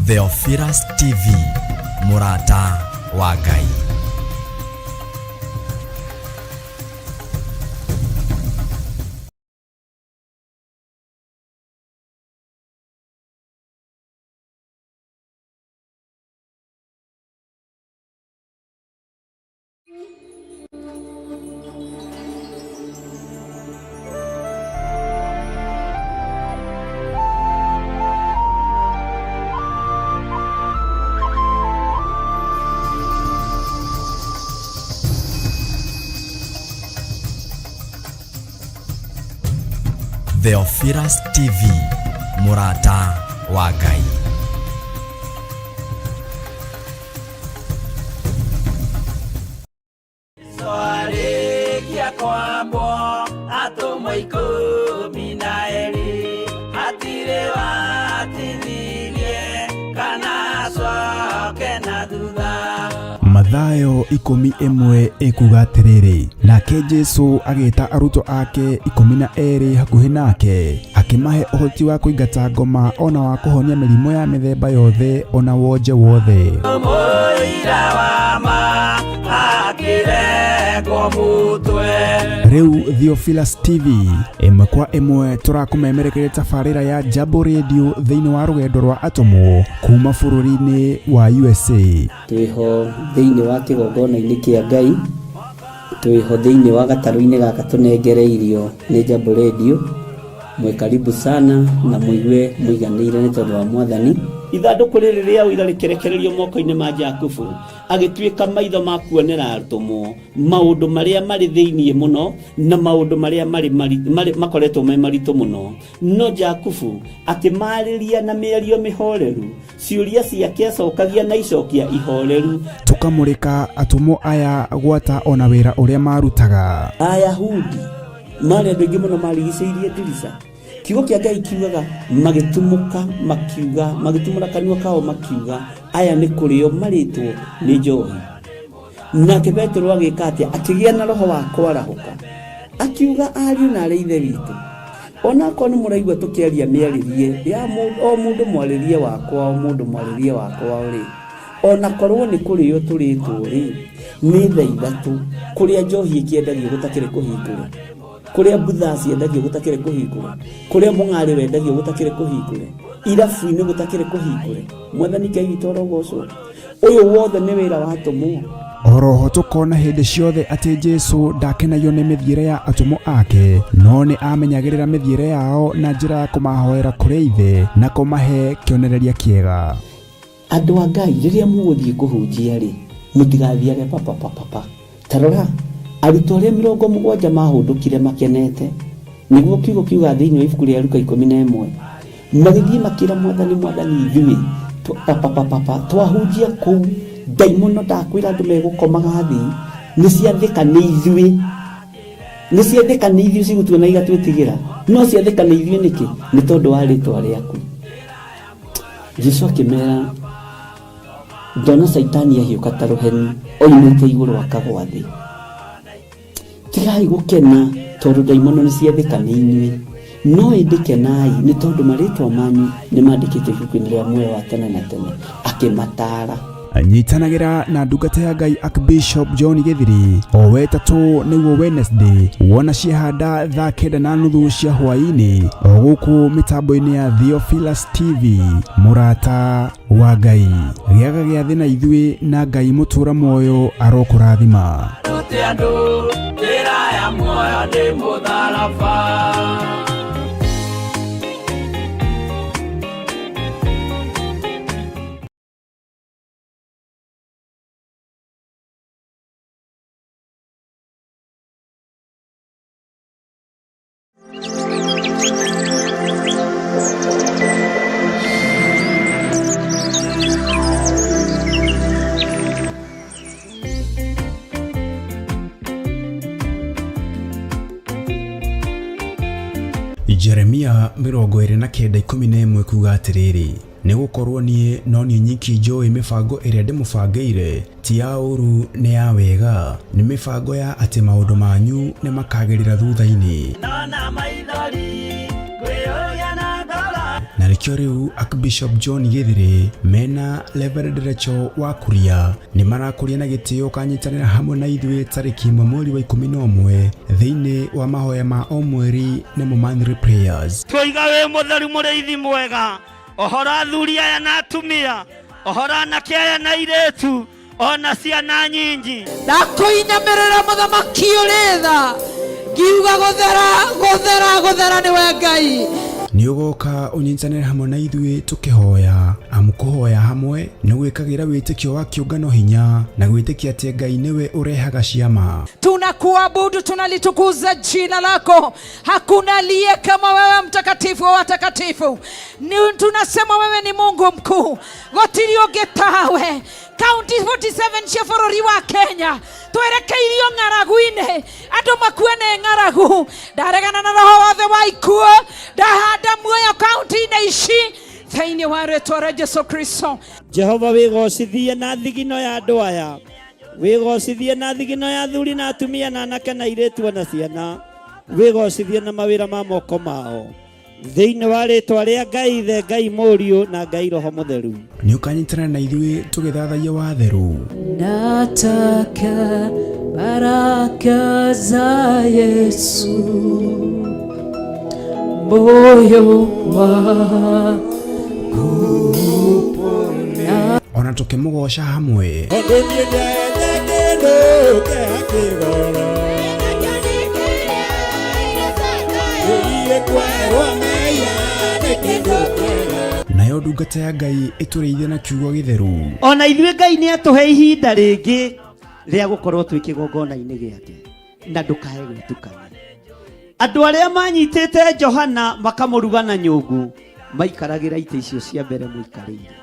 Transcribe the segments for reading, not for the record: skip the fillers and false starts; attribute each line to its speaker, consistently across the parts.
Speaker 1: Theophilus TV, Murata wa Ngai. Theophilus TV, Murata wa Ngai.
Speaker 2: Swali kia kwambo atumwa 12 atire watithirie kana coke na thutha.
Speaker 3: Mathayo 11 ikuga atiriri, nake Jesu agita arutwo ake 12 hakuhi nake akimahe uhoti wa kuingata ngoma ona wa kuhonia mirimo ya mithemba yothe ona wonje wothe. Riu Theophilus TV imwe kwa imwe turakumemerekeria tabarira ya Jambo Radio thiini wa rugendo rwa atomo kuma bururi-ini wa USA.
Speaker 4: Twiho thiini wa kigongona-ini kia Ngai, twiho thiini wa gataru-ini gaka tunengereirio ni Jambo Radio. Mwe karibu sana na muigue muiganire ni tondu wa Mwathani. Ithanduku riri ria uira rikerekererio moko-ini ma Jakubu agituika maitho ma kuonera arutumo maundu maria mari thiini muno na maundu maria mari makoretwo me maritu muno. No Jakubu akimariria na mĩario mĩhoreru, ciuria ciake acokagia na icokia ihoreru.
Speaker 3: Tukamurika atumo aya gwata ona wira uria marutaga.
Speaker 4: Ayahudi mari andu aingi muno marigicĩirie ndirica. Kiugo kia Ngai kiugaga magitumuka makiuga, magitumura kanua kao makiuga aya ni kurio maritwo ni njohi. Nake Petro agika atia akigia na roho wa kwarahuka akiuga ariu na ithe witu, ona ko ni muraigua tukiaria miaririe ya mundu mwaririe wakwa o mundu mwaririe wakwa uri ona korwo ni kurio turitwo ri ni thaa ithatu kuria njohi ikiendagio gutakire kuhingura, kuria butha ciendagio gutakire kuhingura, kuria mung'ari wendagio gutakire kuhingura, irabu-ini gutakire kuhingura. Mwathani Ngai witũ arogocwo. Uyu wothe ni wira wa atomo.
Speaker 3: Oroho tukona hindi ciothe ati Jesu ndakenagio ni mithiire ya atomo ake, no ni amenyagirira mithiire yao na njira ya kumahoera kuri ithe na kumahe kionereria kiega.
Speaker 4: Andu a Ngai riria muguthie kuhunjia ri mutigathiage papa. Tarora arutwo aria 70 mahundukire makenete, niguo kiugo kiuga thiini wa ibuku ria Luka 11 magithie makira Mwathani ithuĩ papa twahunjia kuu daimono ndakwira andu megukomaga thi ni ciathika ni ithuĩ cigutuona igatwĩtigĩra, no ciathika ni ithuĩ niki ni tondu wa ritwa riaku. Jesu akimera ndona Saitani ahiuka ta ruheni oimĩte igũrũ akagwa thĩ. Tigai gukena tondu daimono ni ciathika ni inyuĩ, no indikenai ni tondu maritwa manyu ni mandikite ibuku-ini ria muoyo wa tene na tene. Akimatara
Speaker 3: anyitanagira na ndungata ya Ngai Archbishop John Githiri o wetatu niguo Wednesday wona ciahanda thaa 9:30 cia hwaini o guku mitambo-ini ya Theophilus TV, Murata wa Ngai. Giaga gia thina ithuĩ na Ngai mutura muoyo arokurathima.
Speaker 2: Ya moyo ni mudharafa.
Speaker 3: Jeremia 29:11 kuga atiriri ni gukorwo nie no nie nyiki njoi mibango iria ndimubangĩire ti ya ũru ni ya wega ni mibango ya ati maundu manyu ni makagirira thutha-ini na rĩkĩo rĩu Archbishop John Gĩthiri mena Reverend Rachel Wakuria ni marakũria na gĩtĩo kanyitanĩra hamwe na ithuĩ tarĩki 1 mweri wa 11 thĩinĩ wa mahoya ma o mweri nĩmo monthly prayers.
Speaker 5: Tũiga wĩ mũtheru mũrĩithi mwega, ohora athuri aya na atumia, ohora anake aya na airĩtu, ona ciana nyingi.
Speaker 6: Ndakwĩinamĩrĩra mũthamaki ũrĩ tha, ngiuga gũthera nĩwe Ngai.
Speaker 3: Ni ugoka unyitanĩre hamwe na ithuĩ tukihoya amukuhoya hamwe ni gwĩkagĩra wĩtĩkio wa kĩũngano hinya na gwĩtĩkia atĩ Ngai niwe urehaga ciama.
Speaker 6: Tunakuabudu, tunalitukuza jina lako. Hakuna aliye kama wewe, mtakatifu wa watakatifu. Tunasema wewe ni Mungu mkuu, gotiri ũngĩ tawe. County 47 cia bũrũri wa Kenya twerekeirio ng'aragu-inĩ, andũ makue nĩ ng'aragu. Ndaregana na roho wothe wa ikuũ, ndahanda muoyo kaunti-inĩ ici thĩinĩ wa rĩĩtwa rĩa Jesũ Kristo.
Speaker 5: Jehova wĩgocithie na thigino ya andũ aya, wĩgocithie na thigino ya athuri na atumia na anake na airĩtu na ciana, wĩgocithie na mawĩra ma moko mao thĩinĩ wa rĩĩtwa rĩa Ngai Ithe, Ngai Mũriũ na Ngai Roho Mũtheru.
Speaker 3: Nĩ ũkanyitanĩra na ithuĩ tũgĩthathaia watheru.
Speaker 6: Nataka baraka za Yesu moyo wangu,
Speaker 3: ona tũkĩmũgoca hamwe. Nayo ndungata ya Ngai ĩtũrĩithie na kiugo gĩtheru.
Speaker 5: Ona ithuĩ Ngai nĩ atũhe ihinda rĩngĩ rĩa gũkorwo twĩ kĩgongona-inĩ gĩake na ndũkae gwĩtukania. Andũ arĩa manyitĩte Johana makamũruga na nyũngũ maikaragĩra itĩ icio cia mbere mũikarĩire,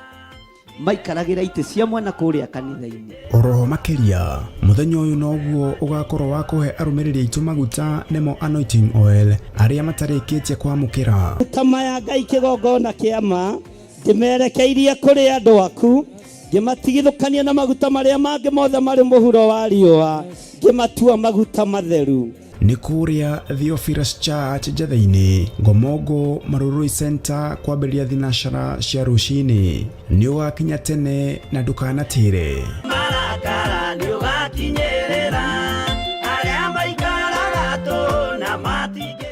Speaker 5: maikaragĩra itĩ cia mwena kũrĩa kanitha-inĩ.
Speaker 3: Oroho makĩria mũthenya ũyũ noguo ũgakorwo wa kũhe arũmĩrĩri aitũ maguta nĩmo anointing oil arĩa matarĩkĩtie kwamũkĩra.
Speaker 5: Tama ya Ngai kĩgongona kĩa ma ngĩmerekeirie kũrĩ andũ aku, ngĩmatigithũkania na maguta marĩa mangĩ mothe marĩ mũhuro wa riũa, ngĩmatua maguta matheru.
Speaker 3: Nĩ kũrĩa Theophilus Church Njatha-inĩ, Ngomongo Marurui Center, kwambĩrĩria thinacara cia rũcinĩ. Nĩ ũgakinya tene na ndũkanatĩre.
Speaker 2: Marakara nĩ ũgakinyĩrĩra arĩa maikaraga tũ na matige.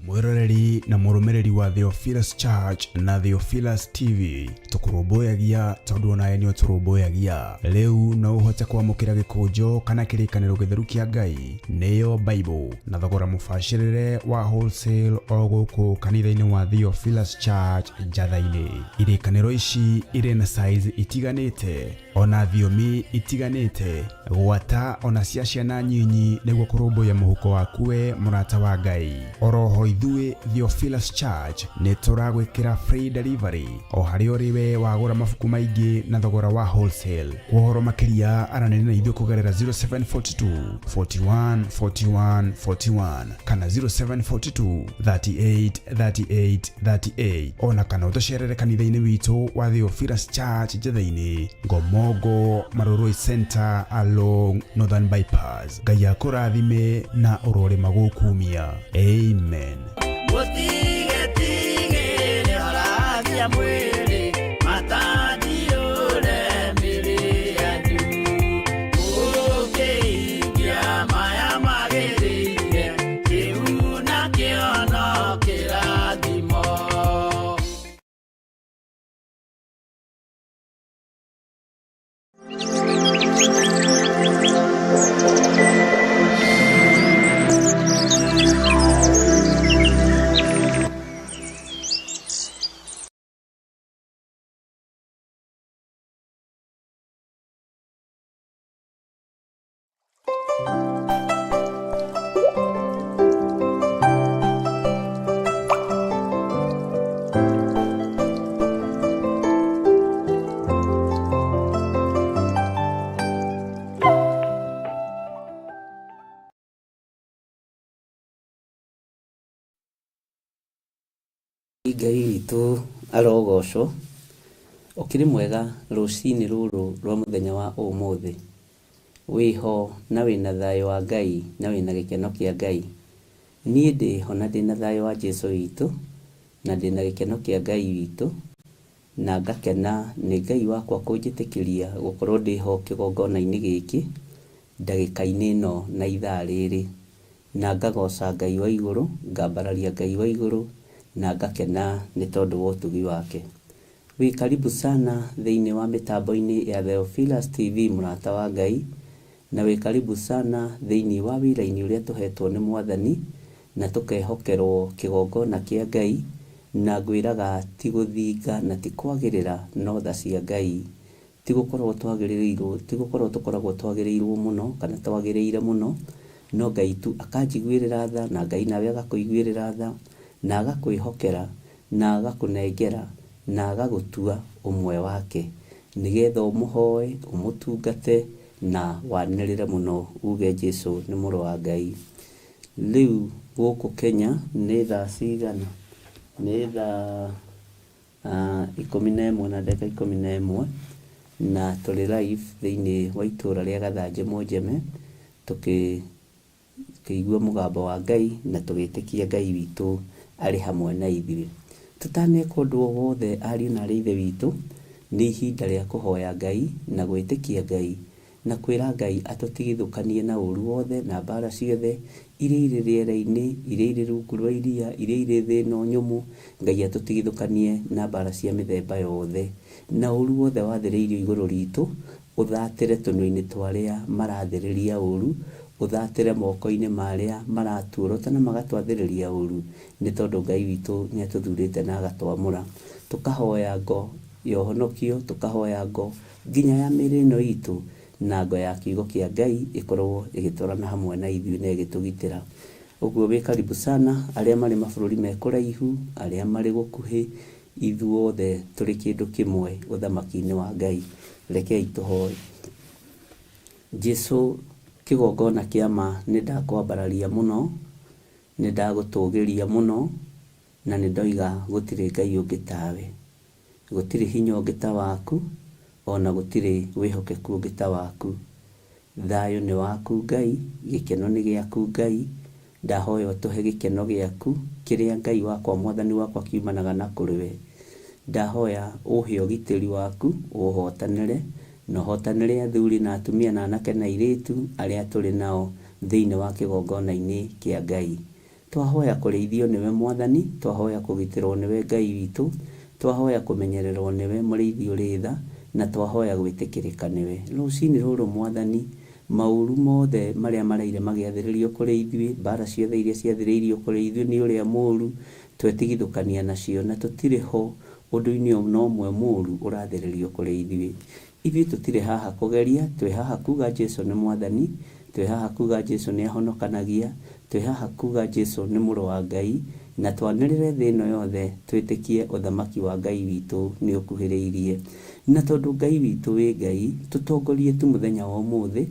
Speaker 3: Mwĩroreri na mũrũmĩrĩri wa Theophilus Church na Theophilus TV tũkũrũmbũyagia tondũ onawe nĩ ũtũrũmbũyagia. Rĩu no ũhote kwamũkĩra gĩkũnjo kana kĩrĩkanĩro gĩtheru kĩa Ngai nĩyo Bible na thogora mũbacĩrĩre wa wholesale o gũkũ kanitha-inĩ wa Theophilus Church Njatha-inĩ. Irĩkanĩro ici irĩ na size itiganĩte ona thiomi itiganĩte, gwata ona cia ciana nyinyi nĩguo kũrũmbũya mũhuko waku we mũrata wa Ngai. Oroho ithuĩ Theophilus Church nĩ tũragwĩkĩra free delivery o harĩa ũrĩ we wagũra mabuku maingĩ na thogora wa wholesale. Ũhoro makĩria aranĩria na ithuĩ kũgerera 0742 41 41 41 kana 0742 38 38 38 ona kana ũtũcerere kanitha-inĩ witũ wa Theophilus Church Njatha-inĩ, Ngomongo Marurui Center along Northern Bypass. Ngai akũrathime na ũrore magũkumia. Amen.
Speaker 2: Mũtige tige nĩ ũrathia mwĩrĩ matandiũre mĩrĩ yanyu, ũkĩingia maya magĩrĩire kĩu na kĩono kĩrathimo.
Speaker 4: Ngai witũ arogocwo. Ũkĩrĩ mwega rũcinĩ rũrũ rwa mũthenya wa ũmũthĩ. Wĩho na wĩna thayũ wa Ngai na wĩna gĩkeno kĩa Ngai. Niĩ ndĩho na ndĩna thayũ wa Jesũ witũ na ndĩna gĩkeno kĩa Ngai witũ, na ngakena nĩ Ngai wakwa kũnjĩtĩkĩria gũkorwo ndĩho kĩgongona-inĩ gĩkĩ ndagĩka-inĩ ĩno na ithaa rĩrĩ, na ngagoca Ngai wa igũrũ, ngambararia Ngai wa igũrũ, na ngakena nĩ tondũ wa ũtugi wake. Wĩ karibu sana thĩinĩ wa mĩtambo-inĩ ya Theophilus TV mũrata wa Ngai, na wĩ karibu sana thĩinĩ wa wĩra-inĩ ũrĩa tũhetwo nĩ Mwathani na tũkehokerwo kĩgongona kĩa Ngai, na ngwĩraga ti gũthinga na ti kwagĩrĩra no tha cia Ngai, ti gũkorwo tũkoragwo twagĩrĩirwo mũno kana twagĩrĩire mũno, no Ngai tu akanjiguĩrĩra tha, na Ngai nawe agakũiguĩrĩra tha, na agakwĩhokera na agakũnengera na agagũtua ũmwe wake, nĩgetha ũmũhoe, ũmũtungate na wanĩrĩre mũno uge Jesũ nĩ mũrũ wa Ngai. Rĩu gũkũ Kenya nĩ thaa cigana? Nĩ thaa 11 na ndagĩka 11, na tũrĩ live thĩinĩ wa itũũra rĩa Gathanjĩ Mũnjeme, tũkĩigua mũgambo wa Ngai na tũgĩtĩkia Ngai witũ arĩ hamwe na ithuĩ. Tũtaneka ũndũ o wothe ariũ na aarĩ a Ithe witũ, nĩ ihinda rĩa kũhoya Ngai na gwĩtĩkia Ngai na kwĩra Ngai atũtigithũkanie na ũru wothe na mbara ciothe iria irĩ rĩera-inĩ, iria irĩ rungu rwa iria, iria irĩ thĩ ĩno nyũmũ. Ngai atũtigithũkanie na mbara cia mĩthemba yothe na ũru wothe wathĩrĩirio igũrũ ritũ, ũthatĩre tũnua-inĩ twarĩa marathĩrĩria ũru, ũthatĩre moko-inĩ marĩa maratuorota na magatwathĩrĩria ũru, nĩ tondũ Ngai witũ nĩ atũthurĩte na agatwamũra. Tũkahoya ngo ya ũhonokio, tũkahoya ngo nginya ya mĩĩrĩ ĩno itũ, na ngo ya kiugo kĩa Ngai ĩkorwo ĩgĩtwarana hamwe na ithuĩ na ĩgĩtũgitĩra. Ũguo wĩ karibu sana arĩa marĩ mabũrũri me kũraihu, arĩa marĩ gũkuhĩ, ithuothe tũrĩ kĩndũ kĩmwe ũthamaki-inĩ wa Ngai. Rekei tũhoe. Jesũ kĩgongona kĩa ma, nĩ ndakwambararia mũno, nĩ ndagũtũgĩria mũno, na nĩ ndoiga gũtirĩ Ngai ũngĩ tawe, gũtirĩ hinya ũngĩ ta waku, ona gũtirĩ wĩhokeku ũngĩ ta waku. Thayũ nĩ waku Ngai, gĩkeno nĩ gĩaku Ngai, ndahoya ũtũhe gĩkeno gĩaku kĩrĩa Ngai wakwa Mwathani wakwa kiumanaga na kũrĩ we. Ndahoya ũhe ũgitĩri waku, ũhotanĩre na ũhotanĩre athuri na atumia na anake na airĩtu arĩa tũrĩ nao thĩinĩ wa kĩgongona-inĩ kĩa Ngai. Twahoya kũrĩithio nĩwe Mwathani, twahoya kũgitĩrwo nĩwe Ngai witũ, twahoya kũmenyererwo nĩwe mũrĩithi ũrĩ tha, na twahoya gwĩtĩkĩrĩka nĩwe. Rũcinĩ rũrũ Mwathani, maũru mothe marĩa maraire magĩathĩrĩrio kũrĩ ithuĩ, mbara ciothe iria ciathĩrĩirio kũrĩ ithuĩ nĩ ũrĩa mũũru, twetigithũkania nacio na tũtirĩ ho ũndũ-inĩ no ũmwe mũũru ũrathĩrĩrio kũrĩ ithuĩ. Ithuĩ tũtirĩ haha kũgeria, twĩ haha kuga Jesũ nĩ Mwathani, twĩ haha kuga Jesũ nĩ ahonokanagia, twĩ haha kuga Jesũ nĩ mũrũ wa Ngai, na twanĩrĩre thĩ ĩno yothe twĩtĩkie ũthamaki wa Ngai witũ nĩ ũkuhĩrĩirie. Na tondũ Ngai witũ wĩ Ngai, tũtongorie tu mũthenya wa ũmũthĩ,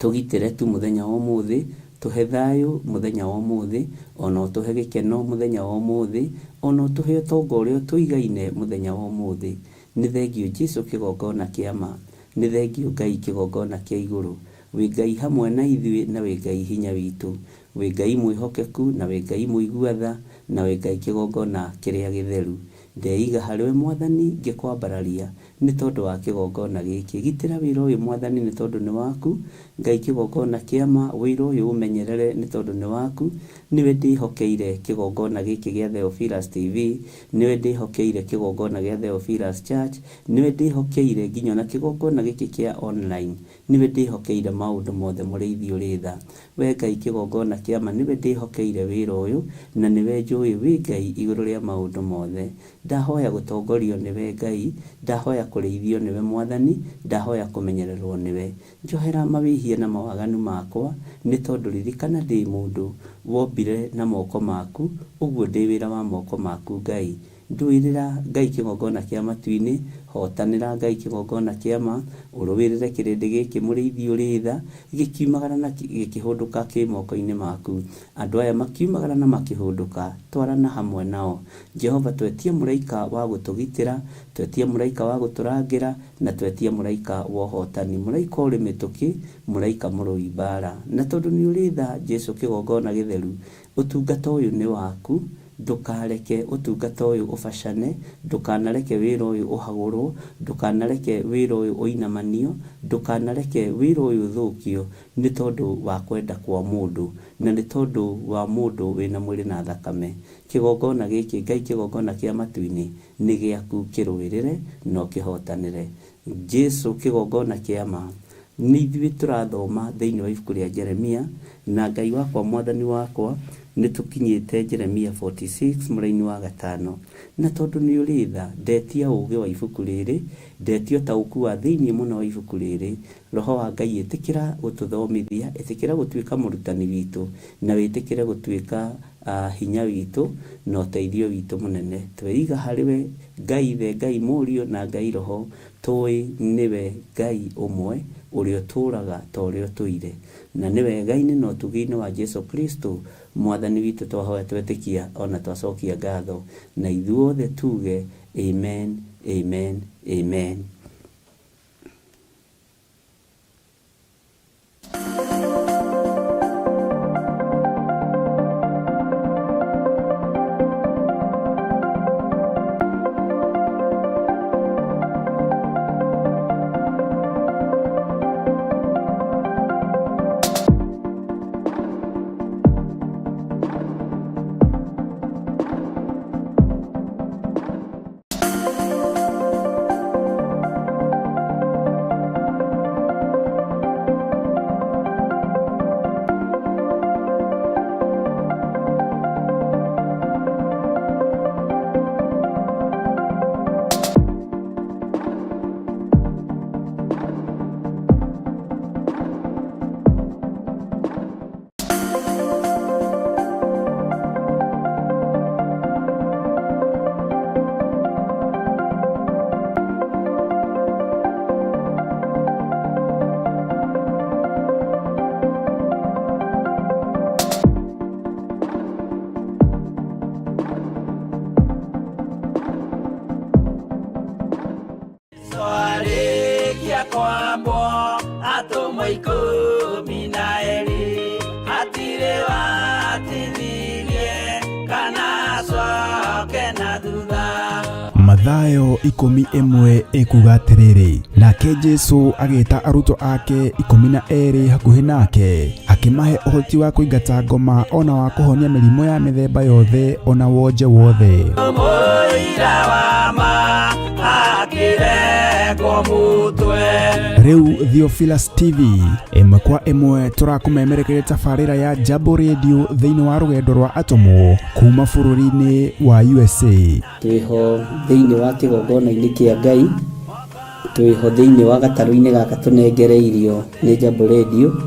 Speaker 4: tũgitĩre tu mũthenya wa ũmũthĩ, tũhe thayũ mũthenya wa ũmũthĩ, ona ũtũhe gĩkeno mũthenya wa ũmũthĩ, ona ũtũhe ũtonga ũrĩa tũigaine mũthenya wa ũmũthĩ. Nĩ thengio Jesũ kĩgongona kĩa ma, nĩ thengio Ngai kĩgongona kĩa igũrũ. Wĩ Ngai hamwe na ithuĩ na wĩ Ngai hinya witũ, wĩ Ngai mwĩhokeku na wĩ Ngai mũigua tha, na wĩ Ngai kĩgongona kĩrĩa gĩtheru. Ndeiga harĩwe Mwathani ngĩkwambararia nĩ tondũ wa kĩgongona gĩkĩ. Gitĩra wĩra ũyũ Mwathani nĩ tondũ nĩ waku. Ngai kĩgongona kĩa ma, wĩra ũyũ ũmenyerere nĩ tondũ nĩ waku. Nĩwe ndĩhokeire kĩgongona gĩkĩ gĩa Theophilus TV, nĩwe ndĩhokeire kĩgongona gĩa Theophilus Church, nĩwe ndĩhokeire nginya na kĩgongona gĩkĩ kĩa online, nĩwe ndĩhokeire maũndũ mothe mũrĩithi ũrĩ tha. We Ngai kĩgongona kĩa ma, nĩwe ndĩhokeire wĩra ũyũ, na nĩwe njũĩ wĩ Ngai igũrũ rĩa maũndũ mothe. Ndahoya gũtongorio nĩwe Ngai, ndahoya kũrĩithio nĩwe Mwathani, ndahoya kũmenyererwo nĩwe. Njohera mawĩhia na mawaganu makwa, nĩ tondũ ririkana ndĩ mũndũ wombire na moko maku, ũguo ndĩ wĩra wa moko maku Ngai. ndwirira Ngai kigongona kia matu-ini, hotanira Ngai kigongona kia ma, urowirire kirindi giki muriithi uritha gikiumagara na gikihunduka ki moko-ini maku. Andu aya makiumagara na makihunduka, twarana hamwe nao. Jehova, twetie muraika wa gutugitira, twetie muraika wa guturangira, na twetie muraika wa uhotani, muraika uri mituki, muraika murui bara. Na tondu ni uritha Jesu kigongona githeru, utungata uyu ni waku, ndukareke utungata uyu ubacane, ndukanareke wira uyu uhagurwo, ndukanareke wira uyu uinamanio, ndukanareke wira uyu uthukio, ni tondu wa kwenda kwa mundu, na ni tondu wa mundu wina mwiri na thakame. Kigongona giki Ngai kigongona kia matu-ini ni giaku, kirwirire no kihotanire. Jesu kigongona kia ma, ni ithuĩ turathoma thĩinĩ wa ibuku rĩa Jeremia, na Ngai wakwa mwathani wakwa nĩ tũkinyĩte Jeremia 46 mũraini wa 5. Na tondu nĩ ũrĩtha, ndetia ũũgĩ wa ibuku rĩrĩ, ndetia ũtaũku wa thĩinĩ mũno wa ibuku rĩrĩ. Roho wa Ngai ĩtĩkĩra gũtũthomithia, ĩtĩkĩra gũtuĩka mũrutani witũ, na wĩtĩkĩre gũtuĩka hinya witũ na ũteithio witũ mũnene. Tweiga harĩwe Ngai Ithe, Ngai Mũriũ na Ngai Roho, tũĩ nĩwe Ngai ũmwe ũrĩa ũtũũraga ta ũrĩa ũtũire, na nĩwe Ngai-inĩ na ũtugi-inĩ wa Jesu Kristo mwathani witũ twahoya twetĩkia ona twacokia ngatho, na ithuothe tuge amen, amen, amen.
Speaker 2: kwambo atumwa 12 atire watithirie kana coke na thutha.
Speaker 3: Mathayo 11 ikuga atiriri, nake Jesu agita aruto ake 12 hakuhi nake, akimahe uhoti wa kuingata ngoma ona wa kuhonia mirimo ya mithemba yothe ona wonje wothe.
Speaker 2: Muira wa ma akire komutwe.
Speaker 3: Riu Theophilus TV emwe kwa emwe turakumemerekere tafarira ya Jambo Radio thiini wa rugendo rwa atomo kuma bururi-ini wa USA.
Speaker 4: Twiho thiini wa kigongona-ini kia Ngai, twiho thiini wa gataru-ini gaka tunengereirio ni Jambo Radio.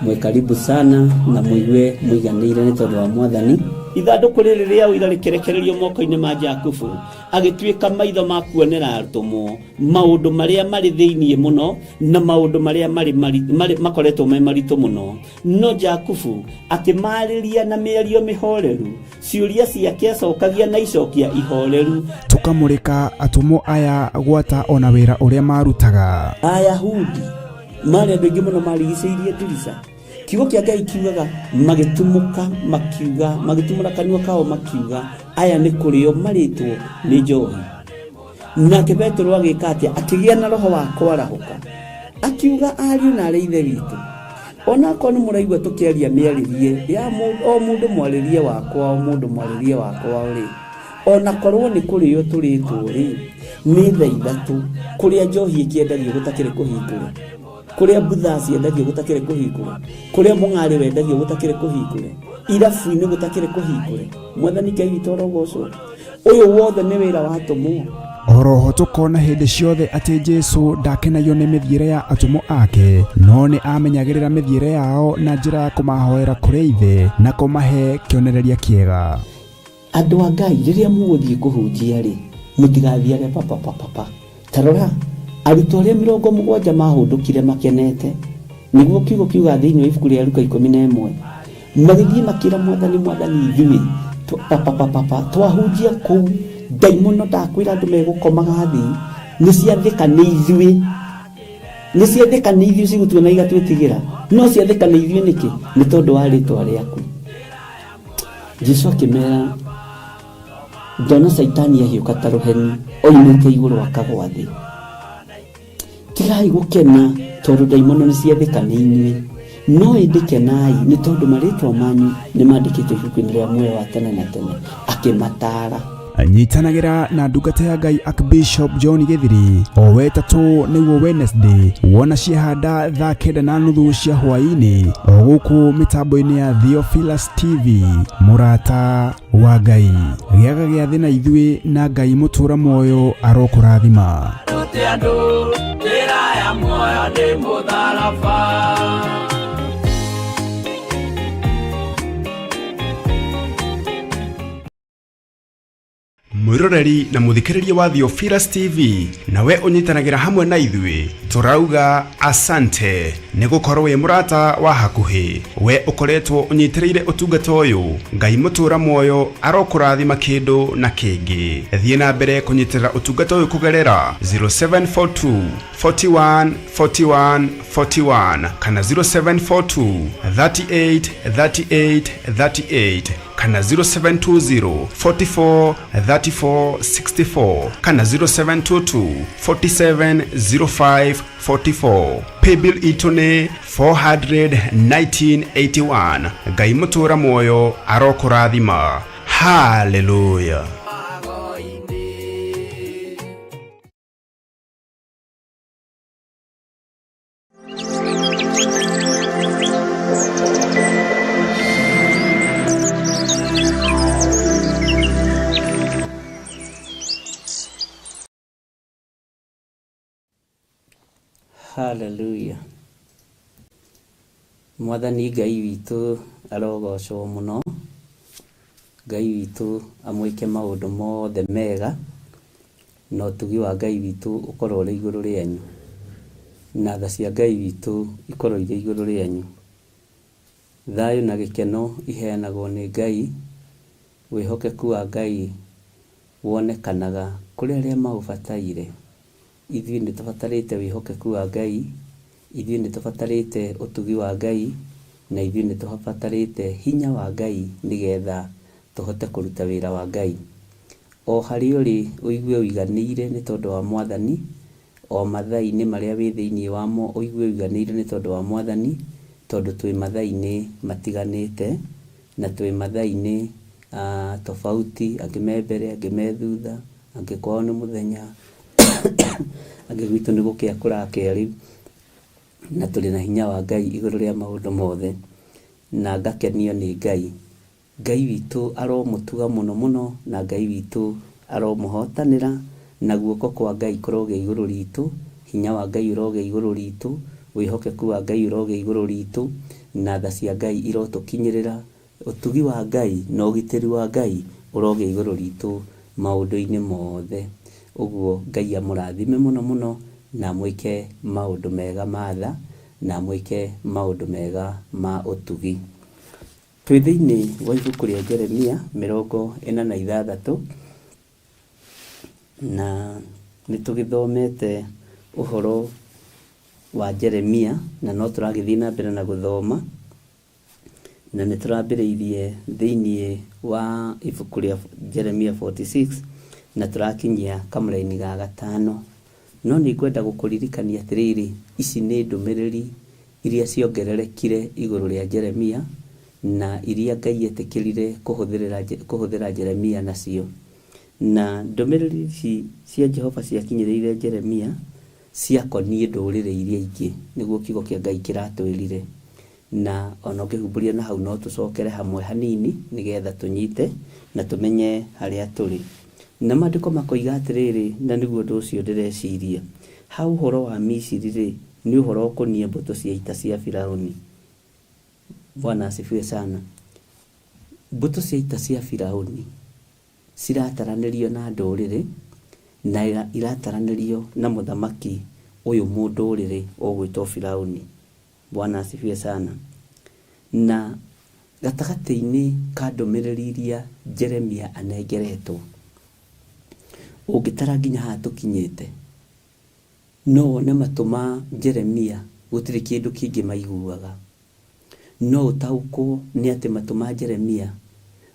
Speaker 4: Mwe karibu sana na muigue muiganire ni tondu wa Mwathani. Ithanduku riri ria uira rikerekererio moko-ini ma Jakubu, agituika maitho ma kuonera arutumo maundu maria mari thiini muno na maundu maria mari makoretwo me maritu muno. No Jakubu akimariria na mĩario mĩhoreru, ciuria ciake acokagia na icokia ihoreru.
Speaker 3: Tukamurika atumo aya gwata ona wira uria marutaga.
Speaker 4: Ayahudi mari andu aingi muno marigicĩirie ndirica. Kiugo kia Ngai kiugaga magitumuka makiuga, magitumura kanua kao makiuga aya ni kurio maritwo ni njohi. Nake Petro agika atia, akigia na roho wa kwarahuka, akiuga ariu na ithe witu, ona ko ni muraigua tukiaria miaririe ya o mundu mwaririe wakwa, o mundu mwaririe wakwa uri ona korwo ni kurio turitwo ri ni thaa ithatu kuria njohi ikiendagio gutakire kuhingura, kuria butha ciendagio gutakire kuhingura, kuria mung'ari wendagio gutakire kuhingure, irabu-ini gutakire kuhingure. Mwathani Ngai witu orogocwo, uyu wothe ni wira wa atumo.
Speaker 3: Oroho tukona hindi ciothe ati Jesu ndakenagio ni mithiire ya atumo ake, no ni amenyagirira mithiire yao na njira ya kumahoera kuri ithe na kumahe kionereria kiega.
Speaker 4: andu a Ngai riria muguthie kuhunjia ri mutigathiage papa tarora arutwo aria 70 mahundukire makenete niguo kiugo kiuga thiini wa ibuku ria Luka 11 magithie makira mwathani ithuĩ twahunjia kuu ndaimono ndakwira andu megukomaga thi ni ciathika ni ithuĩ cigutuona igatwĩtigĩra no ciathika ni ithuĩ niki ni tondu wa rĩtwa rĩaku. Jesu akĩmera ndona Saitani ahiũka ta rũheni oimĩte igũrũ akagwa thĩ. Tigai gũkena tondũ ndaimono nĩ ciathĩka nĩ inyuĩ no ĩndĩ kenai nĩ tondũ marĩtwa manyu nĩ mandĩkĩtwo ibuku-inĩ rĩa muoyo wa tene na tene. Akĩmataara
Speaker 3: anyitanagira na ndungata ya Ngai Archbishop John Githiri o wetatũ nĩguo Wednesday wona ciahanda thaa 9:30 cia hwaĩ-inĩ o gũkũ mĩtambo-inĩ ya Theophilus TV mũrata wa Ngai gĩaga gĩa thĩ na ithuĩ na Ngai mũtũra muoyo arokũrathima.
Speaker 2: Rute andũ njĩra ya muoyo nĩ mũtharaba.
Speaker 3: Mwiroreri na muthikiriria wa Theophilus TV nawe unyitanagira hamwe na ithuĩ turauga asante nĩ gũkorwo wĩ mũrata wa hakuhĩ we ukoretwo unyitĩrĩire ũtungata ũyũ. Ngai mũtũra muoyo arokũrathima kĩndũ na kĩngĩ. Thiĩ na mbere kũnyitĩrĩra ũtungata ũyũ kũgerera 0742 41 41 41 kana 0742 38 38 38 kana 0720 44 34 64 kana 0722 47 05 44. Paybill itone 41981. Ngai mũtũra muoyo arokũrathima. Hallelujah.
Speaker 4: Hallelujah. Mwathani Ngai witũ arogocwo mũno. Ngai witũ amwĩke maũndũ mothe mega na ũtugi wa Ngai witũ ũkorwo ũrĩ igũrũ rĩanyu na tha cia Ngai witũ ikorwo irĩ igũrũ rĩanyu. Thayũ na gĩkeno iheanagwo nĩ Ngai. Wĩhokeku wa Ngai wonekanaga kũrĩ arĩa maũbataire. Ithuĩ nĩ tũbatarĩte wĩhokeku wa Ngai, ithuĩ nĩ tũbatarĩte ũtugi wa Ngai na ithuĩ nĩ tũbatarĩte hinya wa Ngai nĩgetha tũhote kũruta wĩra wa Ngai. O harĩ ũrĩ ũigue ũiganĩire nĩ tondũ wa Mwathani, o mathai-inĩ marĩa wĩ thĩinĩ wamo ũigue ũiganĩire nĩ tondũ wa Mwathani, tondũ twĩ mathai-inĩ matiganĩte na twĩ mathai-inĩ tofauti, angĩ me mbere angĩ me thutha, angĩ kwao nĩ mũthenya angĩ gwitũ nĩ gũkĩa kũrakĩa rĩu, na tũrĩ na hinya wa Ngai igũrũ rĩa maũndũ mothe na ngakenio nĩ Ngai. Ngai witũ aromũtuga mũno mũno na Ngai witũ aromũhotanĩra na guoko kwa Ngai kũrogĩa igũrũ ritũ, hinya wa Ngai ũrogĩa igũrũ ritũ, wĩhokeku wa Ngai ũrogĩa igũrũ ritũ na tha cia Ngai irotũkinyĩrĩra, ũtugi wa Ngai na ũgitĩri wa Ngai ũrogĩa igũrũ ritũ maũndũ-inĩ mothe. Ũguo Ngai amũrathime mũno mũno na mwĩke maũndũ mega ma tha na mwĩke maũndũ mega ma ũtugi. Twĩ thĩinĩ wa ibuku rĩa Jeremia 46 na nĩ tũgĩthomete ũhoro wa Jeremia na no tũragĩthiĩ na mbere na gũthoma na nĩ tũrambĩrĩirie thĩinĩ wa ibuku rĩa Jeremia 46 na tũrakinyia kamũra-inĩ ga 5. No nĩ ngwenda gũkũririkania atĩrĩrĩ, ici nĩ ndũmĩrĩri iria ciongererekire igũrũ rĩa Jeremia na iria Ngai etĩkĩrire kũhũthĩra Jeremia nacio. Na ndũmĩrĩri ici cia Jehova ciakinyĩrĩire Jeremia ciakoniĩ ndũrĩrĩ iria ingĩ, nĩguo kiugo kĩa Ngai kĩratwĩrire. Na ona ũngĩhumbũria na hau no tũcokere hamwe hanini nĩgetha tũnyite na tũmenye harĩa tũrĩ. Na maandĩko makoiga atĩrĩrĩ, na nĩguo ũndũ ũcio ndĩreciria, hau ũhoro wa Misiri rĩ nĩ ũhoro ũkoniĩ mbũtũ cia ita cia Firaũni. Bwana asifiwe sana. Mbũtũ cia ita cia Firaũni cirataranĩrio na ndũrĩrĩ na irataranĩrio na mũthamaki ũyũ mũndũrĩrĩ ũgwĩtwo Firaũni. Bwana asifiwe sana. Na gatagatĩ-inĩ ka ndũmĩrĩri iria Jeremia anengeretwo, ũngĩtara nginya haha tũkinyĩte, no wone matũ ma Jeremia gũtirĩ kĩndũ kĩngĩ maiguaga. No ũtaũkwo nĩ atĩ matũ ma Jeremia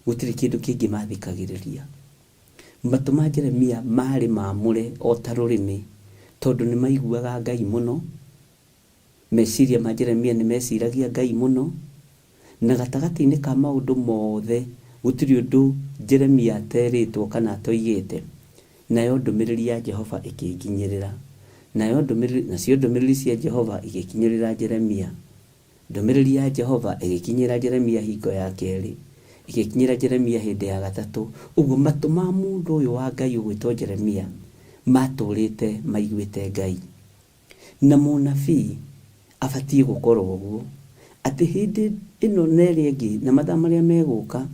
Speaker 4: gũtirĩ kĩndũ kĩngĩ mathikagĩrĩria. Matũ ma Jeremia marĩ maamũre o ta rũrĩmĩ, tondũ nĩ maiguaga Ngai mũno. Meciria ma Jeremia nĩ meciragia Ngai mũno, na gatagatĩ-inĩ ka maũndũ mothe gũtirĩ ũndũ Jeremia aterĩtwo kana atoigĩte. Nayo ndũmĩrĩri ya Jehova ĩkĩnginyĩrĩra, nacio ndũmĩrĩri cia Jehova igĩkinyĩrĩra Jeremia. Ndũmĩrĩri ya Jehova ĩgĩkinyĩra Jeremia hingo ya kerĩ, igĩkinyĩra Jeremia hĩndĩ ya gatatũ. Ũguo matũ ma mũndũ ũyũ wa Ngai ũgwĩtwo Jeremia matũrĩte maiguĩte Ngai. Na mũnabii abatiĩ gũkorwo ũguo, atĩ hĩndĩ ĩno na ĩrĩa ĩngĩ na mathaa marĩa megũka,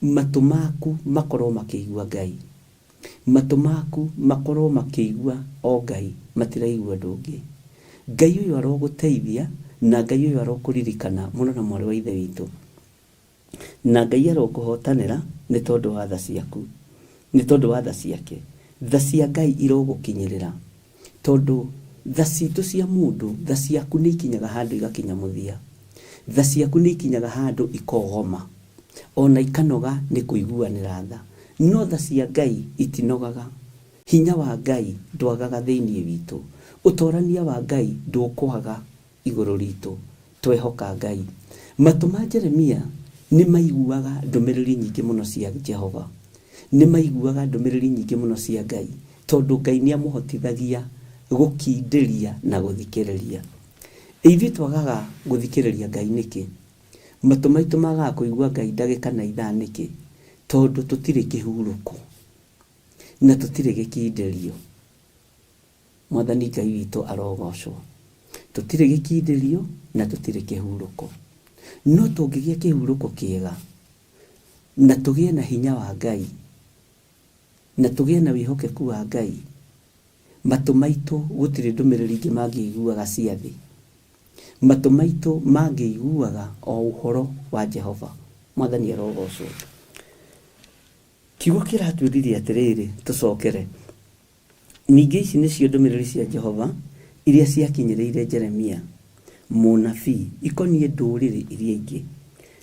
Speaker 4: matũ maku makorwo makĩigua Ngai. Matũ maku makorwo makĩigua o Ngai, matiraigua ũndũ ũngĩ. Ngai ũyũ arogũteithia, na Ngai ũyũ arokũririkana mũno na mwarĩ wa ithe witũ. Na Ngai arokũhotanĩra nĩ tondũ wa tha ciaku, nĩ tondũ wa tha ciake. Tha cia Ngai irogũkinyĩrĩra, tondũ tha citũ cia mũndũ, tha ciaku nĩ ikinyaga handũ igakinya mũthia. Tha ciaku nĩ ikinyaga handũ ikogoma, ona ikanoga nĩ kũiguanĩra tha. No tha cia Ngai itinogaga. Hinya wa Ngai ndwagaga thĩinĩ witũ. Ũtorania wa Ngai ndũkwaga igũrũ ritũ. Twehoka Ngai. Matũ ma Jeremia nĩ maiguaga ndũmĩrĩri nyingĩ mũno cia Jehova. Nĩ maiguaga ndũmĩrĩri nyingĩ mũno cia Ngai, tondũ Ngai nĩ amũhotithagia gũkindĩria na gũthikĩrĩria. Ithuĩ twagaga gũthikĩrĩria Ngai nĩkĩ? Matũ maitũ magaga kũigua Ngai ndagĩka na ithaa nĩkĩ? Tondũ tũtirĩ kĩhurũko na tũtirĩ gĩkindĩrio. Mwathani Ngai witũ arogocwo. Tũtirĩ gĩkindĩrio na tũtirĩ kĩhurũko. No tũngĩgĩa kĩhurũko kĩega na tũgĩe na hinya wa Ngai na tũgĩe na wĩhokeku wa Ngai, matũ maitũ gũtirĩ ndũmĩrĩri ingĩ mangĩiguaga cia thĩ. Matũ maitũ mangĩiguaga o ũhoro wa Jehova. Mwathani arogocwo. Kiugo kĩratwĩrire atĩrĩrĩ, tũcokere. Ningĩ ici nĩcio ndũmĩrĩri cia Jehova iria ciakinyĩrĩire Jeremia mũnabii ikoniĩ ndũrĩrĩ iria ingĩ.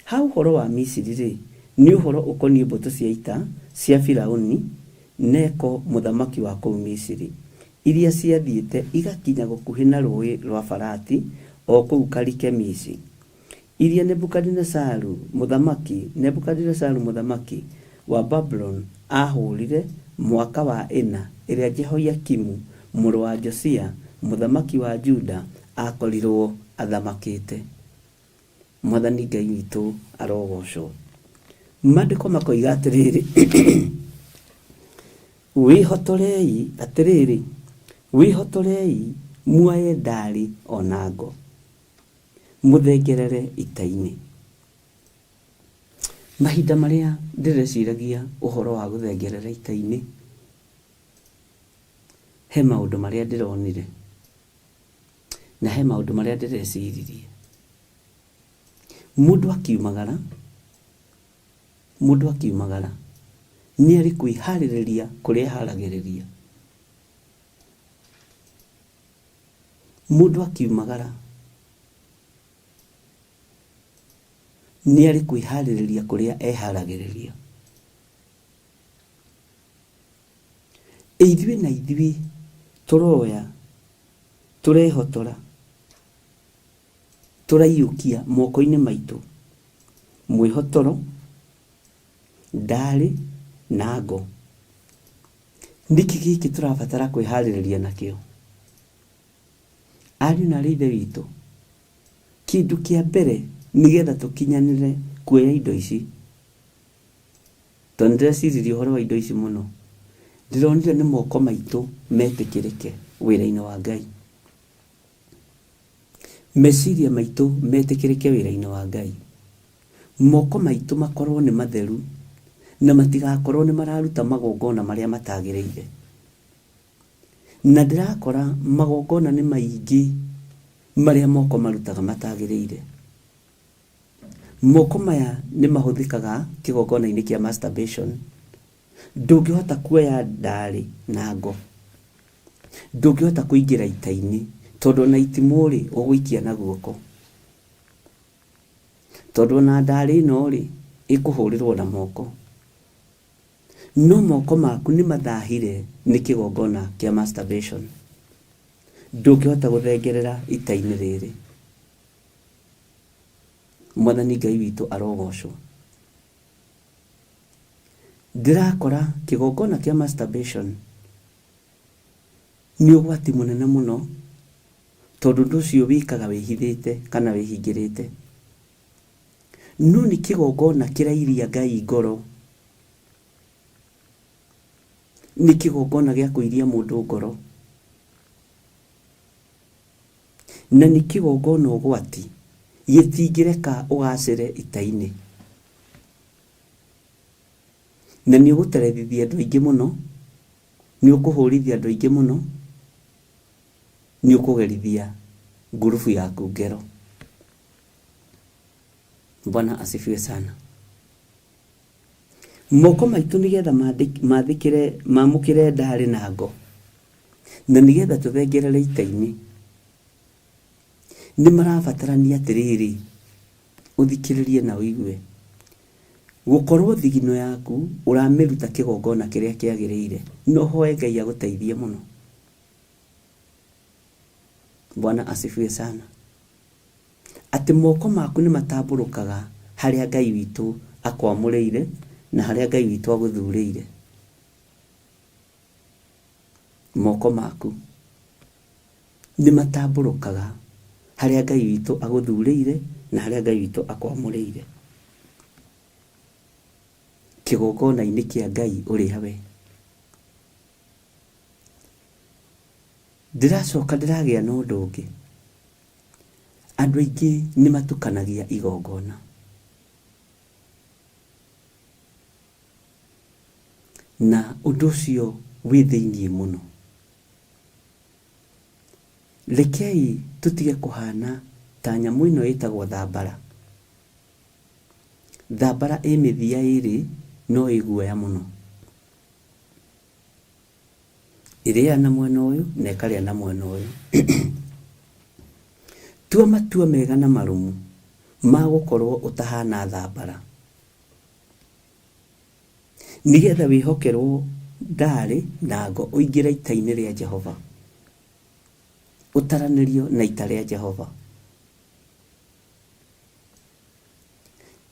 Speaker 4: Ha ũhoro wa Misiri-rĩ, nĩ ũhoro ũkoniĩ mbũtũ cia ita cia Firaũni Neko mũthamaki wa kũu Misiri, iria ciathiĩte igakinya gũkuhĩ na rũĩ rwa Farati o kũu Karikemisi, iria Nebukadinezaru mũthamaki wa Babylon ahũrire mwaka wa 4 ĩrĩa Jehoiakimu mũrũ wa Josia mũthamaki wa Juda akorirwo athamakĩte. Mwathani Ngai witũ arogocwo. Maandĩko makoiga atĩrĩrĩ, wĩhotorei muoye ndari ona ngo, mũthengerere ita-inĩ. Mahinda marĩa ndĩreciragia ũhoro wa gũthengerera ita-inĩ, he maũndũ marĩa ndĩronire na he maũndũ marĩa ndĩreciririe. Mũndũ akiumagara nĩ arĩ kwĩharĩrĩria kũrĩa eharagĩrĩria. Mũndũ akiumagara nĩ arĩ kwĩharĩrĩria kũrĩa eharagĩrĩria. Ithuĩ tũroya, tũrehotora, tũraiyũkia moko-inĩ maitũ mwĩhotoro, ndarĩ na ngo. Nĩkĩ gĩkĩ tũrabatara kwĩharĩrĩria nakĩo? Ariũ na ithe witũ, kĩndũ kĩa mbere nĩgetha tũkinyanĩre kuoya indo ici, tondũ ndĩreciririe ũhoro wa indo ici mũno, ndĩronire nĩ moko maitũ metĩkĩrĩke wĩra-inĩ wa Ngai. Meciria maitũ metĩkĩrĩke wĩra-inĩ wa Ngai. Moko maitũ makorwo nĩ matheru na matigakorwo nĩ mararuta magongona marĩa matagĩrĩire. Na ndĩrakora magongona nĩ maingĩ marĩa moko marutaga matagĩrĩire. Moko maya nĩ mahũthĩkaga kĩgongona-inĩ kĩa masturbation. Ndũngĩhota kuoya ndarĩ na ngo, ndũngĩhota kũingĩra ita-inĩ, tondũ na itimũ rĩ ũgũikia na guoko, tondũ na ndarĩ ĩno rĩ ĩkũhũrĩrwo na moko. No moko maku nĩ mathahire nĩ kĩgongona kĩa masturbation. Ndũngĩhota gũthengerera ita-inĩ rĩrĩ. Mwathani Ngai witũ arogocwo. Ndĩrakora kĩgongona kĩa masturbation nĩ ũgwati mũnene mũno, tondũ ũndũ ũcio wĩkaga wĩhithĩte kana wĩhingĩrĩte. No nĩ kĩgongona kĩrairia Ngai ngoro. Nĩ kĩgongona gĩa kũiria mũndũ ngoro. Na nĩ kĩgongona ũgwati gĩtingĩreka ũgacĩre ita-inĩ. Na nĩ ũgũterethithia andũ aingĩ mũno, nĩ ũkũhũrithia andũ aingĩ mũno, nĩ ũkũgerithia ngurubu yaku ngero. Bwana asifiwe sana. Moko maitũ nĩgetha mamũkĩre ndarĩ na ngo, na nĩgetha tũthengerere ita-inĩ, nĩ marabatarania atĩrĩrĩ, ũthikĩrĩrie na ũigue. Gũkorwo thigino yaku ũramĩruta kĩgongona kĩrĩa kĩagĩrĩire, no hoe Ngai agũteithie mũno. Bwana asifiwe sana. Atĩ moko maku nĩ matambũrũkaga harĩa Ngai witũ akwamũrĩire na harĩa Ngai witũ agũthurĩire. Moko maku nĩ matambũrũkaga harĩa Ngai witũ agũthurĩire na harĩa Ngai witũ akwamũrĩire. Kĩgongona-inĩ kĩa Ngai ũrĩ hawe. Ndĩracoka ndĩragĩa na ũndũ ũngĩ. Andũ aingĩ nĩ matukanagia igongona. Na ũndũ ũcio wĩ thĩinĩ mũno. Rekei tũtige kũhana ta nyamũ ĩno ĩtagwo thambara. Thambara ĩ mĩthia ĩrĩ no ĩguoya mũno. Ĩrĩa na mwena ũyũ na ĩkarĩa na mwena ũyũ. Tua matua mega na marũmu ma gũkorwo ũtahana thambara, nĩgetha wĩhokerwo ndarĩ na ngo ũingĩre ita-inĩ rĩa Jehova, ũtaranĩrio na ita rĩa Jehova.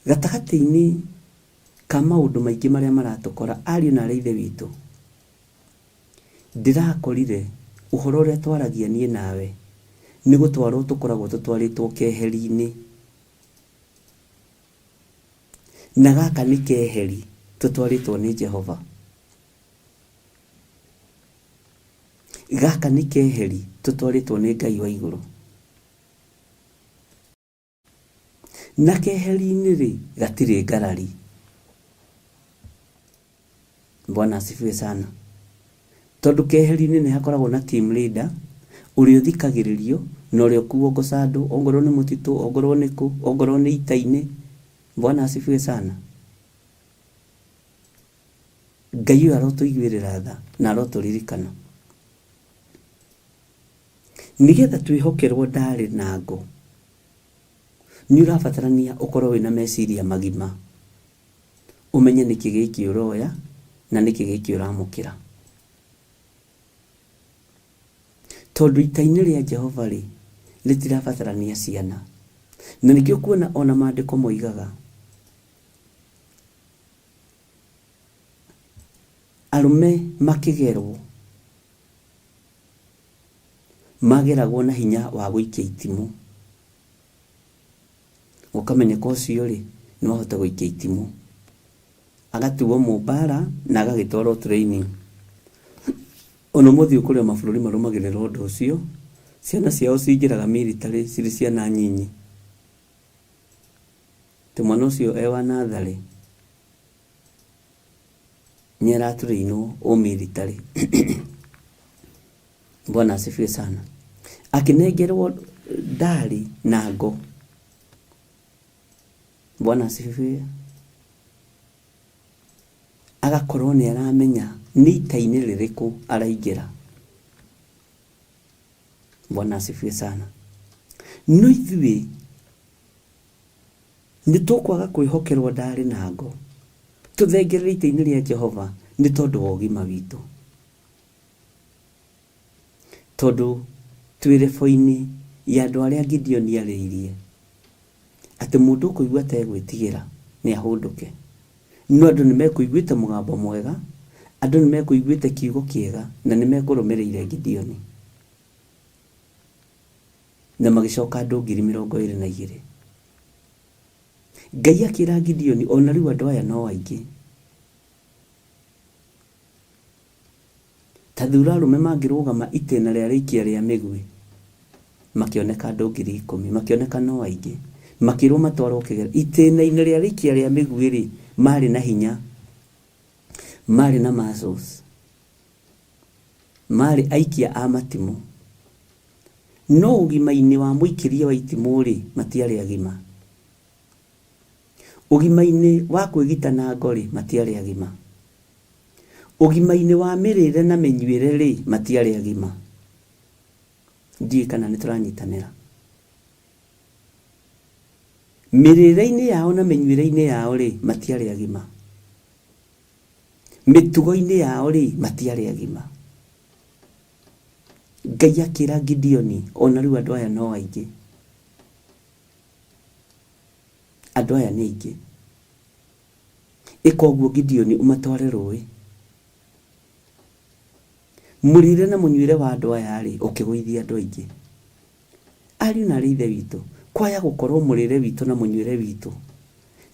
Speaker 4: Gatagatĩ-inĩ ka maũndũ maingĩ marĩa maratũkora ariũ na arĩa ithe witũ, ndĩrakorire ũhoro ũrĩa twaragia niĩ nawe nĩ gũtwarwo tũkoragwo tũtwarĩtwo keheri-inĩ. Na gaka nĩ keheri tũtwarĩtwo nĩ Jehova. Gaka nĩ keheri tũtwarĩtwo nĩ Ngai wa igũrũ. Na keheri-inĩ rĩ gatirĩ ngarari. Bwana asifiwe sana. Tondũ keheri-inĩ nĩ hakoragwo na team leader ũrĩa ũthikagĩrĩrio na ũrĩa ũkuo ngocandũ, ongorwo nĩ mũtitũ, ongorwo nĩ kũ, ongorwo nĩ ita-inĩ. Bwana asifiwe sana. Ngai ũyũ arotũiguĩrĩra tha na arotũririkana. Nĩgetha twĩhokerwo ndarĩ na ngo, nĩ ũrabatarania ũkorwo wĩna meciria magima. Ũmenye nĩkĩ gĩkĩ ũroya na nĩkĩ gĩkĩ ũramũkĩra. Tondũ ita-inĩ rĩa Jehova rĩ rĩtirabatarania ciana. Na nĩkĩo kuona ona maandĩko moigaga arũme makĩgerwo mageragwo na hinya wa gũikia itimũ. Ũkamenyeka ũcio rĩ no ahote gũikia itimũ, agatuo mũmbara na agagĩtwarwo training. Ona mũthĩ ũkũrĩa mabũrũri marũmagĩrĩra ũndũ ũcio, ciana ciao cingĩraga military cirĩ ciana nyinyi. Tĩ mwana ũcio ewa natharĩ nĩaraturĩinwo ũmilitary. Bwana asifiwe sana. Akinengerwo ndari na ngo. Bwana asifiwe. Agakorwo nĩ aramenya nĩ ita-inĩ rĩrĩkũ araingĩra. Bwana asifiwe sana. No ithuĩ nĩ tũkwaga kwĩhokerwo ndari na ngo tũthengerere ita-inĩ rĩa Jehova nĩ tondũ wa ũgima witũ. Tondũ twĩ level-inĩ ya andũ arĩa Gideon arĩirie atĩ mũndũ kũigua ategwĩtigĩra nĩ ahũndũke. No andũ nĩmekũiguĩte mũgambo mwega, andũ nĩmekũiguĩte kiugo kĩega na nĩmekũrũmĩrĩire Gideon. Na magĩcoka andũ 22,000. Ngai akĩra Gideon ona rĩu andũ aya no aingĩ. Ta thura arũme mangĩrũgama itĩna rĩa rĩikia rĩa mĩgwi makĩoneka andũ 10,000, makĩoneka no aingĩ. Makĩrwo matwarwo kĩgera itĩna-inĩ rĩa rĩikia rĩa mĩgwi rĩ marĩ na hinya, marĩ na muscles, marĩ aikia a matimũ. No ũgima-inĩ wa mũikĩria wa itimũ rĩ matiarĩ agima. Ũgima-inĩ wa kwĩgita na ngo rĩ matiarĩ agima. Ũgima-inĩ wa mĩrĩre na mĩnyuĩre rĩ matiarĩ agima. Ndiĩ kana nĩ tũranyitanĩra. Mĩrĩre-inĩ yao na mĩnyuĩre-inĩ yao rĩ matiarĩ agima. Mĩtugo-inĩ yao rĩ matiarĩ agima. Ngai akĩra Gideon ona rĩu andũ aya no aingĩ. Andũ aya nĩ aingĩ. Ĩka ũguo Gideon ũmatware rũĩ. Mũrĩre na mũnyuĩre wa andũ aya rĩ ũkĩgũithia andũ aingĩ. Ariũ na ithe witũ kwaya gũkorwo mũrĩre witũ na mũnyuĩre witũ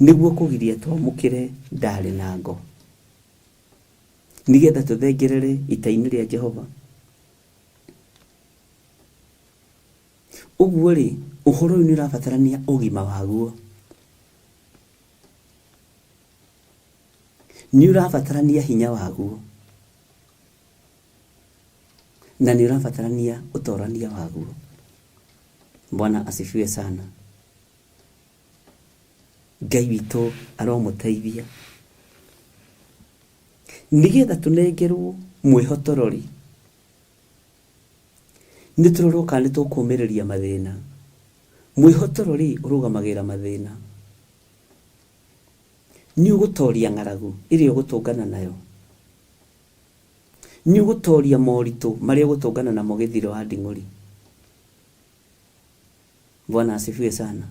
Speaker 4: nĩguo kũgiria twamũkĩre ndari na ngo, nĩgetha tũthengerere ita-inĩ rĩa Jehova. Ũguo rĩ ũhoro ũyũ nĩ ũrabatarania ũgima waguo. Nĩ ũrabatarania hinya waguo. Na nĩ ũrabatarania ũtorania waguo. Bwana asifiwe sana. Ngai witũ aromũteithia nĩgetha tũnengerwo mwĩhotorori. Nĩ tũrorwo kana nĩ tũkũmĩrĩria mathĩna. Mwĩhotorori ũrũgamagĩra mathĩna. Nĩ ũgũtoria ng'aragu ĩrĩa ũgũtũngana nayo. Nĩ ũgũtoria moritũ marĩa ũgũtũngana namo gĩthiro wa nding'ũri. Bwana asifiwe sana.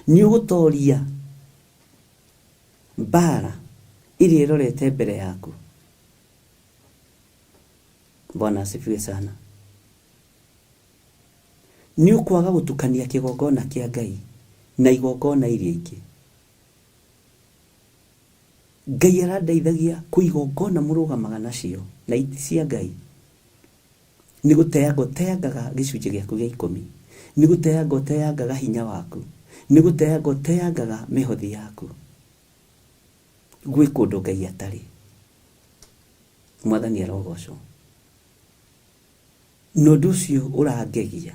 Speaker 4: Nĩ ũgũtoria mbara ĩrĩa ĩrorete mbere yaku. Bwana asifiwe sana. Nĩ ũkwaga gũtukania kĩgongona kĩa Ngai na igongona iria ingĩ. Ngai arandeithagia kwĩgongona mũrũgamaga nacio na iti cia Ngai. Nĩ gũteangaga gĩcunjĩ gĩaku gĩa 10. Nĩ gũteangaga hinya waku. Nĩ gũteangaga mĩhothi yaku. Gwĩ kũndũ Ngai atarĩ. Mwathani arogocwo. No ũndũ ũcio ũrangegia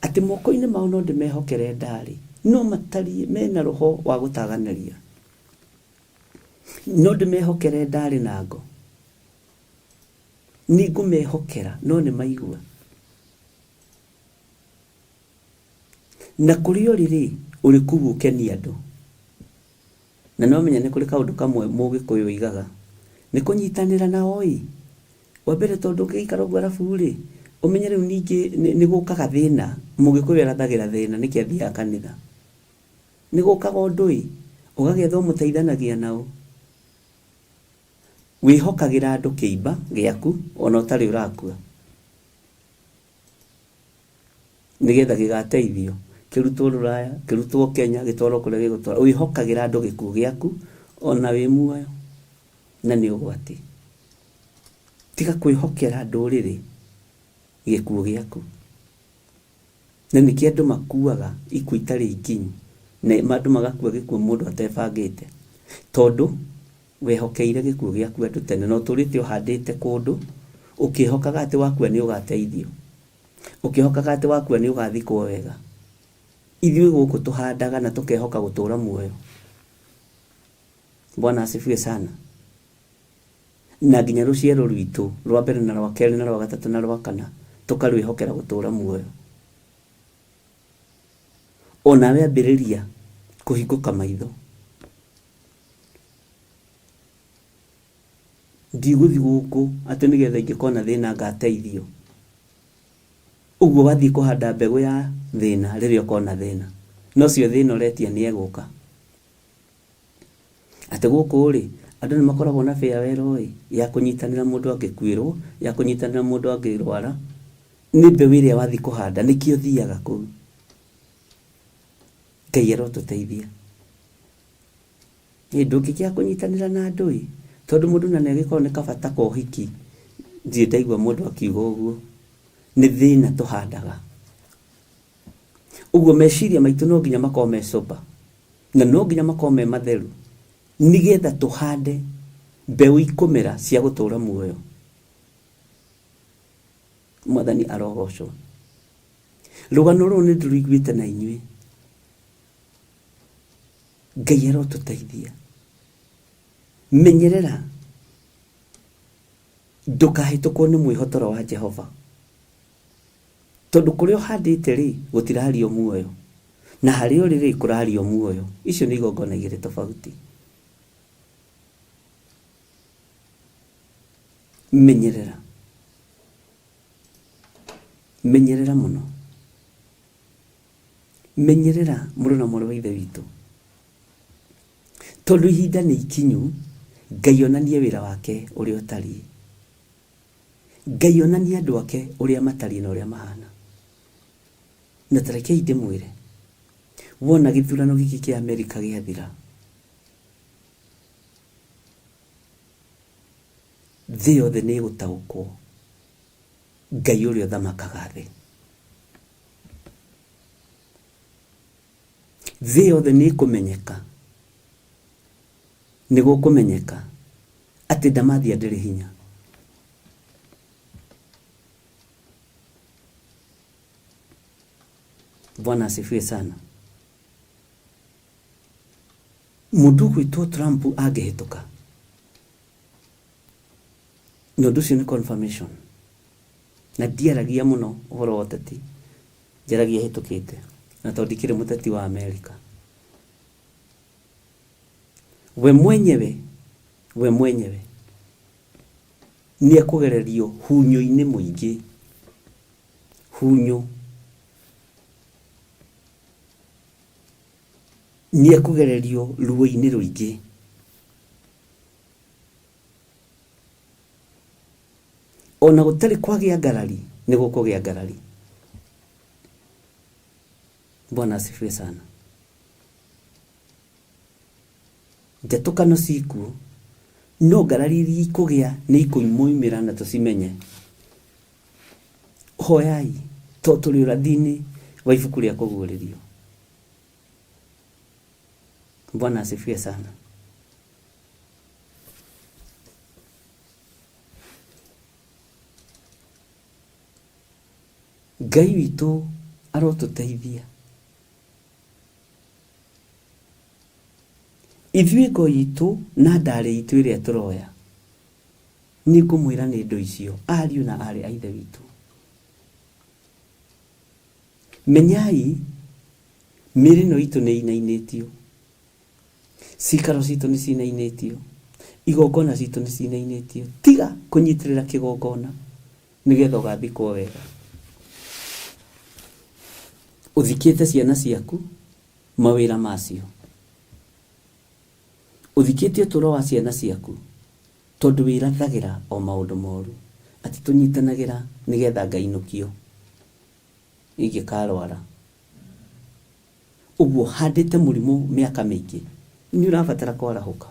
Speaker 4: atĩ moko-inĩ mao no ndĩmehokere ndari, no matariĩ mena roho wa gũtaganĩria. No ndĩmehokere ndari na ngo. Nĩ ngũmehokera no nĩ maigua. Na kũrĩ o rĩrĩ ũrĩ kũu ũkenia andũ. Na no menya nĩ kũrĩ kaũndũ kamwe Mũgĩkũyũ oigaga nĩ kũnyitanĩra na oi. Wa mbere tondũ ũngĩikara ũguo arabu rĩ ũmenye rĩu ningĩ nĩ gũkaga thĩna. Mũgĩkũyũ arathagĩra thĩna nĩkĩ athiaga kanitha. Nĩ gũkaga ũndũ ũgagĩetha mũteithanagia nao. Wĩhokagĩra andũ kĩimba gĩaku ona ũtarĩ ũrakua, nĩgetha gĩgateithio kĩrutwo Rũraya, kĩrutwo Kenya, gĩtwarwo kũrĩa gĩgũtwara. Wĩhokagĩra andũ gĩkuũ gĩaku ona wĩ muoyo na nĩ ũgwati. Tiga kwĩhokera ndũrĩrĩ gĩkuũ gĩaku. Na nĩkĩ andũ makuaga ikuũ itarĩ nginyu na andũ magakua gĩkuũ mũndũ atebangĩte. Tondũ wehokeire gikuo giaku andu tene no turite uhandite kundu ukihokaga ati wakua ni ugateithio ukihokaga ati wakua ni ugathikwo wega ithui guku tuhandaga na tukehoka gutura muoyo. Bwana asifiwe sana. Na nginya ruciaro rwitu rwa mbere na rwa keri na rwa gatatu na rwa kana tukarwihokera gutura muoyo. Onawe ambiriria kuhinguka maitho ndiguthi guku ati nigetha ingikona thina ngateithio. Uguo wathi kuhanda mbegu ya thina riria ukona thina no cio thina uretia ni eguka ati guku ri andu ni makoragwo na farewell ya kunyitanira mundu angikwirwo ya kunyitanira mundu angirwara ni mbegu iria wathi kuhanda nikio thiaga kuu. Ngai arotuteithia ni ndukikia kunyitanira na andu tondu mundu na negikorwo ni kabata ko hiki ndirĩ ndaigua mundu akiuga uguo ni thina tuhandaga. Uguo meciria maitu no nginya makorwo me sober na no nginya makorwo me matheru nigetha tuhande mbeu ikumira cia gutura muoyo. Mwathani arogocwo. Rugano rũrũ nĩ ndũriguĩte na inyuĩ. Ngai arotuteithia. Menyerera ndukahĩtũkwo nĩ mwĩhotoro wa Jehova tondu kuria uhandite ri gutirario muoyo na hario riri kurario muoyo. Icio ni igongona igĩrĩ tofauti. Menyerera muno. Menyerera mũrũ na mũrũ wa ithe witũ tondu ihinda nĩ ikinyu. Ngai onanie wĩra wake ũrĩa ũtariĩ. Ngai onanie andũ ake ũrĩa matariĩ na ũrĩa mahana. Na tareke ndĩmwĩre wona gĩthurano gĩkĩ kĩa Amerika gĩathira thĩ yothe nĩ ĩgũtaũkwo Ngai ũrĩa ũthamakaga thĩ. Thĩ yothe nĩ ĩkũmenyeka nĩ gũkũmenyeka atĩ ndamathia ndĩrĩ hinya. Bwana asifiwe sana. Mundu gwitwo Trump angĩhĩtũka no ndu cio nĩ confirmation na ndiaragia muno ũhoro wa ũteti njaragia hĩtũkĩte na tondũ ndikĩrĩ mũteti wa Amerika. We mwenyewe ni akugererio hunyo-inĩ mũingĩ. Hunyo ni akugererio ruo-inĩ rũingĩ. Ona gũtarĩ kwagĩa ngarari nĩ gũkũgĩa ngarari. Bwana asifiwe sana. Ndetukano ciikuo no ngarari iria ikũgĩa nĩ ikũimoimĩra na tũcimenye. Hoyai to tũrĩ ũrathi-inĩ wa ibuku rĩa kũguũrĩrio. Bwana asifiwe sana. Ngai witũ arotuteithia. Ithuĩ ngo itũ na ndarĩ itũ ĩrĩa tũroya nĩ ngũmwĩra nĩ indo icio ariũ na arĩ a ithe witũ. Menyai mĩrĩ no itũ nĩ inainĩtio. Cikaro citũ nĩ cinainĩtio. Igongona citũ nĩ cinainĩtio. Tiga kũnyitĩrĩra kĩgongona nĩgetha ũgathikwo wega. Uthikĩte ciana ciaku mawĩra macio. Uthikĩte ũtũũro wa ciana ciaku tondu wĩrathagĩra o maũndũ moru ati tũnyitanagĩra nĩgetha ngainũkio ingĩkarwara. Ũguo handĩte mũrimũ mĩaka mĩingĩ nĩ ũrabatara kwarahũka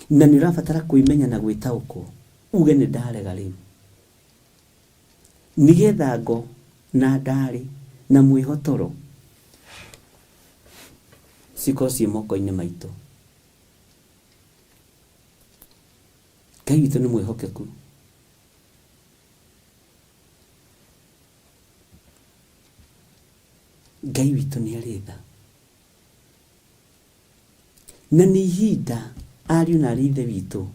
Speaker 4: na nĩ ũrabatara kwĩmenya na gwĩtaũkwo uge nĩ ndarega rĩu nĩgetha ngo na ndarĩ na mwĩhotoro cikorwo ciĩ moko-inĩ maitũ. Ngai witũ nĩ mwĩhokeku. Ngai witũ nĩ arĩ tha. Na nĩ ihinda ariũ na arĩ ithe witũ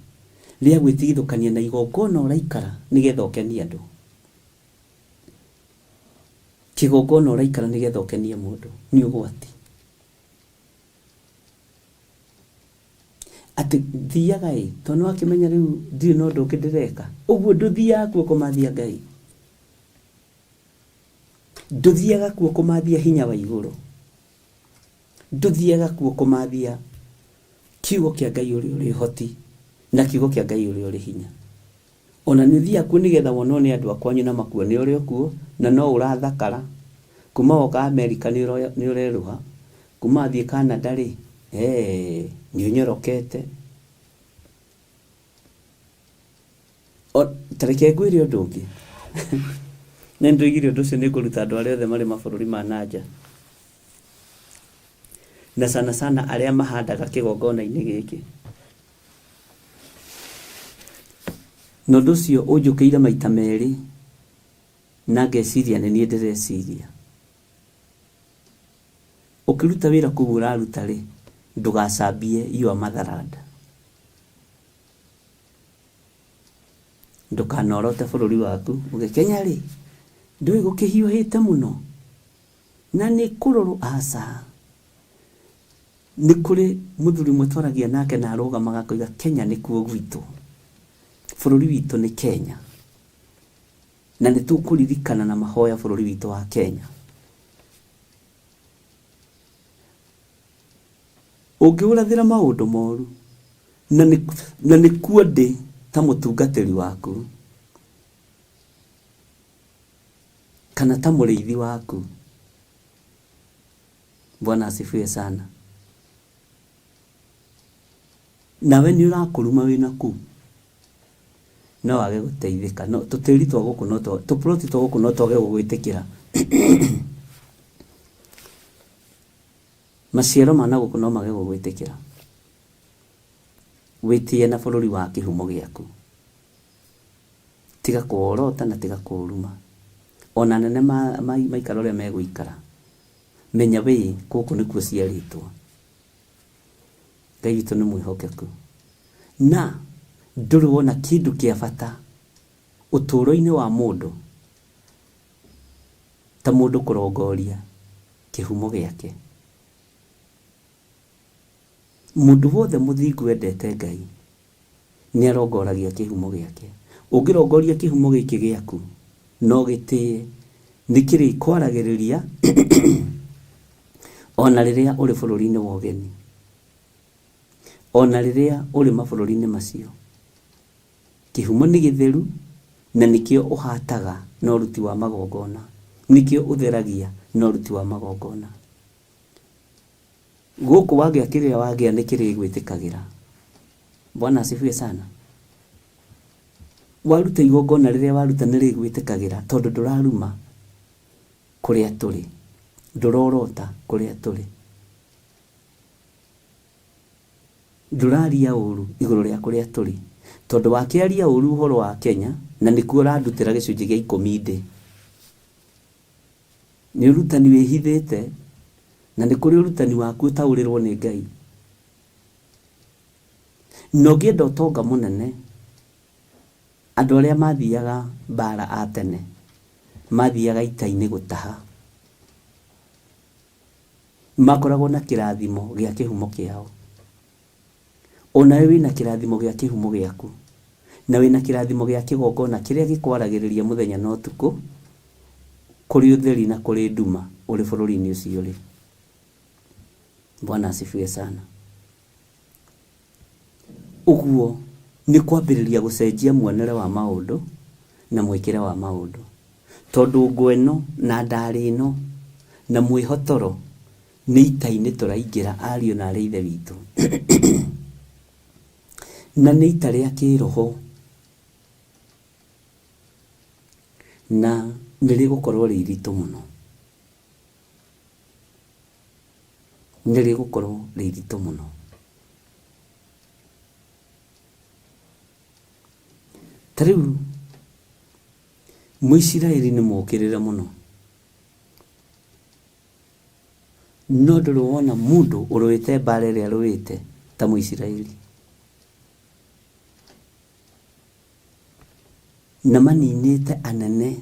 Speaker 4: rĩa gwĩtigithũkania na igongona ũraikara nĩgetha ũkenie andũ. Kĩgongona ũraikara nĩgetha ũkenie mũndũ nĩ ũgwati. Atĩ thiaga tondũ wakĩmenya rĩu ndirĩ na ũndũ ũngĩ ndĩreka. Ũguo ndũthiaga kuo kũmathia Ngai. Ndũthiaga kuo kũmathia hinya wa igũrũ. Ndũthiaga kuo kũmathia kiugo kĩa Ngai ũrĩa ũrĩ hoti na kiugo kĩa Ngai ũrĩa ũrĩ hinya. Ona nĩ ũthiaga kuo nĩgetha wonwo nĩ andũ akwanyu na makuone ũrĩ kuo na no ũrathakara. Kuma woka Amerika nĩ ũrerũha. Kuma thiĩ Canada rĩ, nĩ ũnyorokete. Tareke ngwĩre ũndũ ũngĩ. Nĩ ndoigire ũndũ ũcio nĩ kũruta andũ arĩa othe marĩ mabũrũri ma nanja. Na sana arĩa mahandaga kĩgongona-inĩ gĩkĩ. Na ũndũ ũcio ũnjũkĩire maita merĩ na ngeciria nĩ niĩ ndĩreciria. Ũkĩruta wĩra kũu ũraruta rĩ, ndũgacambie your motherland. Ndũkanorote bũrũri waku ũgĩkenya rĩ, ndũĩ gũkĩhiũhĩte mũno na nĩ kũrorwo aca. Nĩ kũrĩ mũthuri ũmwe twaragia nake na arũgamaga akoiga Kenya nĩkuo gwitũ. Bũrũri witũ nĩ Kenya. Na nĩ tũkũririkana na mahoya bũrũri witũ wa Kenya. Ũngĩũrathĩra maũndũ moru na nĩkuo ndĩ ta mũtungatĩri waku kana ta mũrĩithi waku. Bwana asifiwe sana. Nawe nĩ ũrakũruma wĩna kuu no wage gũteithĩka. No tũtĩri twa gũkũ no tũploti twa gũkũ no twage gũgwĩtĩkĩra. Maciaro ma na gũkũ no mage gũgwĩtĩkĩra. Wĩtie na bũrũri wa kĩhumo gĩaku. Tiga kũorota na tiga kũruma. Ona nene maikara ũrĩa megũikara. Menya wĩ gũkũ nĩkuo ciarĩtwo. Ngai witũ nĩ mwĩhokeku. Na ndũrĩ wona kĩndũ kĩa bata ũtũũro-inĩ wa mũndũ ta mũndũ kũrongoria kĩhumo gĩake. Mũndũ wothe mũthingu endete Ngai nĩ arongoragia kĩhumo gĩake. Ũngĩrongoria kĩhumo gĩkĩ gĩaku no gĩtĩe nĩ kĩrĩ kwaragĩrĩria ona rĩrĩa ũrĩ bũrũri-inĩ wa ũgeni. Ona rĩrĩa ũrĩ mabũrũri-inĩ macio. Kĩhumo nĩ gĩtheru na nĩkĩo ũhataga na ũruti wa magongona. Nĩkĩo ũtheragia na ũruti wa magongona. Gũkũ wagĩa kĩrĩa wagĩa nĩ kĩrĩ gwĩtĩkagĩra. Bwana asifiwe sana. Waruta igongona rĩrĩa waruta nĩ rĩgwĩtĩkagĩra tondũ ndũraruma kũrĩa tũrĩ. Ndũrorota kũrĩa tũrĩ. Ndũraria ũru igũrũ rĩa kũrĩa tũrĩ. Tondũ wakĩaria ũru ũhoro wa Kenya na nĩkuo ũrandutĩra gĩcunjĩ gĩa 10 ndĩ. Nĩ ũrutani wĩhithĩte na nĩ kũrĩ ũrutani waku ũtaũrĩrwo nĩ Ngai. Na ũngĩenda ũtonga mũnene, andũ arĩa mathiaga mbara a tene mathiaga ita-inĩ gũtaha. Makoragwo na kĩrathimo gĩa kĩhumo kĩao. Onawe wĩna kĩrathimo gĩa kĩhumo gĩaku na wĩna kĩrathimo gĩa kĩgongona kĩrĩa gĩkwaragĩrĩria mũthenya na ũtukũ kũrĩ ũtheri na kũrĩ nduma ũrĩ bũrũri-inĩ ũcio ũrĩ. Bwana asifiwe sana. Ũguo nĩ kwambĩrĩria gũcenjia muonere wa maũndũ na mwĩkĩre wa maũndũ. Tondũ ngweno na ndarĩ ĩno na mwĩhotoro nĩ ita-inĩ tũraingĩra ariũ na arĩa ithe witũ. Na nĩ ita rĩa kĩroho na nĩ rĩgũkorwo rĩ iritũ mũno. Nĩ rĩgũkorwo rĩ iritũ mũno. Tariu Muisiraeli nĩ mokĩrĩre mũno, no ndũrona mũndũ ũrũĩte mbara ĩrĩa arũĩte ta Muisiraeli, na maninĩte anene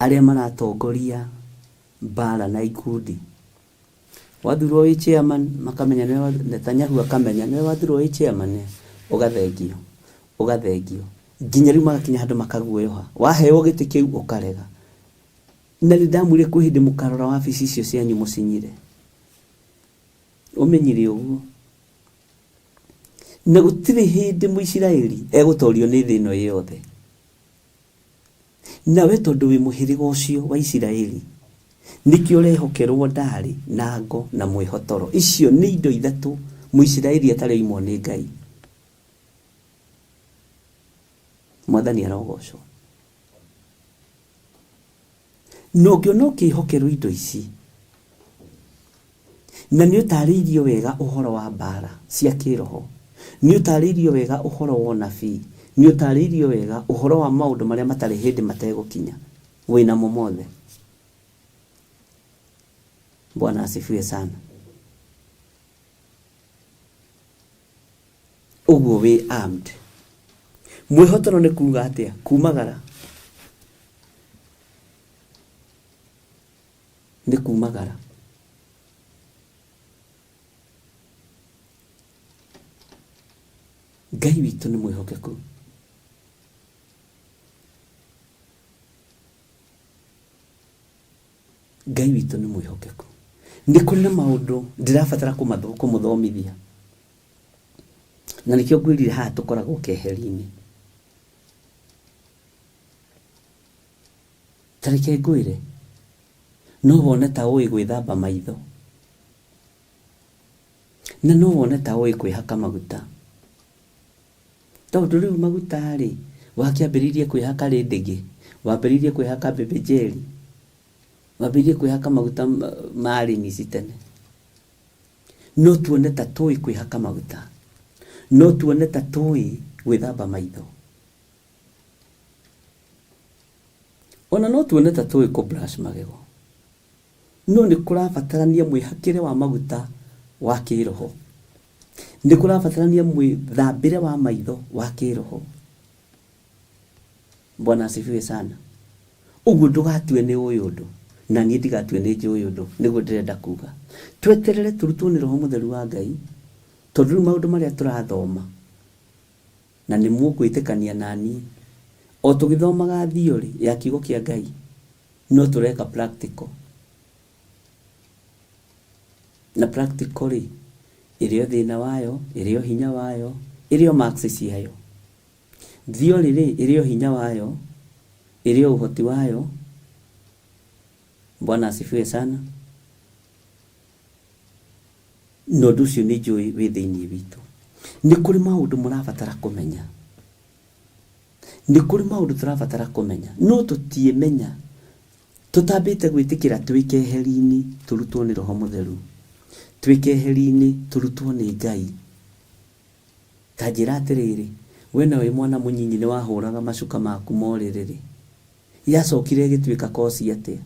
Speaker 4: arĩa maratongoria mbara na ikundi. Wathurwo wĩ chairman makamenya nĩwe, Netanyahu akamenya nĩwe wathurwo wĩ chairman, ũgathengio nginya rĩu magakinya handũ makaguoyoha, waheo gĩtĩ kĩu ũkarega. Na nĩndamwĩrire kwĩ hĩndĩ mũkarora wabici icio cianyu mũcinyire, ũmenyire ũguo. Na gũtirĩ hĩndĩ Mũisiraeli egũtorio nĩ thĩ ĩno yothe. Nawe tondũ wĩ mũhĩrĩga ũcio wa Isiraeli, nĩkĩo ũrehokerwo ndarĩ na ngo na mwĩhotoro. Icio nĩ indo ithatũ Mũisiraeli atarĩ oimwo nĩ Ngai. Mwathani arogocwo. No ngĩona ũkĩhokerwo indo ici, na nĩ ũtarĩirio wega ũhoro wa mbara cia kĩroho, nĩ ũtarĩirio wega ũhoro wa ũnabii, nĩ ũtarĩirio wega ũhoro wa maũndũ marĩa matarĩ hĩndĩ mategũkinya, wĩnamo mothe. Bwana asifiwe sana. Ũguo wĩ armed. Mwĩhotoro nĩ kuuga atĩa? Kumagara. Nĩ kumagara. Ngai witũ nĩ mwĩhokeku. Ngai witũ nĩ mwĩhokeku. Nĩ kũrĩ na maũndũ ndĩrabatara kũmũthomithia, na nĩkĩo ngwĩrire haha tũkoragwo keheri-inĩ. Tareke ngwĩre, no wone ta ũĩ gwĩthamba maitho, na no wone ta ũĩ kwĩhaka maguta. Tondũ rĩu maguta rĩ, wakĩambĩrĩirie kwĩhaka rĩndĩgĩ, wambĩrĩirie kwĩhaka mbembejeli, wambĩrĩirie kwĩhaka maguta marĩ nisi tene. No tuone ta tũĩ kwĩhaka maguta, no tuone ta tũĩ gwĩthamba maitho, ona no tuone ta tũĩ kũbrush magego. No nĩ kũrabatarania mwĩhakĩre wa maguta wa kĩroho, nĩ kũrabatarania mwĩthambĩre wa maitho wa kĩroho. Bwana asifiwe sana. Ũguo ndũgatue nĩ ũyũ ũndũ, na niĩ ndigatue nĩ njũĩ ũndũ, nĩguo ndĩrenda kuga. Tweterere tũrutwo nĩ Roho Mũtheru wa Ngai, tondũ rĩu maũndũ marĩa tũrathoma, na nĩ mũkwĩtĩkania naniĩ, o tũgĩthomaga theory ya kiugo kĩa Ngai, no tũreka practical. Na practical rĩ, ĩrĩ o thĩna wayo, ĩrĩ o hinya wayo, ĩrĩ o marks ciayo. Theory rĩ, ĩrĩ o hinya wayo, ĩrĩ o ũhoti wayo. Bwana asifiwe sana. No ũndũ ũcio nĩ njũĩ wĩ thĩinĩ witũ. Nĩ kũrĩ maũndũ mũrabatara kũmenya, nĩ kũrĩ maũndũ tũrabatara kũmenya, no tũtiĩmenya. Tũtambĩte gwĩtĩkĩra twĩ keheri-inĩ tũrutwo nĩ Roho Mũtheru, twĩ keheri-inĩ tũrutwo nĩ Ngai. Ta njĩra atĩrĩrĩ, we na wĩ mwana mũnyinyi nĩ wahũraga macuka maku morĩrĩ, yacokire gĩtuĩka koci atĩa?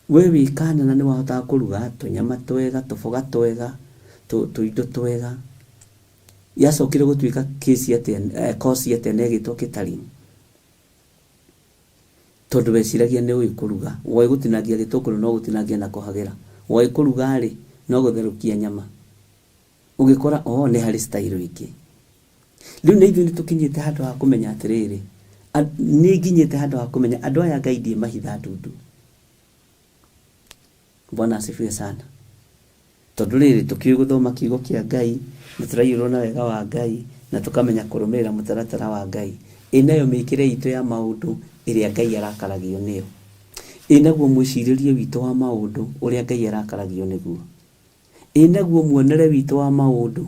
Speaker 4: We wĩ kana na nĩ wahotaga kũruga tũnyama twega, tũboga twega, tũindo twega, yacokire gũtuĩka kĩci atĩa, koci atĩa na ĩgĩtwo catering? Tondũ weciragia nĩ ũĩ kũruga, woĩ gũtinangia gĩtũngũrũ no gũtinangia na kũhagĩra, woĩ kũruga rĩ no gũtherũkia nyama, ũgĩkora nĩ harĩ style ingĩ. Rĩu na ithuĩ nĩ tũkinyĩte handũ ha kũmenya atĩrĩrĩ, nĩ nginyĩte handũ ha kũmenya andũ aya Ngai ndiĩ mahitha ndundu. Bwana asifiwe sana. Tondũ rĩrĩ tũkĩũĩ gũthoma kiugo kĩa Ngai, nĩ tũraiyũrwo na wega wa Ngai, na tũkamenya kũrũmĩrĩra mũtaratara wa Ngai. Ĩnayo mĩkĩre itũ ya maũndũ ĩrĩa Ngai arakaragio nĩyo. Ĩnaguo mwĩcirĩrie witũ wa maũndũ ũrĩa Ngai arakaragio nĩguo. Ĩnaguo muonere witũ wa maũndũ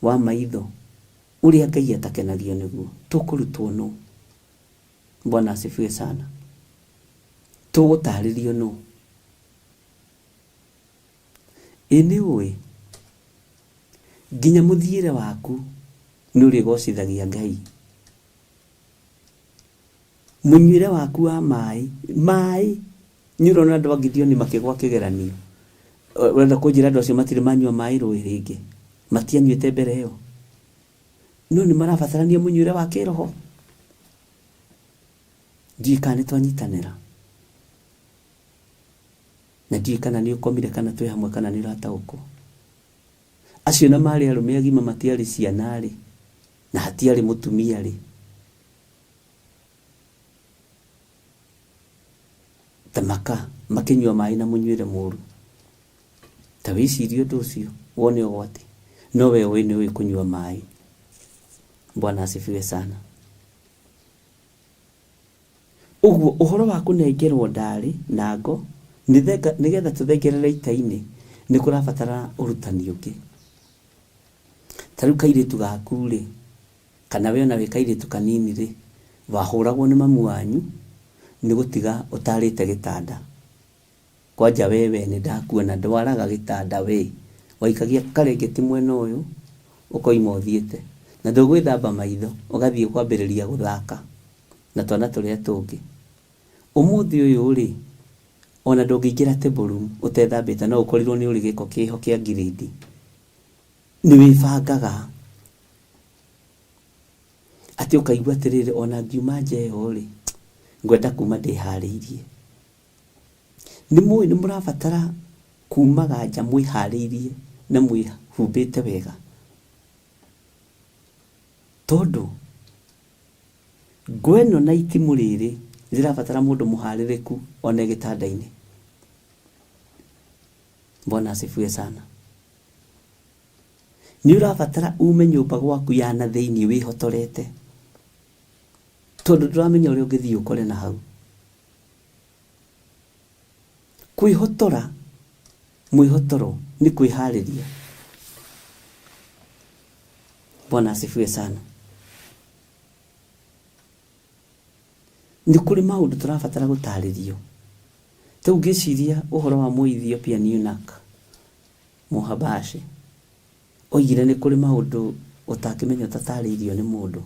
Speaker 4: wa maitho ũrĩa Ngai atakenagio nĩguo. Tũkũrutwo nũ? Bwana asifiwe sana. Tũgũtarĩrio nũ? Nĩ ũĩ nginya mũthiĩre waku nuri gocithagia Ngai munyuire waku wa mai nyurona andu angithio ni makigwa kigeranio wenda kunjira andu acio matire manyua mai rũĩ rĩngĩ matianyuĩte mbere ĩyo no ni marabatarania munyuire wa kiroho ndikane twanyitanĩra na ndikana ni ukomire kana twi hamwe kana ni rataũkwo acio na marĩ arũme agima matiarĩ ciana rĩ na hatiarĩ mũtumia rĩ tamaka makinyua mai na munyuire mũru ta wicirie ũndũ ũcio wone ũgwati no we ũĩ nĩ kunyua mai. Bwana asifiwe sana. Uguo uhoro wa kunengerwo ndari na ngo nigetha tuthengerere ita-ini ni kurabatara urutani ungi. Taru kairitu gaku ri kana we ona we kairitu kanini ri wahuragwo ni mamu wanyu ni gutiga utarite gitanda kwanja wewe ni ndakuona ndwaraga gitanda we waikagia karengeti mwena uyu ukoima uthiete na ndugwithamba maitho ugathie kwambiriria guthaka na twana turia tungi umuthi uyu ri ona ndungiingira table room utethambite no ukorirwo ni uri giko kiho kia ngirindi ni wibangaga ati ukaigua tirire ona ngiuma njeyo ri ngwenda kuma ndihariirie ni murabatara kumaga nja mwihariirie na mwihumbite wega tondu gweno na itimu riri zirabatara mundu muhaririku one gitanda-ini. Bwana asifiwe sana. Ni urabatara ume nyumba gwaku ya na thiini wihotorete tondu nduramenya uria ungithii ukore na hau kwihotora mwihotoro ni kwihariria. Bwana asifiwe sana. Ni kuri maundu turabatara gutaririo ta ungiciria uhoro wa Muethiopia Eunuch Muhabashi oigire ni kuri maundu utakimenya tataririo ni mundu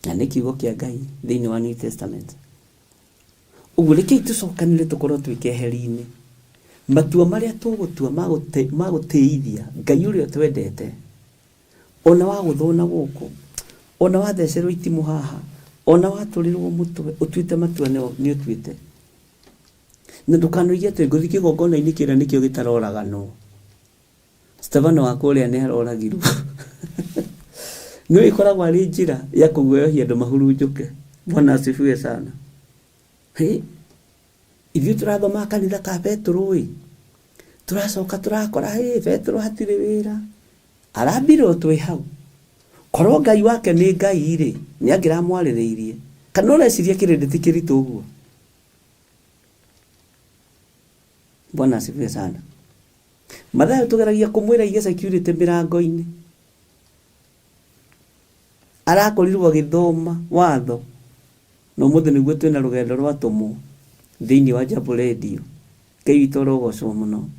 Speaker 4: na ni kiugo kia Ngai thiini wa New Testament. Uguo reke tucokanire tukorwo twikeheri-ini matua maria tugutua magutiithia Ngai uria twendete ona wa guthona guku ona wathecerwo itimu haha ona waturirwo mutwe utuite matua ni utuite na ndukanoigie tu nguthi kigongona-ini kira nikio gitaroragano Stefano wa kuria ni aroragirwo no ikoragwo ari njira ya kuguoyohia andu mahurunjuke. Bwana asifiwe sana. Ithuĩ turathoma kanitha ka Petro turacoka turakora Petro hatire wira arambirwo twi hau korwo Ngai wake ni Ngai ri ni angiramwaririirie kana ureciria kirindi ti kiritu uguo. Bwana asifiwe sana. Mathayo tugeragia kumwira ige security mirango-ini arakorirwo agithoma watho no muthe niguo twina rugendo rwa tumu thiini wa Jambo Radio Ngai witũ rogocwo muno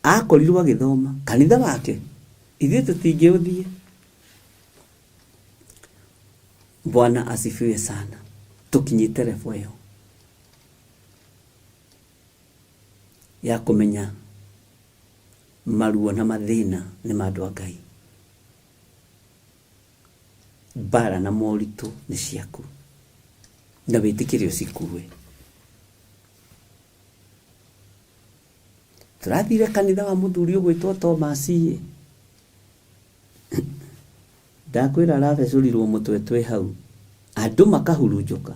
Speaker 4: akorirwo agithoma kanitha wake ithuĩ tũtingĩũthiĩ. Bwana asifiwe sana. Tukinyite level ĩyo ya kumenya maruo na mathina ni mandu a Ngai, bara na moritu ni ciaku na witikire ucikue. Turathire kanitha wa muthuri ugwitwo Thomas ndakwira arabecũrirwo mutwe twi hau andu makahurunjuka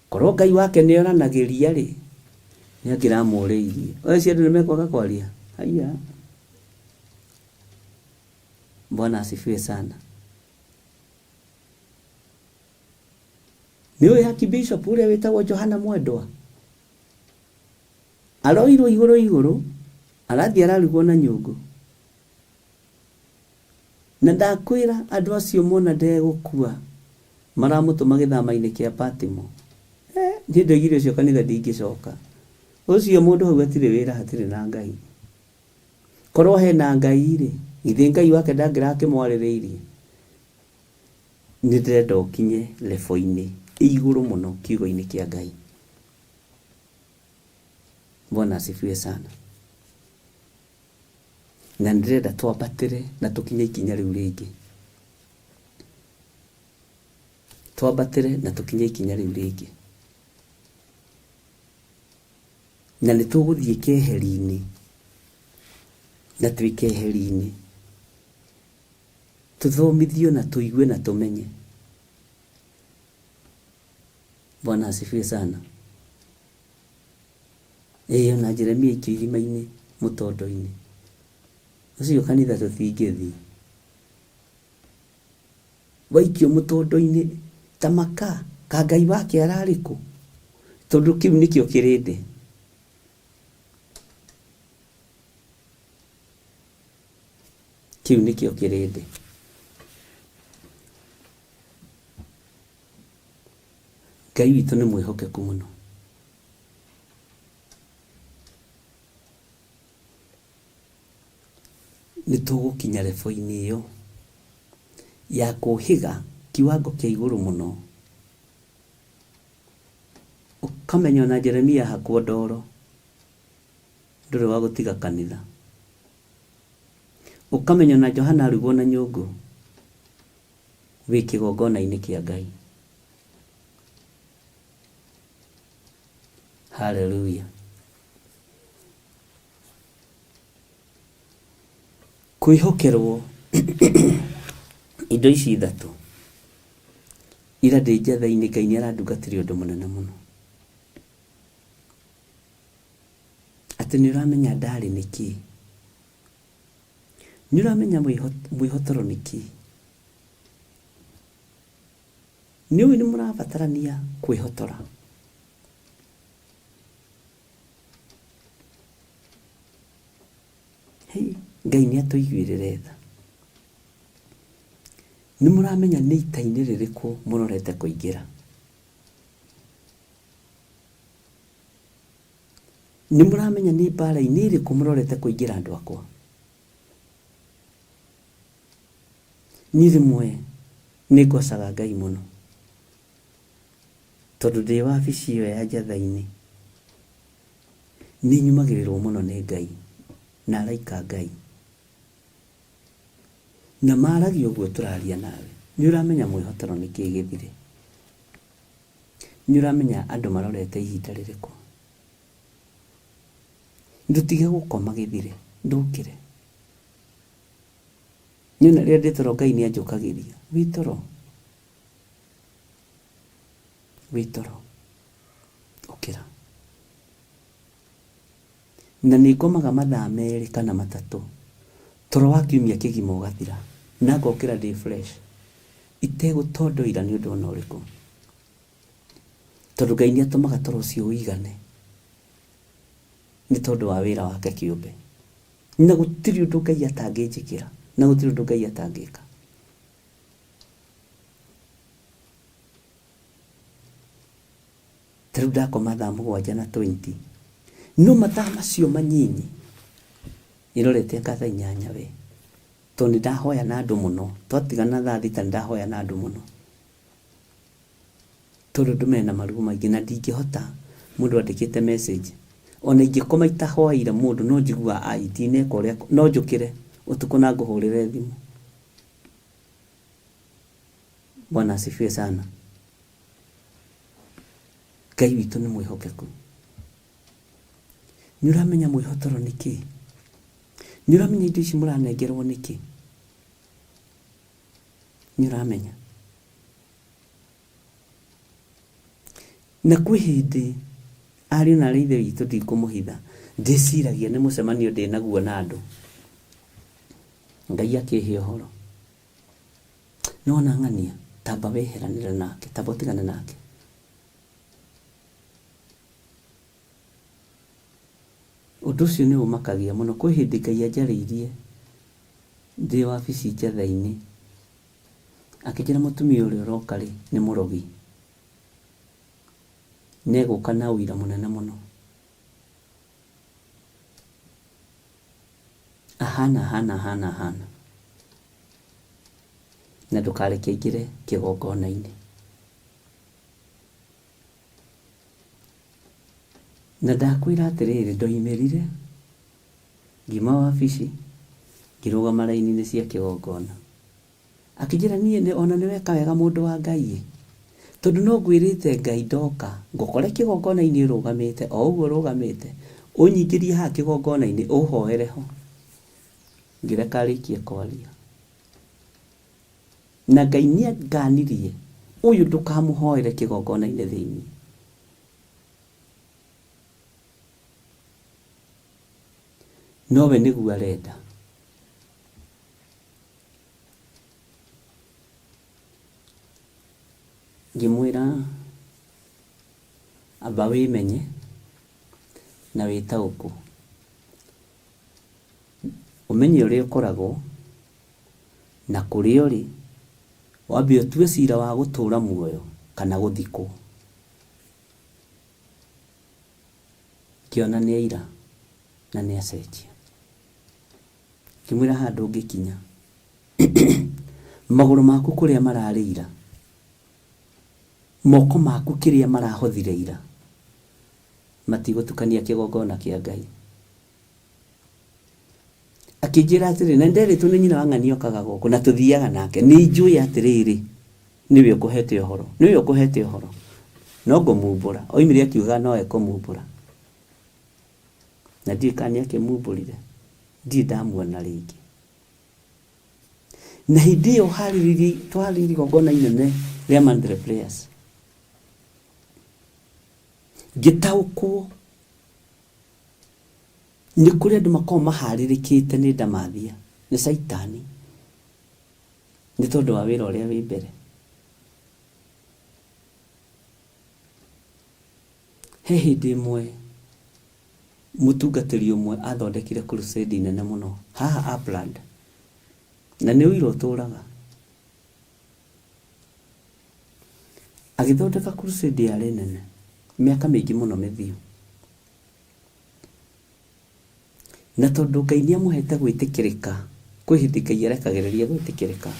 Speaker 4: korwo Ngai wake ni oranagiria ri ni angiramũrĩirie oe ciandu nimekwaga kwaria haya. Bwana asifiwe sana. Niwe haki bishop uria witagwo Johana Mwendwa aroirwo iguru arathie ararugwo na nyungu na ndakwira andu acio mona ndegukua maramutuma githama-ini kia Patimo ni ndoigire ucio kanitha ndingicoka ucio mundu hau atire wira hatire na Ngai korwo he na Ngai ri Ithe Ngai wake ndangĩrakĩmwarĩrĩirie. Nĩ ndĩrenda ũkinye level-inĩ igũrũ mũno kiugo-inĩ kĩa Ngai. Bwana asifiwe sana. Na ndĩrenda twambatĩre na tũkinye ikinya rĩu rĩngĩ. Twambatĩre na tũkinye ikinya rĩu rĩngĩ. Na nĩ tũgũthiĩ keheri-inĩ. Na twĩ keheri-inĩ. Tũthomithio na tũigue na tũmenye. Bwana asifiwe sana. Ona Jeremia ikio irima-inĩ mũtondo-inĩ. Ũcio kanitha tũtingĩthiĩ. Waikio mũtondo-inĩ ta maka, ka Ngai wake ararĩ kũ? Tondũ kĩu nĩkĩo kĩrĩndĩ. Kĩu nĩkĩo kĩrĩndĩ. Ngai witũ nĩ mwĩhokeku mũno. Nĩ tũgũkinya level-inĩ ĩyo ya kũhĩga kiwango kĩa igũrũ mũno. Ũkamenya na Jeremia hakwo ndoro ndũrĩ wa gũtiga kanitha. Ũkamenya na Johana arugwo na nyũngũ wĩ kĩgongona-inĩ kĩa Ngai. Hallelujah. Kwĩhokerwo indo ici ithatũ ira ndĩ njatha-inĩ Ngai nĩ arandungatĩra ũndũ mũnene mũno. Atĩ nĩ ũramenya ndarĩ nĩkĩ. Nĩ ũramenya mwĩhotoro nĩkĩ. Nĩ ũĩ nĩ mũrabatarania kwĩhotora. Hei, Ngai nĩ atũiguĩrĩre tha. Nĩ mũramenya nĩ ita-inĩ rĩrĩkũ mũrorete kũingĩra. Nĩ mũramenya nĩ mbara-inĩ ĩrĩkũ mũrorete kũingĩra andũ akwa. Niĩ rĩmwe nĩ ngocaga Ngai mũno. Tondũ ndĩ wabici ĩyo ya njatha-inĩ nĩ nyumagĩrĩrwo mũno nĩ Ngai na araika Ngai. Na maaragia ũguo tũraria nawe. Nĩ ũramenya mwĩhotoro nĩkĩ gĩthire. Nĩ ũramenya andũ marorete ihinda rĩrĩkũ. Ndũtige gũkoma gĩthire. Ndũkĩre. Nyona rĩrĩa ndĩ toro Ngai nĩ anjũkagĩria. Wĩtoro. Wĩtoro. Ũkĩra. Na nĩ ngomaga mathaa merĩ kana matatũ. Toro wa kiumia kĩgima ũgathira. Na ngokĩra ndĩ fresh. Itegũtondoira nĩ ũndũ ona ũrĩkũ. Tondũ Ngai nĩ atũmaga toro ũcio ũigane. Nĩ tondũ wa wĩra wake kĩũmbe. Na gũtirĩ ũndũ Ngai atangĩnjĩkĩra. Na gũtirĩ ũndũ Ngai atangĩka. Tarĩu ndakoma thaa 7:20. No mathaa macio manyinyi. Irorete aka thaa 8 we. Tondũ ndahoya na andũ mũno. Twatigana thaa 6 ndahoya na andũ mũno. Tondũ ndũmena na marugu maingĩ na ndingĩhota mũndũ andĩkĩte message. Ona ingĩkoma itahoire mũndũ no njigua itineka ũrĩa no njũkĩre ũtukũ na ngũhũrĩre thimũ. Bwana asifiwe sana. Ngai witũ nĩ mwĩhokeku. Nĩ ũramenya mwĩhotoro nĩkĩ? Nĩ ũramenya indo ici mũranengerwo nĩkĩ? Nĩ ũramenya. Na kwĩ hĩndĩ ariũ na ithe witũ ndikũmũhitha. Ndĩciragia nĩ mũcemanio ndĩ naguo na andũ. Ngai akĩhe ũhoro. Nona ng'ania tamba weheranĩre nake, tamba ũtigane nake. Ũndũ ũcio nĩ ũmakagia mũno. Kwĩ hĩndĩ Ngai anjarĩirie ndĩ wabici njatha-inĩ. Akĩnjĩra mũtumia ũrĩa ũroka rĩ nĩ mũrogi. Negũka na ũira mũnene mũno. ahana na ndukareke aingĩre kĩgongona-inĩ. Na ndakwĩra atĩrĩrĩ, ndoimĩrire ngiuma wabici ngĩrũgama raini-inĩ cia kĩgongona, akĩnjĩra niĩ ona nĩ weka wega mũndũ wa Ngai, tondũ no ngwĩrĩte Ngai ndoka ngũkore kĩgongona-inĩ ũrũgamĩte o ũguo ũrũgamĩte, ũnyingĩrie haha kĩgongona-inĩ ũhoere ho. Ngĩreka arĩkie kwaria, na Ngai nĩanganirie ũyũ ndũkamũhoere kĩgongona-inĩ thĩinĩ. Nowe nĩguo arenda. Ngĩmwĩra amba wĩmenye na wĩtaũkũ, ũmenye ũrĩa ũkoragwo na kũrĩa ũrĩ, wambe ũtue cira wa gũtũũra muoyo kana gũthikwo. Kĩona nĩ aira na nĩ acenjia. Ngĩmwĩra handũ ũngĩkinya magũrũ maku kũrĩa mararĩ ira, moko maku kĩrĩa marahothire ira, matigũtukania kĩgongona kĩa Ngai. Akĩnjĩra atĩrĩrĩ, na nderĩtwo nĩ nyina wa ng'ania okaga gũkũ na tũthiaga nake, nĩ njũĩ atĩrĩrĩ nĩwe ũkũhete ũhoro, no ngũmumbũra. Oimire akiuga no ekũmumbũra, na ndiũĩ kana nĩakĩmumbũrire, ndirĩ ndamuona rĩngĩ. Na hĩndĩ ĩyo twarĩrĩria igongona inene rĩa Mandre Players, ngĩtaũkwo nĩ kũrĩ andũ makoragwo maharĩrĩkĩte nĩ ndamathia, nĩ caitani, nĩ tondũ wa wĩra ũrĩa wĩ mbere. He hĩndĩ ĩmwe mũtungatĩri ũmwe athondekire crusade nene mũno haha Upland, na nĩ ũira ũtũũraga. Agĩthondeka crusade yarĩ nene mĩaka mĩingĩ mũno mĩthiu, na tondũ Ngai nĩamũhete gwĩtĩkĩrĩka, kwĩ hĩndĩ Ngai arekagĩrĩria gwĩtĩkĩrĩka,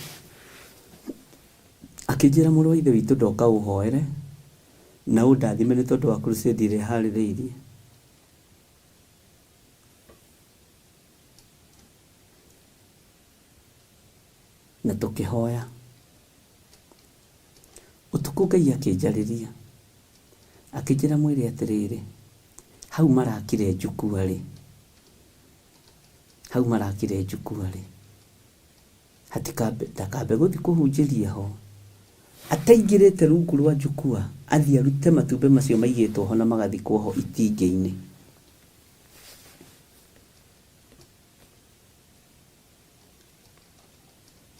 Speaker 4: akĩnjĩra mũrũ wa ithe witũ ndoka ũhoere na ũndathime nĩ tondũ wa crusade ĩrĩa harĩrĩirie. Na tũkĩhoya ũtukũ, Ngai akĩnjarĩria akĩnjĩra mwĩre atĩrĩrĩ, hau marakire njukua rĩ, ndakambe gũthiĩ kũhunjĩria ho, ataingĩrĩte rungu rwa njukua athiĩ arute matumbĩ macio maigĩtwo ho na magathikwo ho itingĩ-inĩ.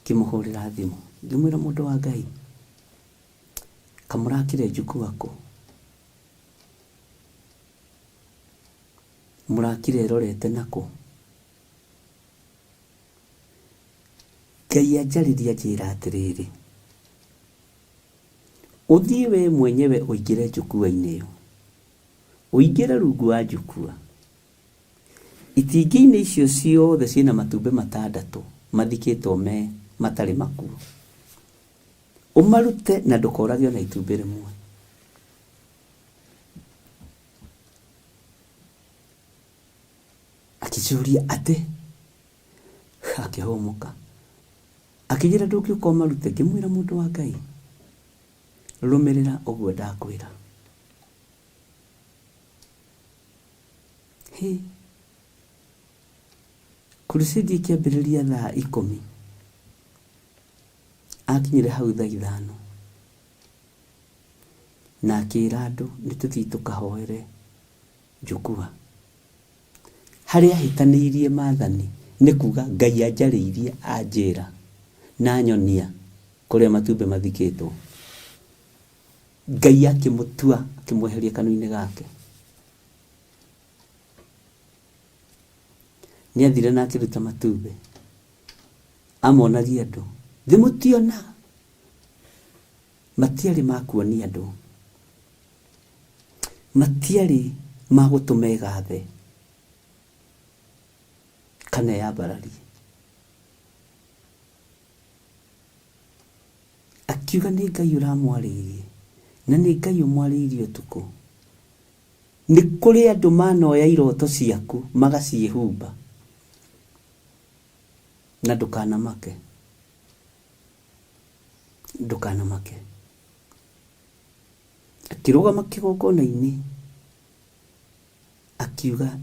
Speaker 4: Kĩmũhũrĩra thimũ ngĩmwĩra mũndũ wa Ngai, kamũrakire njukua kũ? Mũrakire rorete nakũ? Ngai anjarĩria njĩra atĩrĩrĩ, ũthiĩ we mwenyewe ũingĩre njukua-inĩ ĩyo, ũingĩre rungu wa njukua, itingĩ-inĩ icio ciothe ciĩna matumbĩ 6 mathikĩtwo matarĩ makuo, ũmarute na ndũkorage ona itumbĩ rĩmwe. Akĩnjũria atĩ, akĩhũmũka akĩnjĩra ndũngĩũka ũmarute. Ngĩmwĩra mũndũ wa Ngai, rũmĩrĩra ũguo ndakwĩra. Crusade ĩkĩambĩrĩria thaa 10, akinyire hau thaa 5 na akĩra andũ nĩtũthiĩ tũkahoere njukua. Harĩa ahĩtanĩirie maathani nĩ kuga Ngai anjarĩirie anjĩra na nyonia kũrĩa matumbĩ mathikĩtwo. Ngai akĩmũtua akĩmweheria kanua-inĩ gake. Nĩathire na akĩruta matumbĩ, amonagia andũ, thimũtiona, matiarĩ makuonia andũ, matiarĩ magũtũma egathe. kana yambararie. Akiuga nĩ Ngai ũramwarĩirie na nĩ Ngai ũmwarĩirie ũtukũ. Nĩ kũrĩ andũ manoya iroto ciaku magaciĩhumba, na ndũkanamake, ndũkanamake. Akĩrũgama kĩgongona-inĩ akiuga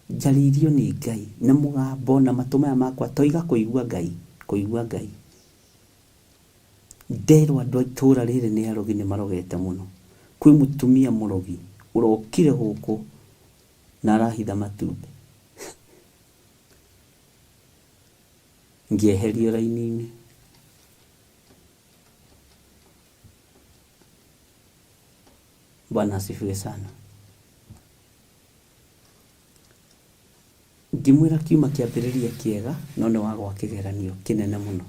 Speaker 4: njarĩirio nĩ Ngai na mũgambo na matũ maya makwa toiga kũigua Ngai, kũigua Ngai. Nderwo andũ a itũũra rĩrĩ nĩ arogi nĩ marogete mũno. Kwĩ mũtumia mũrogi ũrokire gũkũ na arahitha matumbĩ. Ngĩeherio raini-inĩ. Bwana asifiwe sana. Ngĩmwĩra kiuma kĩambĩrĩria kĩega no nĩ wagwa kĩgeranio kĩnene mũno.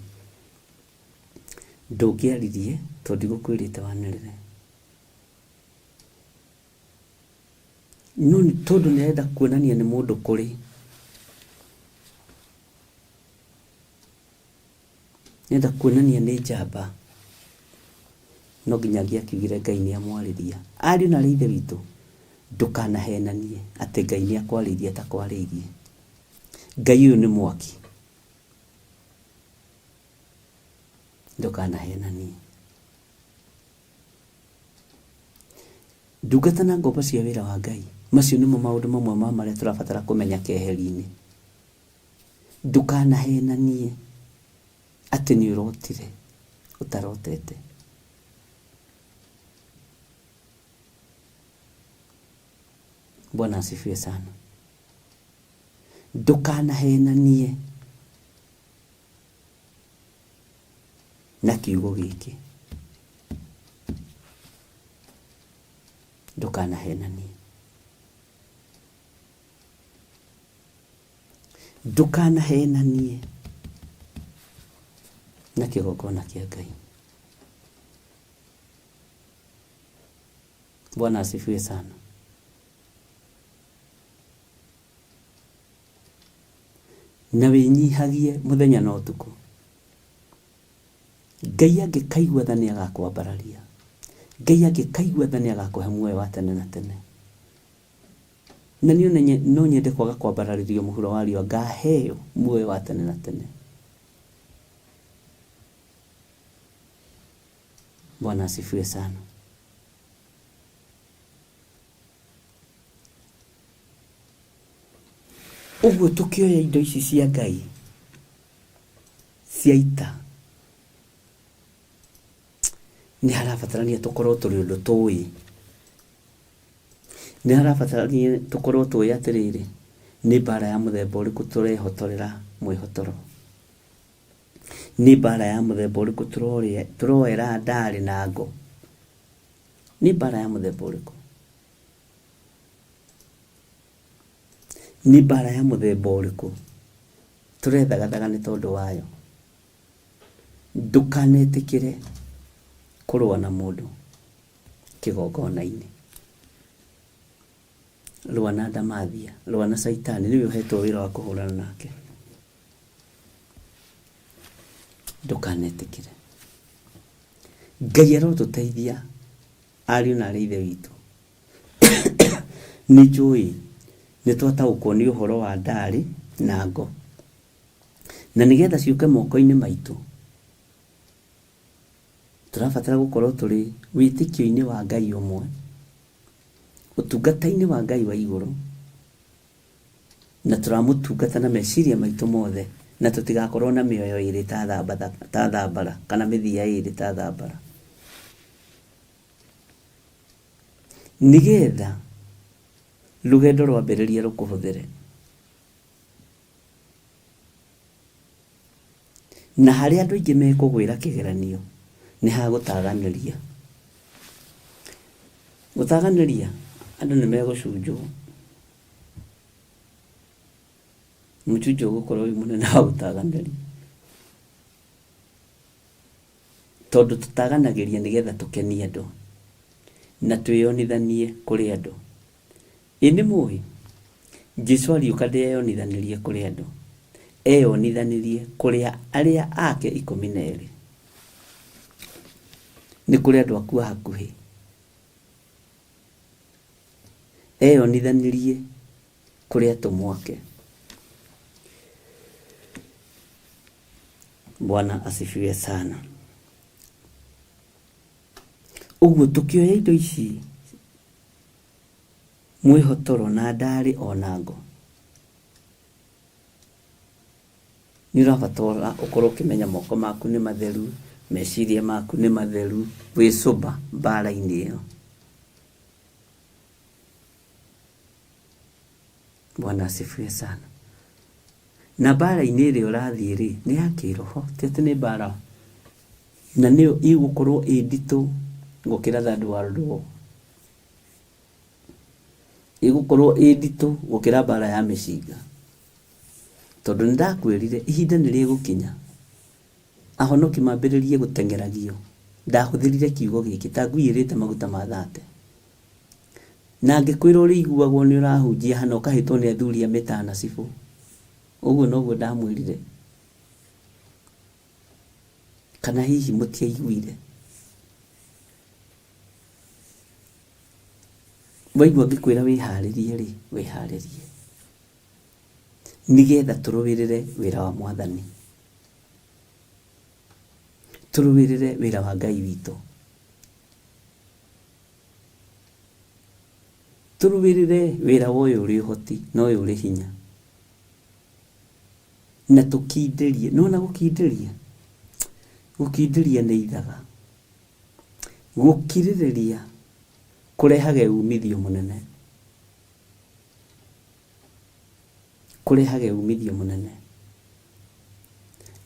Speaker 4: Ndũngĩaririe tondũ ndigũkwĩrĩte wanĩrĩre. No nĩ tondũ nĩarenda kuonania nĩ mũndũ kũrĩ. Nĩenda kuonania nĩ njamba. No nginyagia akiugire Ngai nĩ amwarĩria. Ariũ na ithe witũ, ndũkanahenanie atĩ Ngai nĩ akwarĩirie atakwarĩirie. Ngai ũyũ nĩ mwaki. Ndũkanahenanie. Ndungata na ngombo cia wĩra wa Ngai, macio nĩmo maũndũ mamwe ma marĩa tũrabatara kũmenya keheri-inĩ. Ndũkanahenanie atĩ nĩ ũrotire ũtarotete. Bwana asifiwe sana. Ndũkanahenanie na kiugo gĩkĩ. Ndũkanahenanie. Ndũkanahenanie na kĩgongona kĩa Ngai. Bwana asifiwe sana. Na wĩnyihagie mũthenya na ũtukũ. Ngai angĩkaigua tha nĩ agakwambararia. Ngai angĩkaigua tha nĩ agakũhe muoyo wa tene na tene. Na no nyende kwaga kwambararĩrio mũhuro wa riũa, ngaheo muoyo wa tene na tene. Bwana asifiwe sana. Ũguo tũkĩoya indo ici cia Ngai cia ita, nĩ harabatarania tũkorwo tũrĩ ũndũ tũĩ. Nĩ harabatarania tũkorwo tũĩ atĩrĩrĩ, nĩ mbara ya mũthemba ũrĩkũ tũrehotorera mwĩhotoro. Nĩ mbara ya mũthemba ũrĩkũ tũroera ndarĩ na ngo. Nĩ mbara ya mũthemba ũrĩkũ. Nĩ mbara ya mũthemba ũrĩkũ tũrethagathaga nĩ tondũ wayo. Ndũkanetĩkĩre kũrũa na mũndũ kĩgongona-inĩ. Rũa na ndamathia, rũa na Saitani, nĩwe ũhetwo wĩra wa kũhũrana nake. Ndũkanetĩkĩre. Ngai arotũteithia ariũ na ithe witũ. Nĩ njũĩ nĩ twataũkwo nĩ ũhoro wa ndarĩ na ngo, na nĩgetha ciũke moko-inĩ maitũ tũrabatara gũkorwo tũrĩ wĩtĩkio-inĩ wa Ngai ũmwe, ũtungata-inĩ wa Ngai wa igũrũ, na tũramũtungata na meciria maitũ mothe, na tũtigakorwo na mĩoyo ĩrĩ ta thambara kana mĩthia ĩrĩ ta thambara. Nĩgetha rũgendo rwambĩrĩria rũkũhũthĩre. Na harĩa andũ aingĩ mekũgwĩra kĩgeranio nĩ hagũtaganĩria. Gũtaganĩria, andũ nĩ megũcunjwo. Mũcunjwo gũkorwo wĩ mũnene wa gũtaganĩria. Tondũ tũtaganagĩria nĩgetha tũkenie andũ na twĩyonithanie kũrĩ andũ. Ĩ nĩ mũĩ Jesũ ariũka ndeyonithanĩrie kũrĩ andũ, eyonithanirie kuria aria ake 12 ni kuria andu aku hakuhi eyonithanirie kuria atumwake. Bwana asifiwe sana. Uguo tukioya indo ici mwihotoro na ndari onango nirabatora ukorwo kimenya moko maku ni matheru, meciria maku ni matheru, wicuba mbara-ini iyo. Bwana asifiwe sana. Na mbara-ini iri urathii ri ni ya kiroho, tete ni mbara na niyo igukorwo inditu gukira thandu wa ruo, igukorwo inditu gukira mbara ya miciga, tondu ndakwirire ihinda ni rigukinya ahonoki mambiririe gutengeragio. Ndahuthirire kiugo giki ta ngwirite maguta ma thate, na ngikwira uri iguagwo ni urahunjia hana ukahitwo ni athuri a mitana cibu. Uguo noguo ndamwirire, kana hihi mutiaiguire? Waigua ngikwira wiharirie ri, wiharirie nigetha turuwirire wira wa Mwathani, turuwirire wira wa Ngai witu, turuwirire wira woyo uri hoti no uyu uri hinya, na tukindirie. Nona gukindiria ni ithaga, gukiririria kurehage umithio munene, kurehage umithio munene.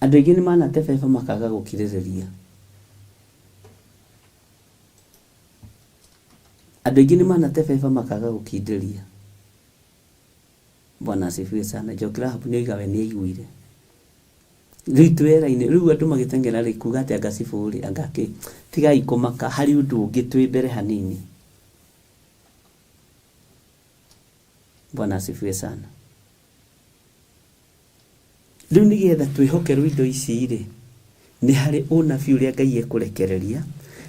Speaker 4: Andu aingi ni manate beba makaga gukiririria, andu aingi ni manate beba makaga gukindiria. Bwana asifiwe sana. Jokira hapo ni igawe ni aiguire riu twera-ini riu andu magitengera ri kuga ati angasifu ri angaki tigai kumaka hari undu ungi twi mbere hanini. Bwana asifiwe sana. Riu nigetha twihokerwo indo ici ri ni hari unabii uria Ngai ekurekereria,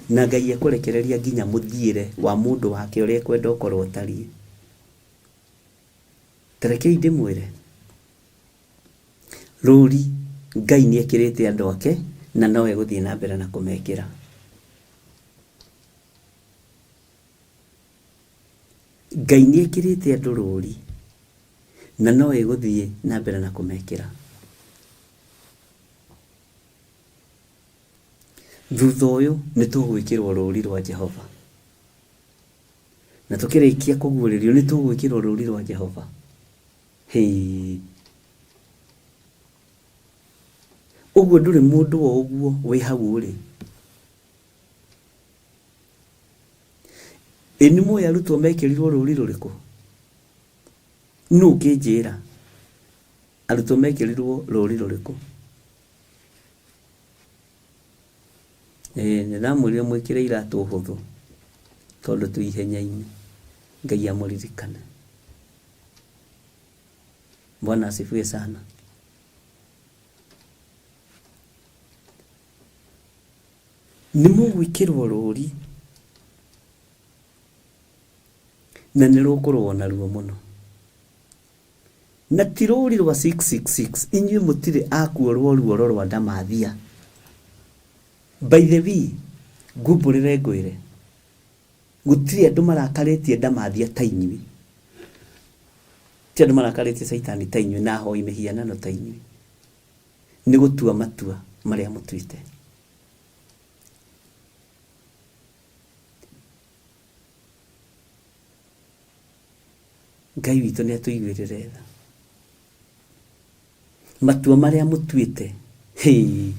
Speaker 4: na Ngai ekurekereria nginya muthiire wa mundu wake uria ekwenda ukorwo tarie. Tarekei ndimwire ruri Ngai ni ekirite andu ake na nowe guthii na mbere na kumekira. Ngai ni ekirite andu ruri na nowe guthii na mbere na kumekira. Thutha uyu ni tugwikirwo ruri rwa Jehova, na tukirikia kuguuririo ni tugwikirwo ruri rwa Jehova. Hei, uguo nduri mundu o uguo wi hau uri. Eni moya arutwo mekirirwo ruri ruriku? Nu kinjira arutwo mekirirwo ruri ruriku? Ndamwirire mwikire iratu huthu tondu tu ihenya-ini. Ngai amuririkane. Bwana asifiwe sana. Ni mugwikirwo ruri na ni rukorwo na ruo muno, na ti ruri rwa 666. Inyuĩ mutire akuorwo ruo rwa ndamathia. By the way, ngumburire ngwire gutiri andu marakaritie ndamathia ta inyuĩ, ti andu marakaritie Saitani ta inyuĩ na hoi mihianano ta inyuĩ. Ni gutua matua maria mutuite. Ngai witu ni atuiguirire tha. Matua maria mutuite, hei,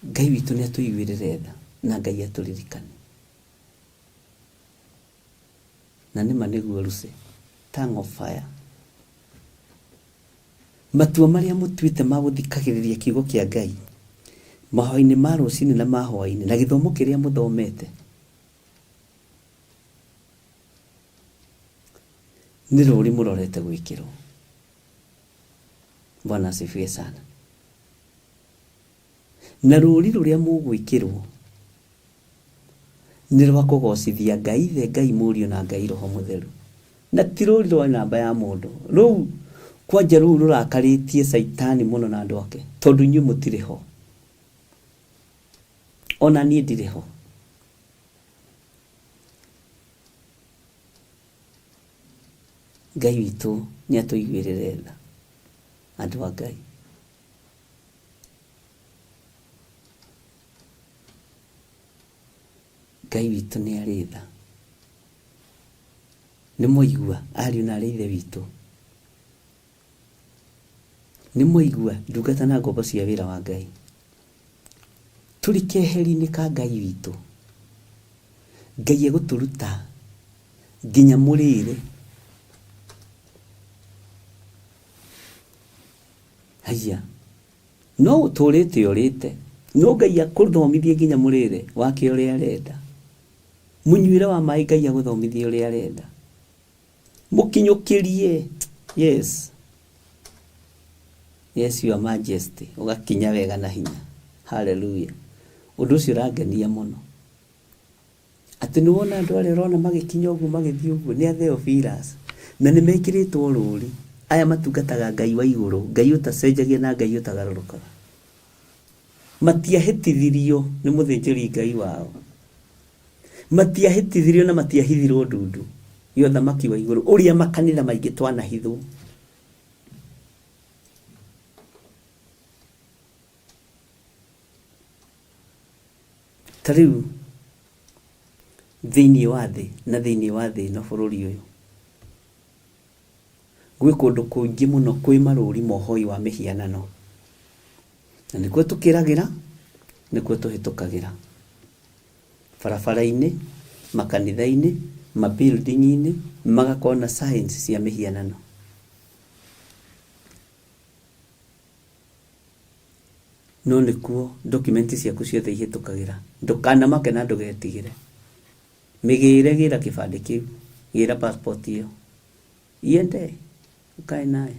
Speaker 4: Ngai witu ni atuiguirire tha na Ngai aturirikane. Na nima niguo ruce tongue of fire. Matua maria mutuite ma guthikagiriria kiugo kia Ngai mahoini ma rucini na mahoini na githomo kiria muthomete nĩ rũri mũrorete gwĩkĩrwo. Bwana asifiwe sana. Na rũri rũrĩa mũgwĩkĩrwo nĩ rwa kũgocithia Ngai Ithe, Ngai Mũriũ na Ngai Roho Mũtheru, na ti rũri rwa namba ya mũndũ. Rũu kwanja rũu rũrakarĩtie Saitani mũno na andũ ake, tondũ inyuĩ mũtirĩ ho, ona niĩ ndirĩ ho. Ngai witũ nĩ atũiguĩrĩre tha, andũ a Ngai. Ngai witũ nĩ arĩ tha. Nĩ mũigua ariũ na arĩ ithe witũ, nĩ mũigua ndungata na ngombo cia wĩra wa Ngai. Tũrĩ keheri-inĩ ka Ngai witũ. Ngai egũtũruta nginya mũrĩre. Haya, no ũtũrĩte ũrĩte, no Ngai akũthomithie nginya mũrĩre wake ũrĩa arenda. Mũnyuĩre wa maĩ Ngai agũthomithie ũrĩa arenda. Mũkinyũkĩrie, yes, yes your majesty, ũgakinya wega na hinya. Hallelujah. Ũndũ ũcio ũrangenia mũno, atĩ nĩ wona andũ arĩa ũrona magĩkinya ũguo magĩthiĩ ũguo nĩ a Theophilus, na nĩ mekĩrĩtwo rũri. Aya matungataga Ngai wa igũrũ, Ngai ũtacenjagia na Ngai ũtagarũrũkaga. Matiahĩtithirio nĩ mũthĩnjĩri Ngai wao, matiahĩtithirio na matiahithirwo ndundu ya ũthamaki wa igũrũ ũrĩa makanitha maingĩ twanahithwo. Tariu thĩinĩ wa thĩ na thĩinĩ wa thĩ na bũrũri ũyũ gwĩ kũndũ kũingĩ mũno kwĩ marũri mohoi wa mĩhianano, na nĩkuo tũkĩragĩra, nĩkuo tũhĩtũkagĩra barabara-inĩ, makanitha-inĩ, mabuilding-inĩ, magakorwo na signs cia mĩhianano. No nĩkuo dokumenti ciaku ciothe ihĩtũkagĩra. Ndũkanamake na ndũgetigĩre. Mĩgĩre gĩra kĩbandĩ kĩu, gĩra passport ĩyo, iende ukae naye.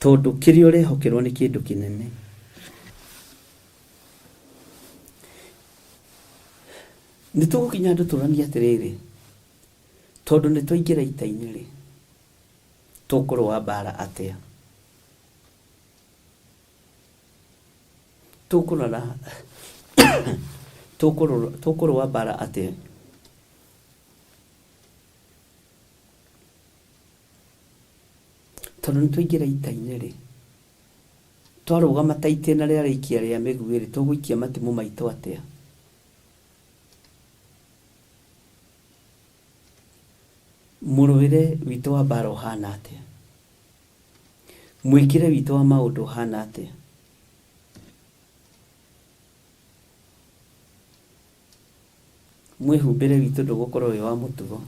Speaker 4: Tondũ kĩrĩa ũrehokerwo nĩ kĩndũ kĩnene. Nĩ tũgũkinya andũ tũrania atĩrĩrĩ, tondũ nĩ twaingĩra ita-inĩ rĩ, tũkũrũa mbara atĩa? Tũkũrũa mbara atĩa? Tondũ nĩ twaingĩra ita-inĩ rĩ, twarũgama ta itĩna rĩa rĩikia rĩa mĩguĩ rĩ, tũgũikia matimũ maitũ atĩa? Mũrũĩre witũ wa mbara ũhana atĩa? Mwĩkĩre witũ wa maũndũ ũhana atĩa? Mwĩhumbĩre witũ ndũgũkorwo wĩ wa mũtugo.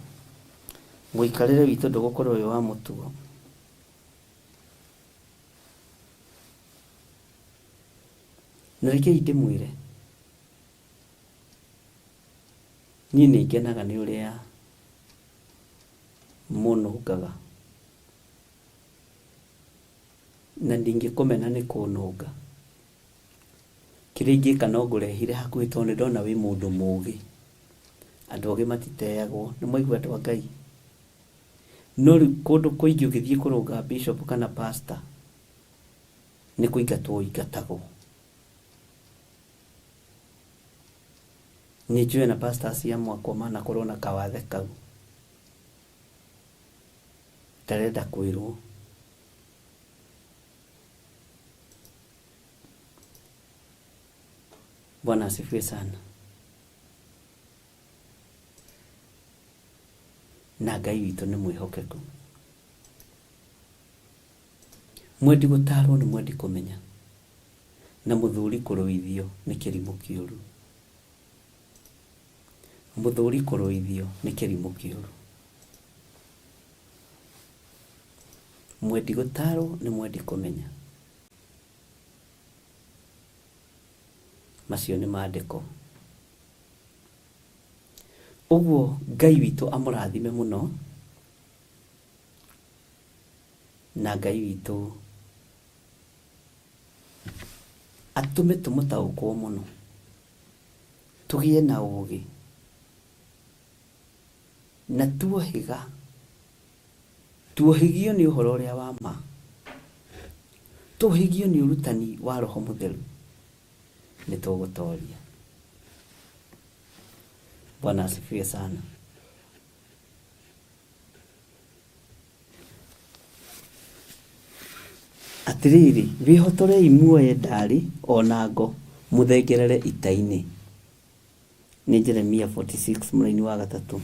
Speaker 4: Mũikarĩre witũ ndũgũkorwo wĩ wa mũtugo. Na rekei ndĩmwĩre, niĩ nĩ ngenaga nĩ ũrĩa mũnũngaga, na ndingĩkũmena nĩ kũnũnga. Kĩrĩa ingĩka no ngũrehire hakuhĩ tondũ nĩ ndona wĩ mũndũ mũũgĩ. Andũ ogĩ matiteagwo, nĩ mwaigua andũ a Ngai. No rĩu kũndũ kũingĩ ũgĩthiĩ kũrũnga bishop kana pastor, nĩ kũingatwo ingatagwo. Nĩ njũĩ na pastors cia mwakwa manakorwo na kawathe kau, ndarenda kwĩrwo. Bwana asifiwe sana. Na Ngai witũ nĩ mwĩhokeku. Mwendi gũtarwo nĩ mwendi kũmenya, na mũthuri kũrũithio nĩ kĩrimũ kĩũru. Mũthuri kũrũithio nĩ kĩrimũ kĩũru. Mwendi gũtarwo nĩ mwendi kũmenya. Macio nĩ maandĩko. Uguo Ngai witũ amũrathime mũno, na Ngai witũ atũme tũmũtaũkwo mũno, tũgĩe na ũũgĩ na tuohĩgio nĩ ũhoro ũrĩa wa ma, tuohĩgio nĩ ũrutani wa Roho Mũtheru, nĩ tũgũtoria. Bwana asifiwe sana. Atiriri, vihotorei muoye ndari ona ngo muthengerere ita-inĩ. Nĩ Jeremia 46 mũraini wa 3.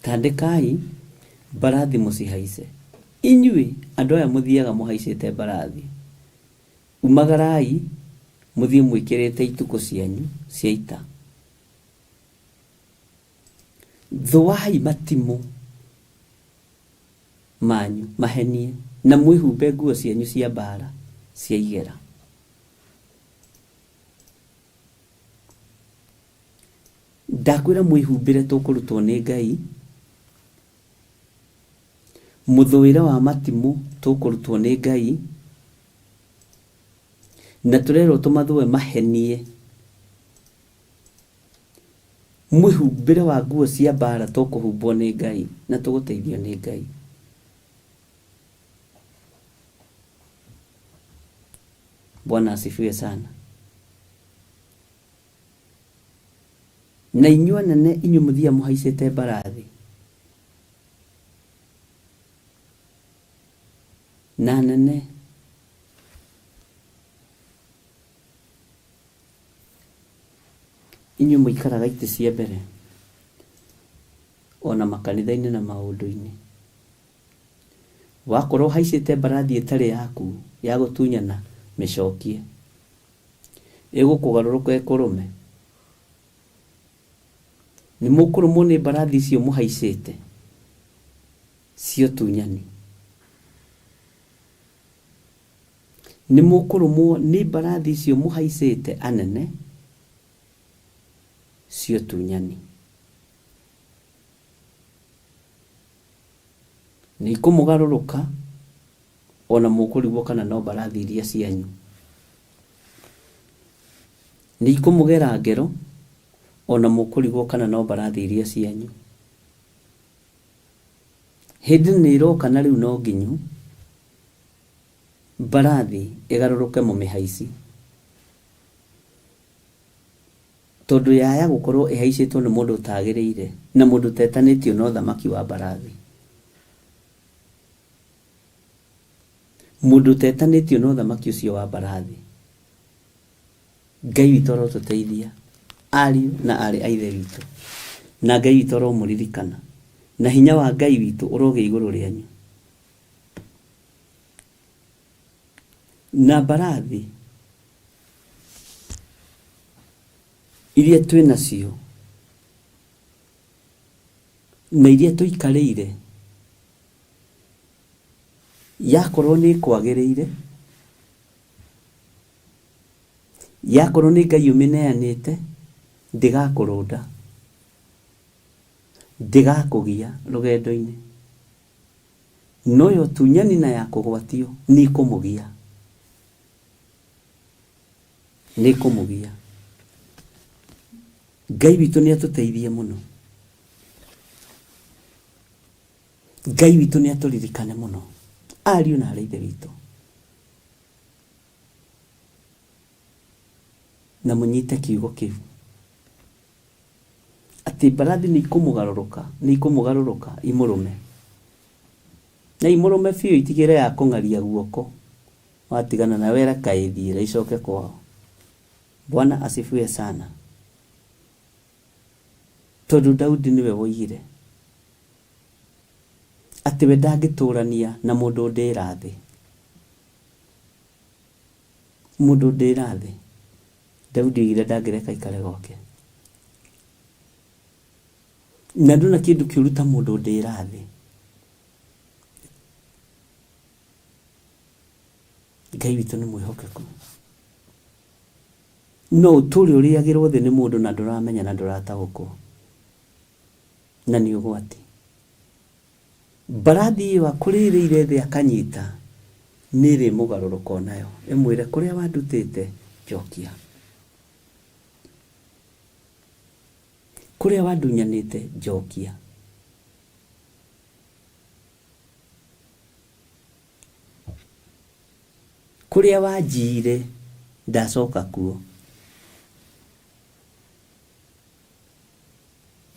Speaker 4: Tandĩkai mbarathi mũcihaice. Inyuĩ andũ aya mũthiaga mũhaicĩte mbarathi, umagarai mũthiĩ mwĩkĩrĩte itukũ cianyu cia ita. Thũai matimũ manyu mahenie, na mwĩhumbe nguo cianyu cia mbara cia igera. Ndakwĩra mwĩhumbĩre tũkũrutwo nĩ Ngai. Mũthũĩre wa matimũ tũkũrutwo nĩ Ngai, na tũrerwo tũmathũe mahenie. Mwĩhumbĩre wa nguo cia mbara tũkũhumbwo nĩ Ngai, na tũgũteithio nĩ Ngai. Bwana asifiwe sana. Na inyuĩ anene, inyuĩ mũthia mũhaicĩte mbarathi, na anene inyuĩ mũikaraga itĩ cia mbere ona makanitha-inĩ na maũndũ-inĩ. Wakorwo haicĩte mbarathi ĩtarĩ yaku ya gũtunyana, mĩcokie. Ĩgũkũgarũrũka ĩkũrũme. Nĩ mũkũrũmwo nĩ mbarathi icio mũhaicĩte cio tunyani. Nĩ mũkũrũmwo nĩ mbarathi icio mũhaicĩte anene cio tunyani. Nĩ ikũmũgarũrũka ona mũkũrigwo kana no mbarathi iria cianyu. Nĩ ikũmũgera ngero ona mũkũrigwo kana no mbarathi iria cianyu. Hĩndĩ nĩ iroka na rĩu no nginyu mbarathi ĩgarũrũke mũmĩhaici, tondũ yaya gũkorwo ĩhaicĩtwo nĩ mũndũ ũtagĩrĩire na mũndũ ũtetanĩtio na ũthamaki wa mbarathi. Mũndũ ũtetanĩtio na ũthamaki ũcio wa mbarathi. Ngai witũ arotũteithia, ariũ na arĩ a ithe witũ, na Ngai witũ aromũririkana, na hinya wa Ngai witũ ũrogĩa igũrũ rĩanyu. Na mbarathi iria twĩ nacio na iria tũikarĩire, yakorwo nĩ kwagĩrĩire, yakorwo nĩ Ngai ũmĩneanĩte, ndĩgakũrũnda, ndĩgakũgia rũgendo-inĩ. No yo tunyani na ya kũgwatio nĩ ikũmũgia, nĩ ikũmũgia. Ngai witũ nĩ atũteithie mũno. Ngai witũ nĩ atũririkane mũno, ariũ na arĩ ithe witũ. Na mũnyite kiugo kĩu atĩ mbarathi nĩ ikũmũgarũrũka imũrũme, na imũrũme biũ itigĩre ya kũng'aria guoko, watigana na wera kaĩthiĩra icoke kwao. Bwana asifiwe sana. Tondũ Daudi nĩwe woigire atĩ we ndangĩtũrania na mũndũ ndĩra thĩ. Mũndũ ndĩra thĩ, Daudi oigire ndangĩreka ikare goke. Na ndona kĩndũ kĩũru ta mũndũ ndĩra thĩ. Ngai witũ nĩ mwĩhokeku. No ũtũũre ũrĩagĩrwo thĩ nĩ mũndũ na ndũramenya na ndũrataũkwo, na nĩ ũgwati. Mbarathi ĩyo akũrĩrĩire thĩ akanyita nĩ ĩrĩ mũgarũrũko nayo, ĩmwĩre kũrĩa wandutĩte njokia, kũrĩa wandunyanĩte njokia. Kũrĩa wanjire ndacoka kuo.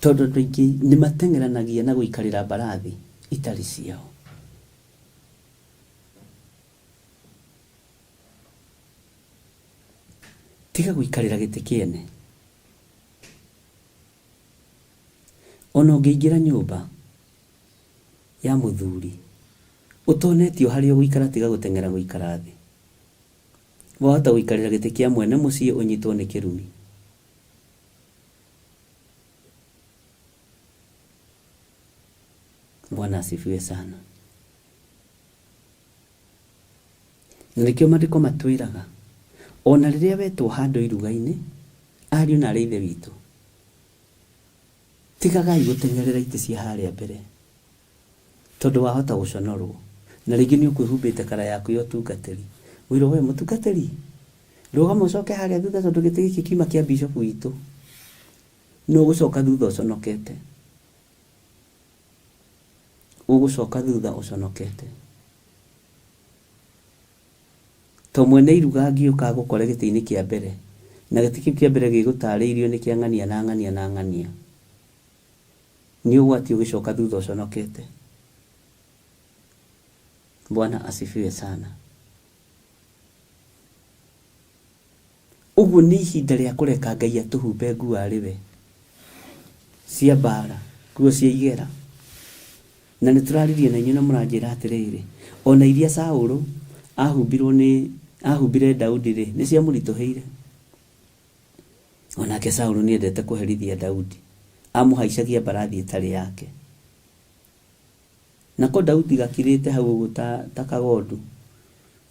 Speaker 4: Tondũ andũ aingĩ nĩ mateng'eranagia na gũikarĩra mbarathi itarĩ ciao. Tiga gũikarĩra gĩtĩ kĩene. Ona ũngĩingĩra nyũmba ya mũthuri ũtonetio harĩa ũgũikara, tiga gũteng'era gũikara thĩ. Wahota gũikarĩra gĩtĩ kĩa mwene mũciĩ ũnyitwo nĩ kĩrumi. Bwana asifiwe sana. Na nĩkĩo maandĩko matwĩraga ona rĩrĩa wetwo handũ iruga-inĩ, ariũ na ithe witũ, tigagai gũteng'erera itĩ cia harĩa mbere, tondũ wahota gũconorwo. Na rĩngĩ nĩ ũkwĩhumbĩte kara yaku ya ũtungatĩri, wĩrwo we mũtungatĩri, rũgama ũcoke harĩa thutha, tondũ gĩtĩ gĩkĩ kiuma kĩa bishop witũ. No ũgũcoka thutha ũconokete, ũgũcoka thutha ũconokete. To mwene iruga angĩũka gũkore gĩtĩ-inĩ kĩa mbere, na gĩtĩ kĩu kĩa mbere gĩgũtarĩirio nĩ kĩa ng'ania na ng'ania na ng'ania, nĩ ũgwati ũgĩcoka thutha ũconokete. Bwana asifiwe sana. Ũguo nĩ ihinda rĩa kũreka Ngai atũhumbe nguo arĩ we cia mbara, nguo cia igera. Na nĩ tũraririe na inyuĩ na mũranjĩra atĩrĩrĩ, ona iria Saũlũ ahumbire Daudi rĩ, nĩ ciamũritũhĩire. Onake Saũlũ nĩ endete kũherithia Daudi, amũhaicagia mbarathi ĩtarĩ yake. Nako Daudi gakirĩte hau ũguo ta kagondu,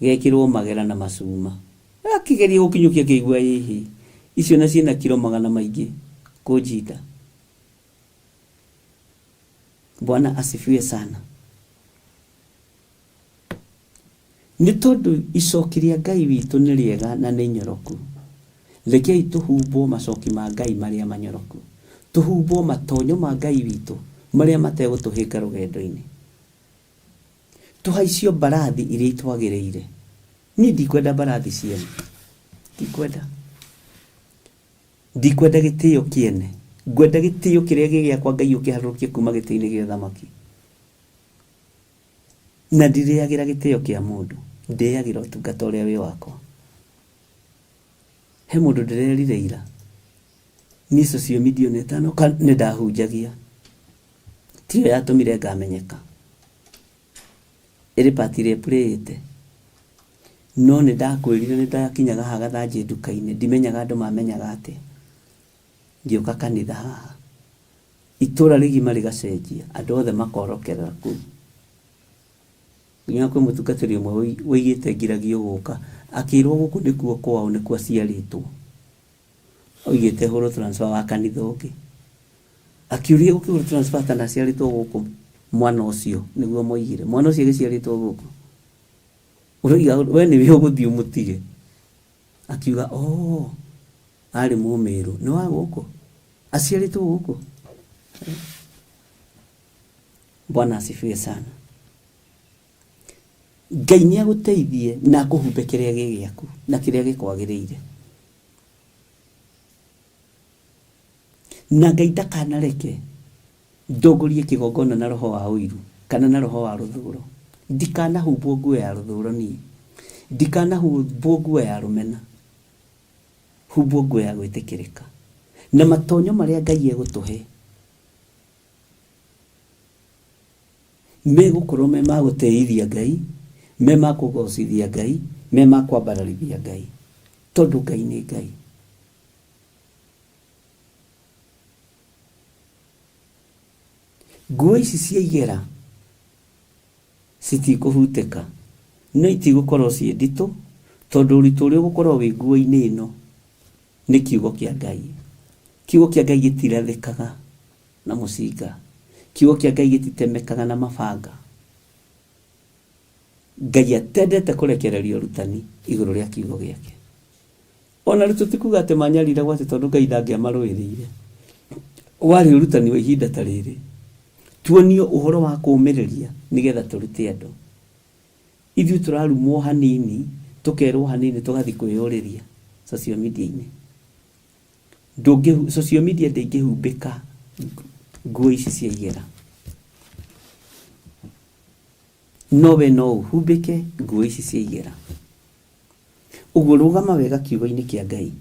Speaker 4: gekĩrwo magera na macuma, akĩgeria gũkinyũkia kĩigua hihi icio na ciĩna kiro magana maingĩ kũnjinda. Bwana asifiwe sana. Nĩ tondũ icoki rĩa Ngai witũ nĩ rĩega na nĩ nyoroku. Rekei tũhumbwo macoki ma Ngai marĩa manyoroku, tũhumbwo matonyo ma Ngai witũ marĩa mategũtũhĩnga rũgendo-inĩ, tũhaicio mbarathi iria itwagĩrĩire. Niĩ ndikwenda mbarathi ciene, ndikwenda gĩtĩo kĩene, ngwenda gĩtĩo kĩrĩa gĩgĩakwa Ngai ũkĩharũrũkie kuma gĩtĩ-inĩ gĩa ũthamaki. Na ndirĩagĩra gĩtĩo kĩa mũndũ, ndĩagĩra ũtungata ũrĩa wĩ wakwa. He mũndũ ndĩrerire ira, niĩ social media nĩ ndahunjagia, tiyo yatũmire ngamenyeka, ĩrĩ part ĩrĩa playĩte. No nĩ ndakwĩrire nĩ ndakinyaga hagathanjĩ nduka-inĩ, ndimenyaga andũ mamenyaga atĩ ngĩũka kanitha haha, itũra rĩgima rĩgacenjia, andũ othe makorokerera kũu. Nginya kwĩ mũtungatĩri ũmwe wĩigĩte ngiragia gũka, akĩrwo gũkũ nĩkuo kwao, nĩkuo aciarĩtwo, oigĩte hũrwo transfer wa kanitha ũngĩ, akĩũria gũkĩhũrwo transfer kana aciarĩtwo gũkũ. Mwana ũcio nĩguo moigire, mwana ũcio agĩciarĩtwo gũkũ. Ũroiga we nĩwe ũgũthiĩ ũmũtige. Akiuga arĩ Mũmĩrũ, nĩ wa gũkũ, aciarĩtwo gũkũ. Bwana asifiwe sana. Ngai nĩ agũteithie na akũhumbe kĩrĩa gĩ gĩaku na kĩrĩa gĩkwagĩrĩire. Na Ngai ndakanareke ndongorie kĩgongona na roho wa ũiru kana na roho wa rũthũũro. Ndikanahumbwo nguo ya rũthũũro niĩ, ndikanahumbwo nguo ya rũmena, humbwo nguo ya gwĩtĩkĩrĩka. Na matonyo marĩa Ngai egũtũhe megũkorwo me ma gũtĩithia Ngai, me ma kũgocithia Ngai, me ma kwambararithia Ngai, tondũ Ngai nĩ Ngai. Nguo ici cia igera citikũhutĩka, no itigũkorwo ciĩ nditũ tondu uritu uri gukorwo wi nguo-ini ino ni kiugo kia Ngai. Kiugo kia Ngai gitirathikaga na mucinga. Kiugo kia Ngai gititemekaga na mabanga. Ngai atendete kurekereria urutani iguru ria kiugo giake. Ona ritu tikuga ati manyarire gwate tondu Ngai ndangiamaruiriire. Wari urutani wa ihinda ta riri. Tuonio uhoro wa kuumiriria nigetha turute andu. Ithuĩ turarumwo hanini, tukerwo hanini tugathi kwiyuriria social media-ini. Social media ndĩngĩhumbĩka nguo ici cia igera. Nowe no uhumbĩke nguo ici cia igera. Ũguo rũgama wega kiugo-inĩ kĩa Ngai.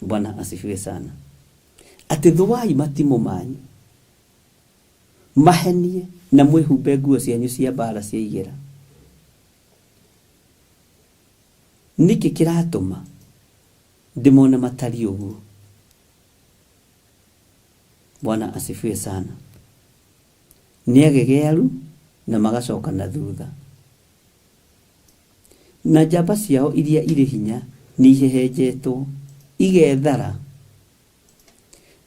Speaker 4: Bwana asifiwe sana. Ati thuwai matimu manyu, mahenie na mwĩhumbe nguo cianyu cia mbara cia igera. Niki kiratuma ndimone matari uguo. Bwana asifiwe sana. Ni agegearu na magacoka na thutha. Na njamba ciao iria iri hinya ni ihehenjetwo igethara.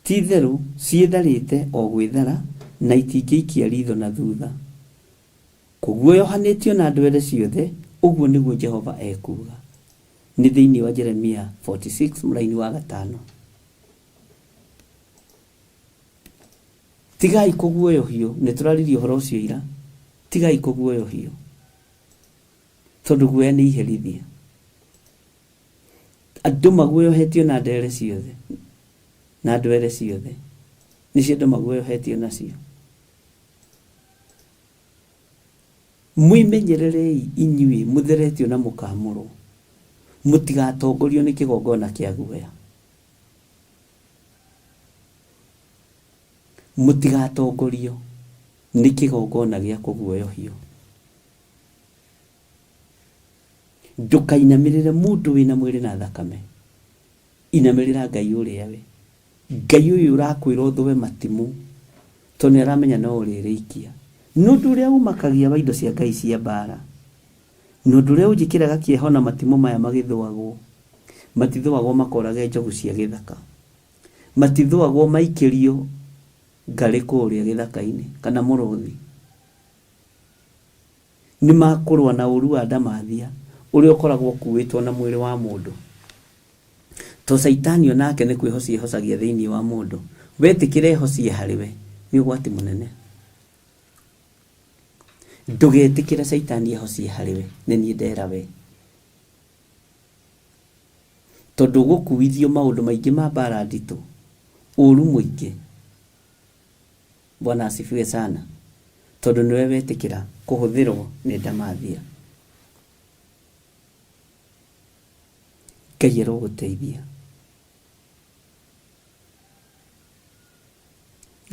Speaker 4: Ti theru ciitharĩte o gwĩthara na itingĩikia ritho na thutha. Kuguoyohanĩtio na andũ ere ciothe, ũguo nĩguo Jehova ekuga. Nĩ thĩinĩ wa Jeremia 46 mũraini wa 5. Tigai kũguoyohio, nĩ tũraririe ũhoro ũcio ira. Tigai kũguoyohio, tondu guoya nĩ iherithia. Andũ maguoyohetio na ndere ciothe na andũ ere ciothe nicio andũ maguoyohetio nacio. Mwimenyererei inyuĩ mutheretio na mukamũrwo, mutigatongorio nĩ kĩgongona kĩa guoya. Mutigatongorio nĩ kĩgongona gĩa kũguoyohio. Ndukainamirire mundu wina mwiri na thakame. Inamirira Ngai uria we. Ngai uyu urakwira uthuwe matimu, tondu aramenya no uririikia. Nundu uria umakagia indo cia Ngai cia mbara. Nundu uria ujikiraga kiehona matimu maya magithuagwo. Matithuagwo makorage njogu cia githaka. Matithuagwo maikirio ngari kuria githaka-ini kana muruthi. Ni makurwa na uru wa Ndamathia uria ukoragwo kuwitwo na mwiri wa mundu. To Saitani onake ni kwihocia hocagia thiini wa mundu. Wetikire hocie hariwe ni ugwati munene. Ndugetikire Saitani hocie hariwe ni nie ndera we. Tondu gukuithio maundu maingi ma mbara nditu, uru muingi. Bwana asifiwe sana. Tondu niwe wetikira kuhuthirwo ni Ndamathia. Ngai aroguteithia.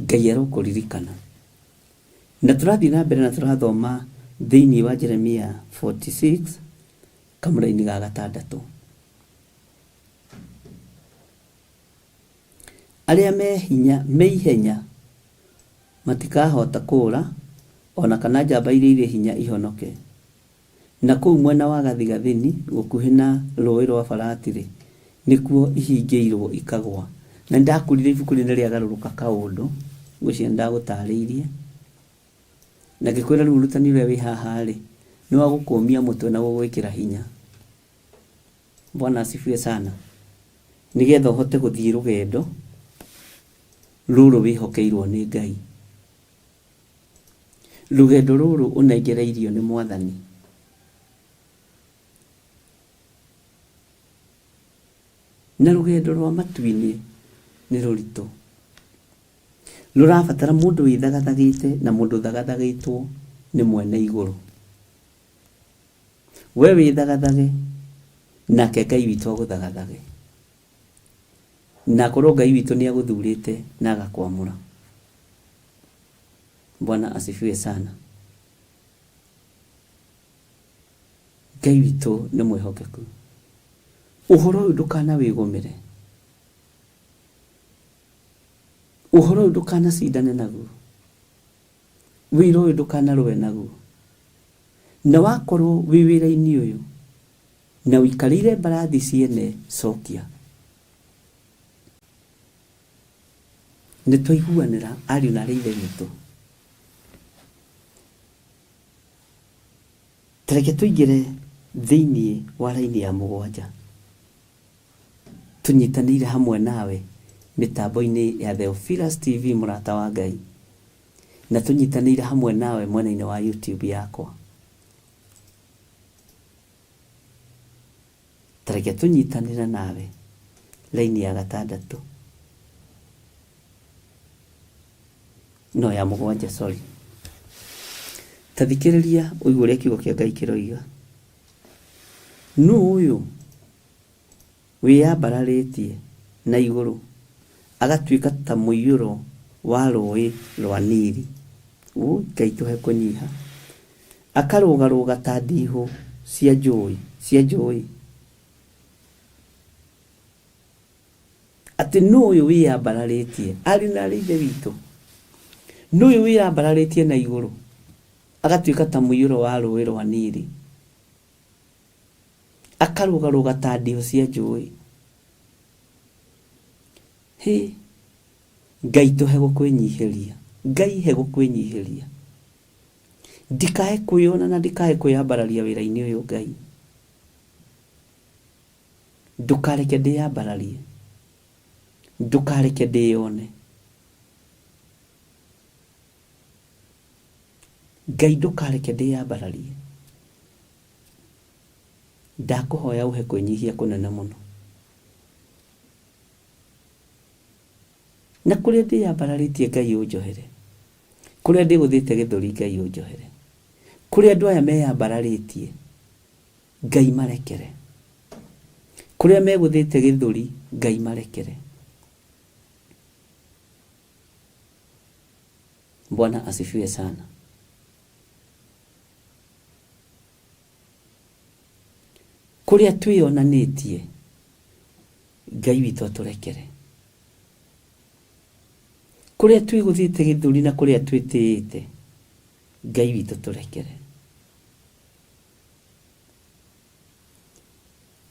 Speaker 4: Ngai arokuririkana. Na turathi na mbere na turathoma thiini wa Jeremia 46 kamuraini ga 6. Aria meihenya matikahota kũra ona kana njamba iria irĩ hinya ihonoke. Na kũu mwena wa gathigathini gũkuhĩ na rũĩ rwa Faratiri nĩkuo ihingĩirwo ikagwa. Na ndakurire ibuku rĩrĩa rĩagarũrũka kaũndũ gũcio ndagũtarĩirie. Na ngĩkwĩra rĩu rutani rũrĩa wĩ haha rĩ nĩ wa gũkũmia mũtwe na gũgwĩkĩra hinya. Bwana asifiwe sana. Nigetha ũhote gũthiĩ rũgendo rũrũ wĩhokeirwo nĩ Ngai. Rũgendo rũrũ ũnengereirio nĩ Mwathani. Na rũgendo rwa matu-inĩ nĩ rũritũ. Rũrabatara mũndũ wĩthagathagĩte na mũndũ thagathagĩtwo nĩ mwene igũrũ. We wĩthagathage nake Ngai witũ agũthagathage. Na korwo Ngai witũ nĩ agũthurĩte na agakwamũra. Bwana asifiwe sana. Ngai witũ nĩ mwĩhokeku. Uhoro uyu ndukana wigomere. Uhoro uyu ndukana cindane naguo. Wĩra uyu ndukana rũe naguo. na wakorwo wi wira-ini uyu na wikarire mbarathi ciene cokia nĩ twaiguanĩra ariũ na arĩa ithe witũ. Tareke tũingĩre thĩinĩ wa raini ya mũgwanja tũnyitanĩire hamwe nawe mĩtambo-inĩ ya Theophilus TV mũrata wa Ngai, na tũnyitanĩire hamwe nawe mwena-inĩ wa YouTube yakwa. Tareke tũnyitanĩre nawe raini ya gatandatũ no ya mũgwanja, sorry. Tathikĩrĩria ũigue ũrĩa kiugo kĩa Ngai kĩroiga. Nũ ũyũ wĩyambararĩtie na igũrũ agatuĩka ta mũiyũro wa rũĩ rwa Nili. Ngai tũhe kũnyiha. Akarũgarũga ta ndihũ cia njũĩ. Atĩ nũ ũyũ wĩyambararĩtie, arĩ na arĩ ithe witũ, nũ ũyũ wĩyambararĩtie na igũrũ agatuĩka ta mũiyũro wa rũĩ rwa Nili, akarũgarũga ta ndihũ cia njũĩ. Ngai tũhe gũkwĩnyihĩria, Ngai he gũkwĩnyihĩria, ndikae kwĩona na ndikae kwĩyambararia wĩra-inĩ ũyũ. Ngai ndũkareke ndĩyambararie, ndũkareke ndĩyone. Ngai ndũkareke ndĩyambararie, ndakũhoya ũhe kwĩnyihia kũnene mũno. Na kũrĩa ndĩyambararĩtie Ngai ũnjohere, kũrĩa ndĩgũthĩte gĩthũri Ngai ũnjohere, kũrĩa andũ aya meyambararĩtie Ngai marekere, kũrĩa megũthĩte gĩthũri Ngai marekere. Bwana asifiwe sana. Kũrĩa twĩonanĩtie Ngai witũ atũrekere, kũrĩa twĩgũthĩte gĩthũri na kũrĩa twĩtĩĩte Ngai witũ tũrekere,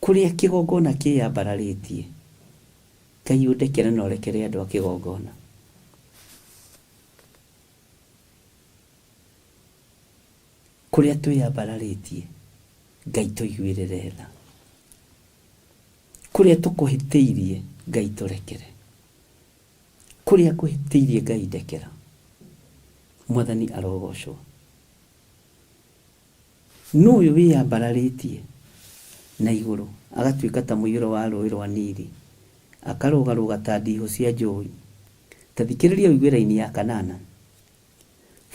Speaker 4: kũrĩa kĩgongona kĩyambararĩtie Ngai ũndekere na ũrekere andũ a kĩgongona. Kũrĩa twĩyambararĩtie Ngai tũiguĩrĩre tha, kũrĩa tũkũhĩtĩirie Ngai tũrekere, kũrĩa kũhĩtĩirie Ngai ndekera. Mwathani arogocwo. Nũ ũyũ wĩyambararĩtie na igũrũ agatuĩka ta mũiyũro wa rũĩ rwa Nili, akarũgarũga ta ndihũ cia njũĩ. Tathikĩrĩria ũigue raini ya kanana.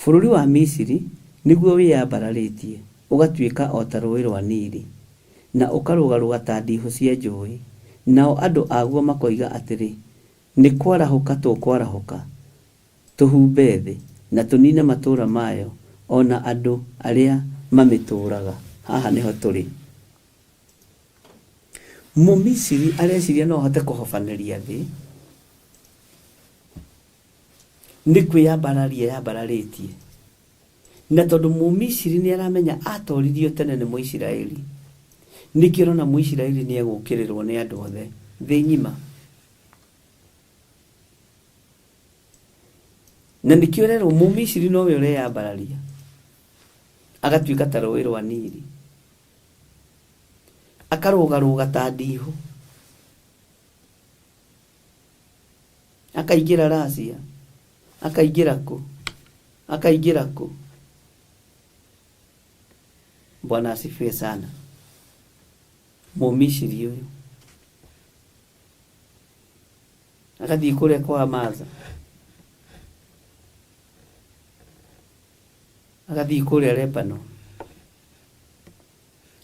Speaker 4: Bũrũri wa Misiri nĩguo wĩyambararĩtie ũgatuĩka o ta rũĩ rwa Nili, na ũkarũgarũga ta ndihũ cia njũĩ. Nao andũ aguo makoiga atĩrĩ, nĩ kwarahũka tũkwarahũka, tũhumbe thĩ na tũnine matũũra mayo, ona andũ arĩa mamĩtũũraga. Haha nĩho tũrĩ. Mũmisiri areciria no ahote kũhobanĩria thĩ, nĩ kwĩyambararia yambararĩtie. Na tondũ Mũmisiri nĩ aramenya atoririo tene nĩ Mũisiraeli, nĩkĩo ũrona Mũisiraeli nĩ egũkĩrĩrwo nĩ andũ othe thĩ ng'ima. Na nĩkĩo rero Mũmisiri nowe ũreyambararia agatuĩka ta rũĩ rwa Nili, akarũgarũga ta ndihũ, akaingĩra Racia, akaingĩra kũ. Bwana asifiwe sana. Mũmisiri ũyũ agathiĩ kũrĩa kwa Amaza, agathiĩ kũrĩa Lebanon,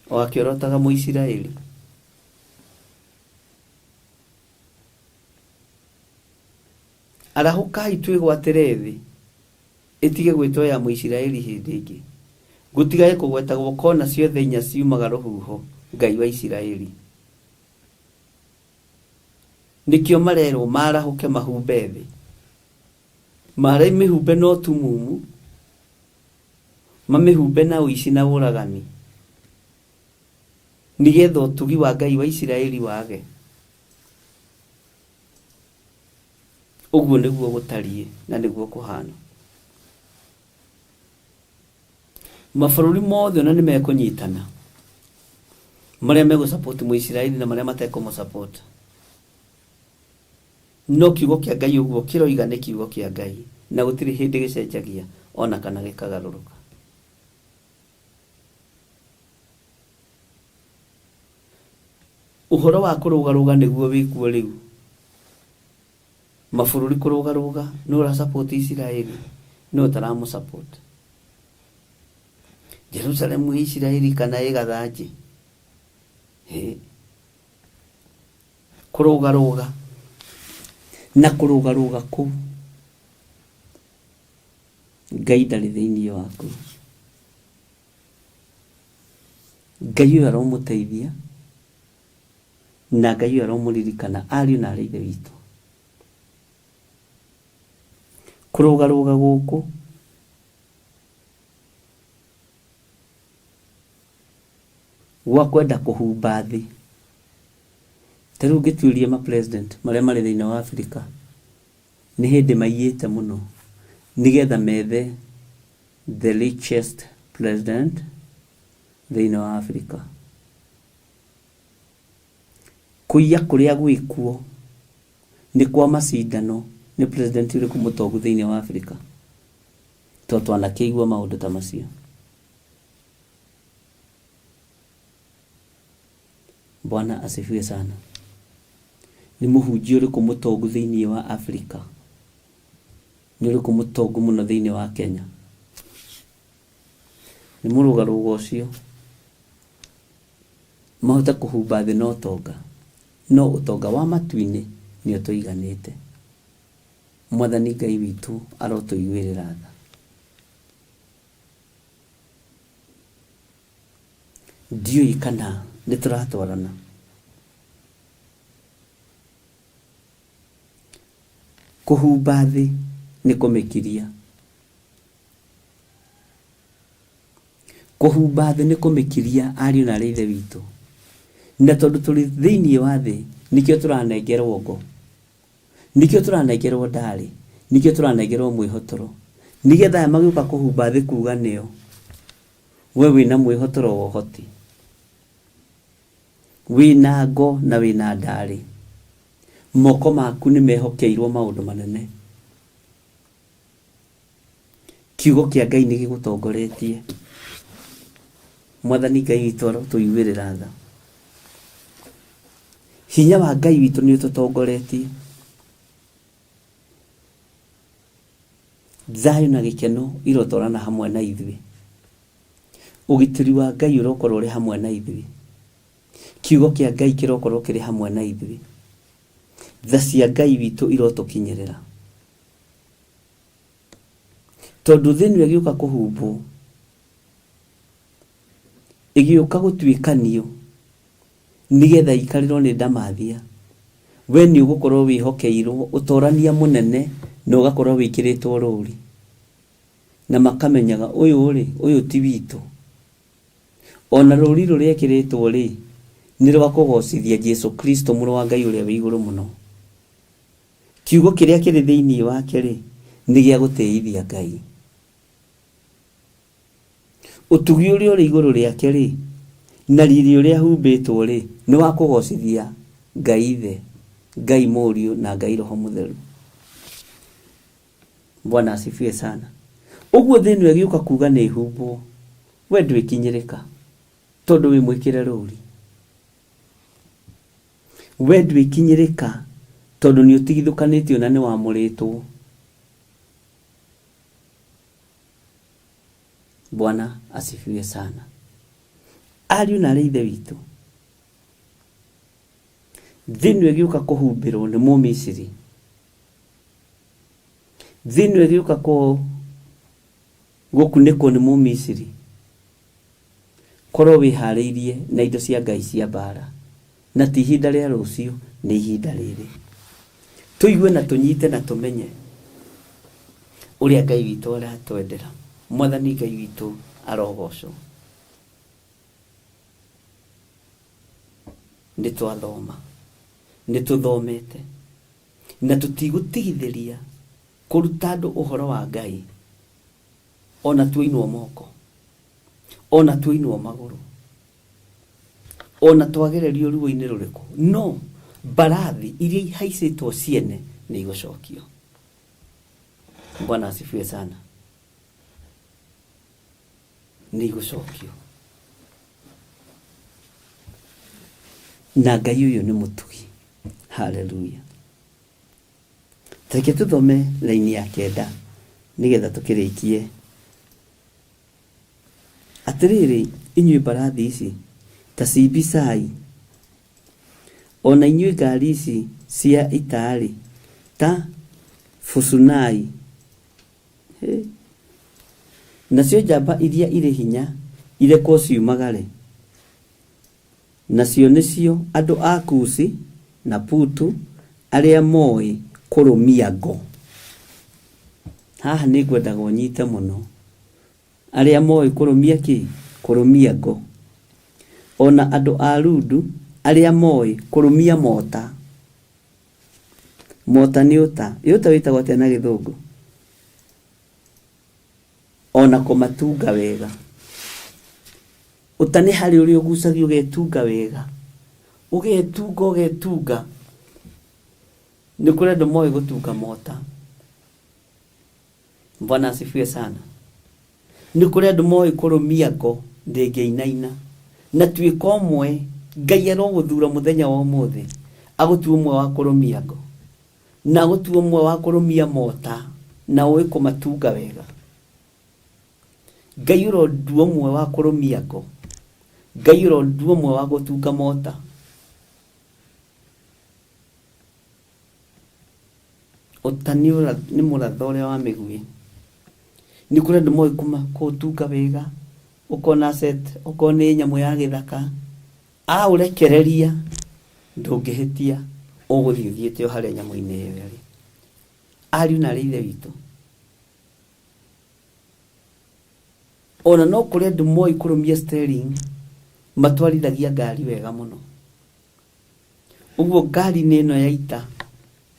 Speaker 4: o akĩorotaga Mũisiraeli. Arahũkai twĩgwatĩre thĩ ĩtige gwĩtwo ya Mũisiraeli hĩndĩ ĩngĩ, gũtigae kũgwetagwo kona ciothe inya ciumaga rũhuho Ngai wa Isiraeli. Nĩkĩo marerwo marahũke mahumbe thĩ, marai mĩhumbe no tumumu, mamehumbe na uici na uragani nigetha utugi wa Ngai wa Isiraeli wage. Uguo niguo gutarie na niguo kuhana. Mabururi mothe na nimekunyitana maria mego support mu Isiraeli na maria mateko mo support. No kiugo kia Ngai uguo kiroiga ni kiugo kia Ngai na gutiri hindi gicenjagia ona kana gikagaruruka. Uhoro wa kurugaruga niguo wikuo riu. Mabururi kurugaruga no ra support Isiraeli no taramu support. Jerusalemu Isiraeli kana igathaje. Kurugaruga na kurugaruga ku Ngai ndari thiini waku. Ngai aromuteithia na Ngai aromuririkana ariu na arithe witu. Kurugaruga guku gwa kwenda kuhumba thi. Teru ngituirie ma president maria mari thiini wa Africa ni hindi maiyete muno nigetha methe the richest president thiini wa Africa. Kuiya kuria gwikuo ni kwa macindano ni president uri kumutongu thiini wa Africa. Twana keigwa maundu ta macio. Bwana asifiwe sana. Ni muhunjia uri kumutongu thiini wa Africa. Ni uri kumutongu muno thiini wa Kenya. Ni murugarugo ucio mahota kuhumba thi no tonga. No utonga wa matuini ni utuiganite. Mwathani Ngai witu arotuiguirira tha. Ndioi kana nituratwarana. Kuhumba thi ni kumikiria. Kuhumba thi ni kumikiria ariu na arithe witu. Na tondu turi thiini wa thi nikio turanengerwo ngo. Nikio turanengerwo ndari. Nikio turanengerwo mwihotoro. Nigetha magiuka kuhumba thi kuga nio. We wina mwihotoro wo hoti. Wina ngo na wina ndari. Moko maku ni mehokeirwo maundu manene. Kiugo kia Ngai ni gigutongoretie. Mwathani Ngai witu arotuiguirira tha. Hinya wa Ngai witu ni ututongoretie. Thayo na gikeno irotorana hamwe na ithui. Ugitiri wa Ngai urokorwo ri hamwe na ithui. Kiugo kia Ngai kirokorwo kiri hamwe na ithui. Tha cia Ngai witu irotukinyerera. Tondu thini agiuka kuhumbu igiuka gutwikanio nigetha ikarirwo ni ndamathia. We ni ugukorwo wihokeirwo utorania munene no ugakorwo wikiritwo ruri. Na makamenyaga uyu ti witu. Ona ruri ruria ekiritwo ri ni rwakugocithia Jesu Kristo muru wa Ngai uria wi iguru muno. Kiugo kiria kiri thiini wake ri ni gia guteithia Ngai. Utugi uria uri iguru riake ri na riri uria humbitwo ri ni wa kugocithia Ngai Ithe, Ngai Muriu na Ngai Roho Mutheru. Bwana asifiwe sana. Uguo thini agiuka kuga ni humbo. We ndwikinyirika tondu wi mwikire ruri. We ndwikinyirika tondu ni utigithukanitio na ni wamuritwo. Bwana asifiwe sana. Ariu na arithe witu thini agiuka kuhumbirwo ni Mumisiri. Thini agiuka gukunikwo ni Mumisiri. Korwo wihariirie na indo cia Ngai cia mbara. Na ti ihinda ria rucio ni ihinda riri. Tuigue na tunyite na tumenye uria Ngai witu aratwendera. Mwathani Ngai witu arogocwo. Nĩ twathoma, nĩ tũthomete, na tũtigũtigithĩria kũruta andũ ũhoro wa Ngai, ona twainwo moko, ona twainwo magũrũ, ona twagererio ruo-inĩ rũrĩkũ. No mbarathi iria ihaicĩtwo ciene nĩ igũcokio. Bwana asifiwe sana. Nĩ igũcokio. Na Ngai ũyũ nĩ mũtugi. Haleluya. Reke tũthome laini ya 9 nĩgetha tũkĩrĩkie. Atĩrĩrĩ, inyuĩ mbarathi ici ta cibicai, ona inyuĩ ngari ici cia itaarĩ ta Fusunai, nacio njamba iria irĩ hinya irekwo ciumagare, nacio nĩcio andũ a Kusi na Putu arĩa moĩ kũrũmia ngo. Haha nĩ ngwendaga ũnyite mũno. Arĩa moĩ kũrũmia kĩ? Kũrũmia ngo. Ona andũ a Ludu arĩa moĩ kũrũmia mota. Mota nĩ ũta. Ũta wĩtagwo atĩa na Gĩthũngũ? Ona kũmatunga wega. Ũta nĩ harĩ ũrĩa ũgucagio ũgetunga wega. Ũgetunga. Nĩ kũrĩ andũ moĩ gũtunga mota. Bwana asifiwe sana. Nĩ kũrĩ andũ moĩ kũrũmia ngo ndĩngĩinaina. Na tuĩka ũmwe, Ngai arogũthura mũthenya wa ũmũthĩ agũtua ũmwe wa kũrũmia ngo, na agũtua ũmwe wa kũrũmia mota, na ũĩ kũmatunga wega. Ngai ũrondua ũmwe wa kũrũmia ngo, Ngai ũrondua ũmwe wa gũtunga mota. Ũta nĩ mũratho ũrĩa wa mĩguĩ. Nĩ kũrĩ andũ moĩ kũtunga wega. Ũkona set, ũkona nĩ nyamũ ya gĩthaka, aũrekereria ndũngĩhĩtia, ũgũthiĩ ũthiĩte o harĩa nyamũ-inĩ ĩyo ĩrĩ. Ariũ na ithe witũ, ona no kũrĩ andũ moĩ kũrũmia steering, matwarithagia ngari wega mũno. Ũguo ngari nĩ ĩno ya ita,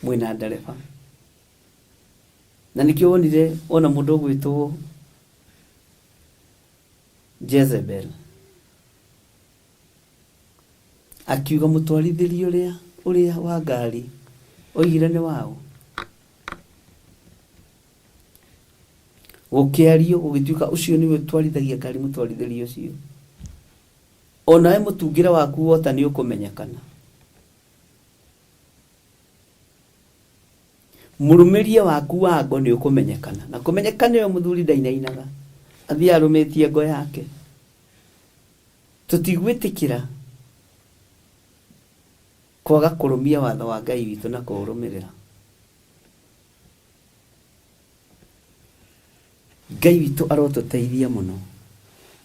Speaker 4: mwĩna ndereba. Na nĩkĩo wonire ona mũndũ ũgwĩtwo Jezebel akiuga mũtwarithĩrie ũrĩa wa ngari oigire nĩ wao. Gũkĩario gũgĩtuĩka ũcio nĩwe twarithagia ngari, mũtwarithĩrie ũcio. Onawe mũtungĩre waku wota nĩ ũkũmenyekana. Mũrũmĩrie waku wa ngo nĩ ũkũmenyekana. Na kũmenyekana ũyũ mũthuri ndainainaga, athiĩ arũmĩtie ngo yake. Tũtigwĩtĩkĩra kwaga kũrũmia watho wa Ngai witũ na kũũrũmĩrĩra. Ngai witũ arotũteithia mũno,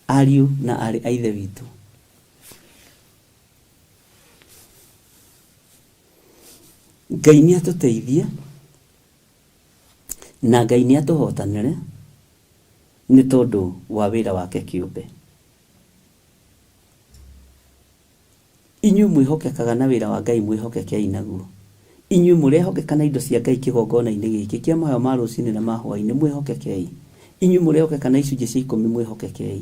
Speaker 4: ariũ na arĩ a ithe witũ. Ngai nĩ atũteithie na Ngai nĩ atũhotanĩre nĩ tondũ wa wĩra wake kĩũmbe. Inyuĩ mwĩhokekaga na wĩra wa Ngai, mwĩhokekei naguo. Inyuĩ mũrehokeka na indo cia Ngai kĩgongona-inĩ gĩkĩ kĩa maheo ma rũciinĩ na ma hwaĩ-inĩ, mwĩhokekei. Inyuĩ mũrehokeka na icunjĩ cia 10, mwĩhokekei.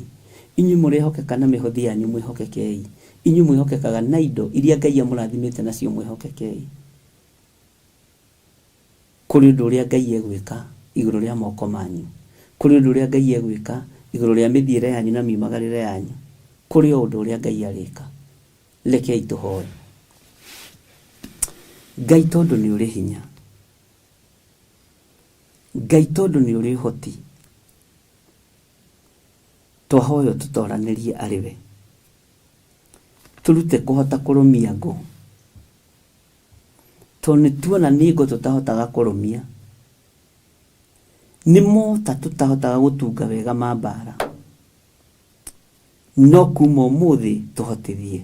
Speaker 4: Inyuĩ mũrehokeka na mĩhothi yanyu, mwĩhokekei. Inyuĩ mwĩhokekaga na indo iria Ngai amũrathimĩte nacio, mwĩhokekei. Kũrĩ ũndũ ũrĩa Ngai egwĩka igũrũ rĩa moko manyu. Kũrĩ ũndũ ũrĩa Ngai egwĩka igũrũ rĩa mĩthiĩre yanyu na miumagarĩre yanyu. Kũrĩ o ũndũ ũrĩa Ngai arĩka. Rekei tũhoe. Ngai tondũ nĩ ũrĩ hinya, Ngai tondũ nĩ ũrĩ ũhoti, twahoyo tũtoranĩrie arĩ we. Tũrute kũhota kũrũmia ngo, tondũ nĩ tuona nĩ ngo tũtahotaga kũrũmia, nĩ mota tũtahotaga gũtunga wega ma mbara. No kuma ũmũthĩ tũhotithie,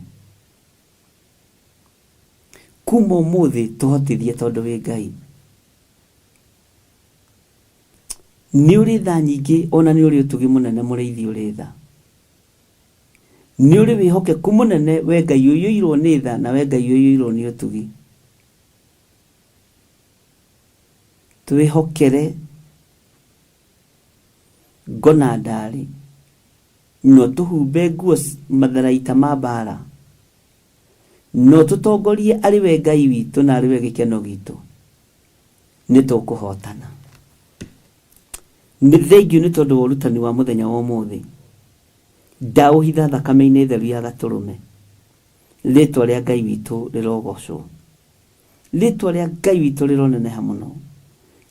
Speaker 4: kuma ũmũthĩ tũhotithie tondũ wĩ Ngai. nĩ ũrĩ tha nyingĩ, ona nĩ ũrĩ ũtugi mũnene mũrĩithi ũrĩ tha. Nĩ ũrĩ wĩhokeku mũnene, we Ngai ũiyũirwo nĩ tha, na we Ngai ũiyũirwo nĩ ũtugi. Twĩhokere ngona ndarĩ, no tũhumbe nguo matharaita ma mbara, no tũtongorie arĩ we Ngai witũ na arĩ we gĩkeno gitũ, nĩ tũkũhotana. Nĩ thengiũ nĩ tondũ wa ũrutani wa mũthenya wa ũmũthĩ. Ndaũhitha thakame-inĩ theru ya Gatũrũme. Rĩĩtwa rĩa Ngai witũ rĩrogocwo. Rĩĩtwa rĩa Ngai witũ rĩroneneha mũno.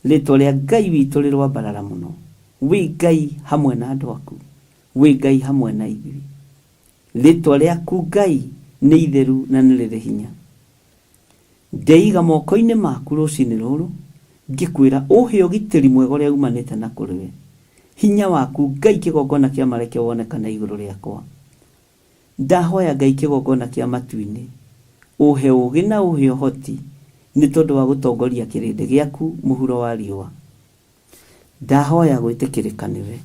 Speaker 4: Rĩĩtwa rĩa Ngai witũ rĩrwambarara mũno. Wĩ Ngai hamwe na andũ aku. Wĩ Ngai hamwe na ithuĩ. Rĩĩtwa rĩaku Ngai nĩ itheru na nĩ rĩrĩ hinya. Ndeiga moko-inĩ maku rũcinĩ rũrũ, ngĩkwĩra ũhe ũgitĩri mwega ũrĩa umanĩte na kũrĩ we. Hinya waku Ngai kĩgongona kĩa mareke wonekana igũrũ rĩakwa. Ndahoya Ngai kĩgongona kĩa matu-inĩ, ũhe ũgĩ na ũhe ũhoti, nĩ tondũ wa gũtongoria kĩrĩndĩ gĩaku mũhuro wa riũa. Ndahoya gwĩtĩkĩrĩka nĩwe.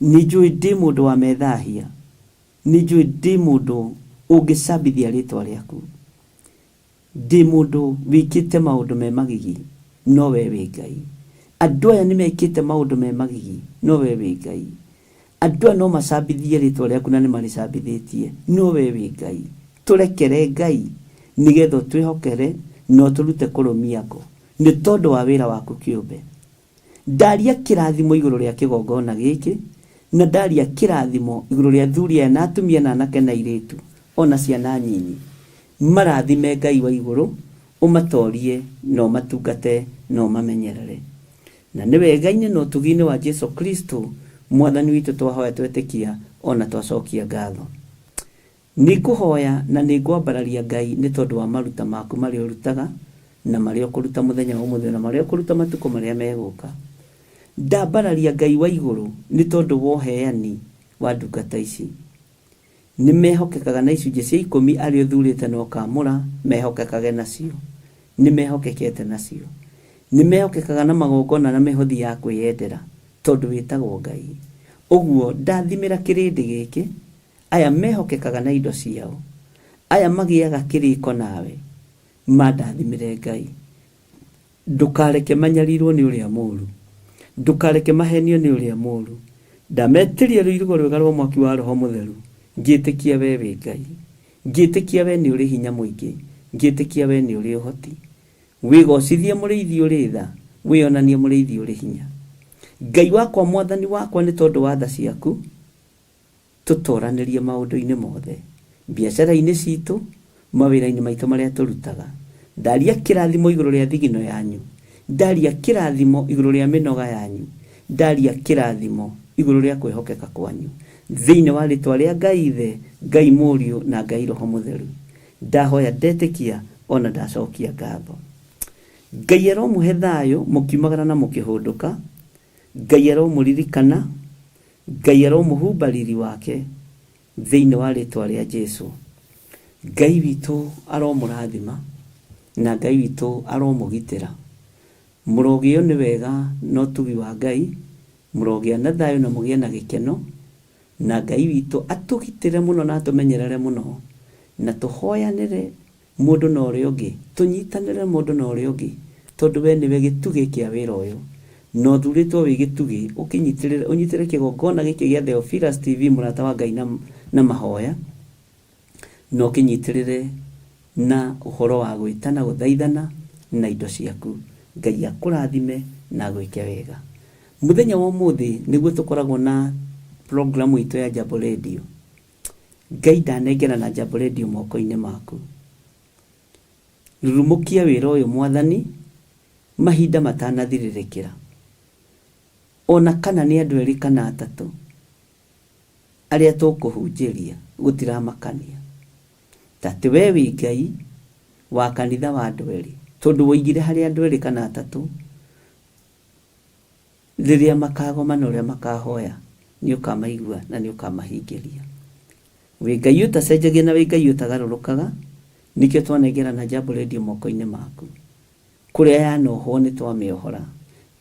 Speaker 4: Nĩ njũĩ ndĩ mũndũ wa methahia. Nĩ njũĩ ndĩ mũndũ ũngĩcambithia rĩĩtwa rĩaku. Ndĩ mũndũ wĩkĩte maũndũ me magigi, no we wĩ Ngai. Andũ aya nĩ mekĩte maũndũ me magigi, no we wĩ Ngai. Andũ aya no macambithie rĩĩtwa rĩaku na nĩ marĩcambithĩtie, no we wĩ Ngai. Tũrekere Ngai, nĩgetha twĩhokere no tũrute kũrũmia ngo, nĩ tondũ wa wĩra waku kĩũmbe. Ndaria kĩrathimo igũrũ rĩa kĩgongona gĩkĩ, na ndaria kĩrathimo igũrũ rĩa athuri aya na atumia na anake na airĩtu, ona ciana nyinyi. Marathime Ngai wa igũrũ, ũmatorie na ũmatungate na ũmamenyerere. Na nĩ wega-inĩ na ũtugi-inĩ wa Jesu Kristo, Mwathani witũ twahoya twetĩkia, ona twacokia ngatho. Nĩ ngũhoya na nĩ ngwambararia Ngai nĩ tondũ wa maruta maku marĩa ũrutaga, na marĩa ũkũruta mũthenya wa ũmũthĩ, na marĩa ũkũruta matukũ marĩa megũka. Ndambararia Ngai wa igũrũ nĩ tondũ wa ũheani wa ndungata ici. Nĩ mehokekaga na icunjĩ cia 10 arĩa ũthurĩte na ũkamũra, mehokekage nacio. Nĩ mehokekete nacio. Nĩ mehokekaga na magongona na mĩhothi ya kwĩyendera, tondũ wĩtagwo Ngai. Ũguo ndathimĩra kĩrĩndĩ gĩkĩ, aya mehokekaga na indo ciao, aya magĩaga kĩrĩko nawe, mandathimĩre Ngai. Ndũkareke manyarirwo nĩ ũrĩa mũũru. Ndũkareke mahenio nĩ ũrĩa mũũru. Ndametĩria rũirigo rwega rwa mwaki wa Roho Mũtheru. Ngĩtĩkia we wĩ Ngai. Ngĩtĩkia we nĩ ũrĩ hinya mũingĩ. Ngĩtĩkia we nĩ ũrĩ ũhoti. Wĩgocithie mũrĩithi ũrĩ tha, wĩonanie mũrĩithi ũrĩ hinya. Ngai wakwa, Mwathani wakwa, nĩ tondũ wa tha ciaku, tũtoranĩrie maũndũ-inĩ mothe, biacara-inĩ citũ, mawĩra-inĩ maitũ marĩa tũrutaga. Ndaria kĩrathimo igũrũ rĩa thigino yanyu. Ndaria kĩrathimo igũrũ rĩa mĩnoga yanyu. Ndaria kĩrathimo igũrũ rĩa kwĩhokeka kwanyu. Thĩinĩ wa rĩĩtwa rĩa Ngai Ithe, Ngai Mũriũ na Ngai Roho Mũtheru. Ndahoya ndetĩkia, ona ndacokia ngatho. Ngai aromũhe thayũ mũkiumagara na mũkĩhũndũka. Ngai aromũririkana. Ngai aromũhumba riri wake thĩinĩ wa rĩĩtwa rĩa Jesũ. Ngai witũ aromũrathima, na Ngai witũ aromũgitĩra. Mũrogĩo nĩ wega no tugi wa Ngai, mũrogĩa na thayũ na mũgĩe na gĩkeno, na Ngai witũ atũgitĩre mũno na atũmenyerere mũno, na tũhoyanĩre mũndũ na ũrĩa ũngĩ, tũnyitanĩre mũndũ na ũrĩa ũngĩ, tondũ we nĩwe gĩtugĩ kĩa wĩra ũyũ. No thurĩtwo wĩ gĩtugĩ, ũnyitĩrĩre kĩgongona gĩkĩ gĩa Theophilus TV, mũrata wa Ngai na mahoya, no kĩnyitĩrĩre na ũhoro wa gwĩtana, gũthaithana na indo ciaku. Ngai akũrathime na gwĩke wega. Mũthenya wa ũmũthĩ nĩguo tũkoragwo na programu itũ ya Jambo Radio. Ngai ndanengera na Jambo Radio moko-inĩ maku. Rurumũkia wĩra ũyũ, Mwathani, mahinda matanathirĩrĩkĩra. Ona kana nĩ andũ 2 kana 3 arĩa tũkũhunjĩria, gũtiramakania. Tatĩ we wĩ Ngai wa kanitha wa andũ 2, tondũ woigire harĩ andũ 2 kana 3 rĩrĩa makagoma na ũrĩa makahoya, nĩ ũkamaigua na nĩ ũkamahingĩria. Wĩ Ngai ũtacenjagia na wĩ Ngai ũtagarũrũkaga, nĩkĩo twanengera na Jambo Radio moko-inĩ maku. Kũrĩa yanohwo nĩ twamĩohora,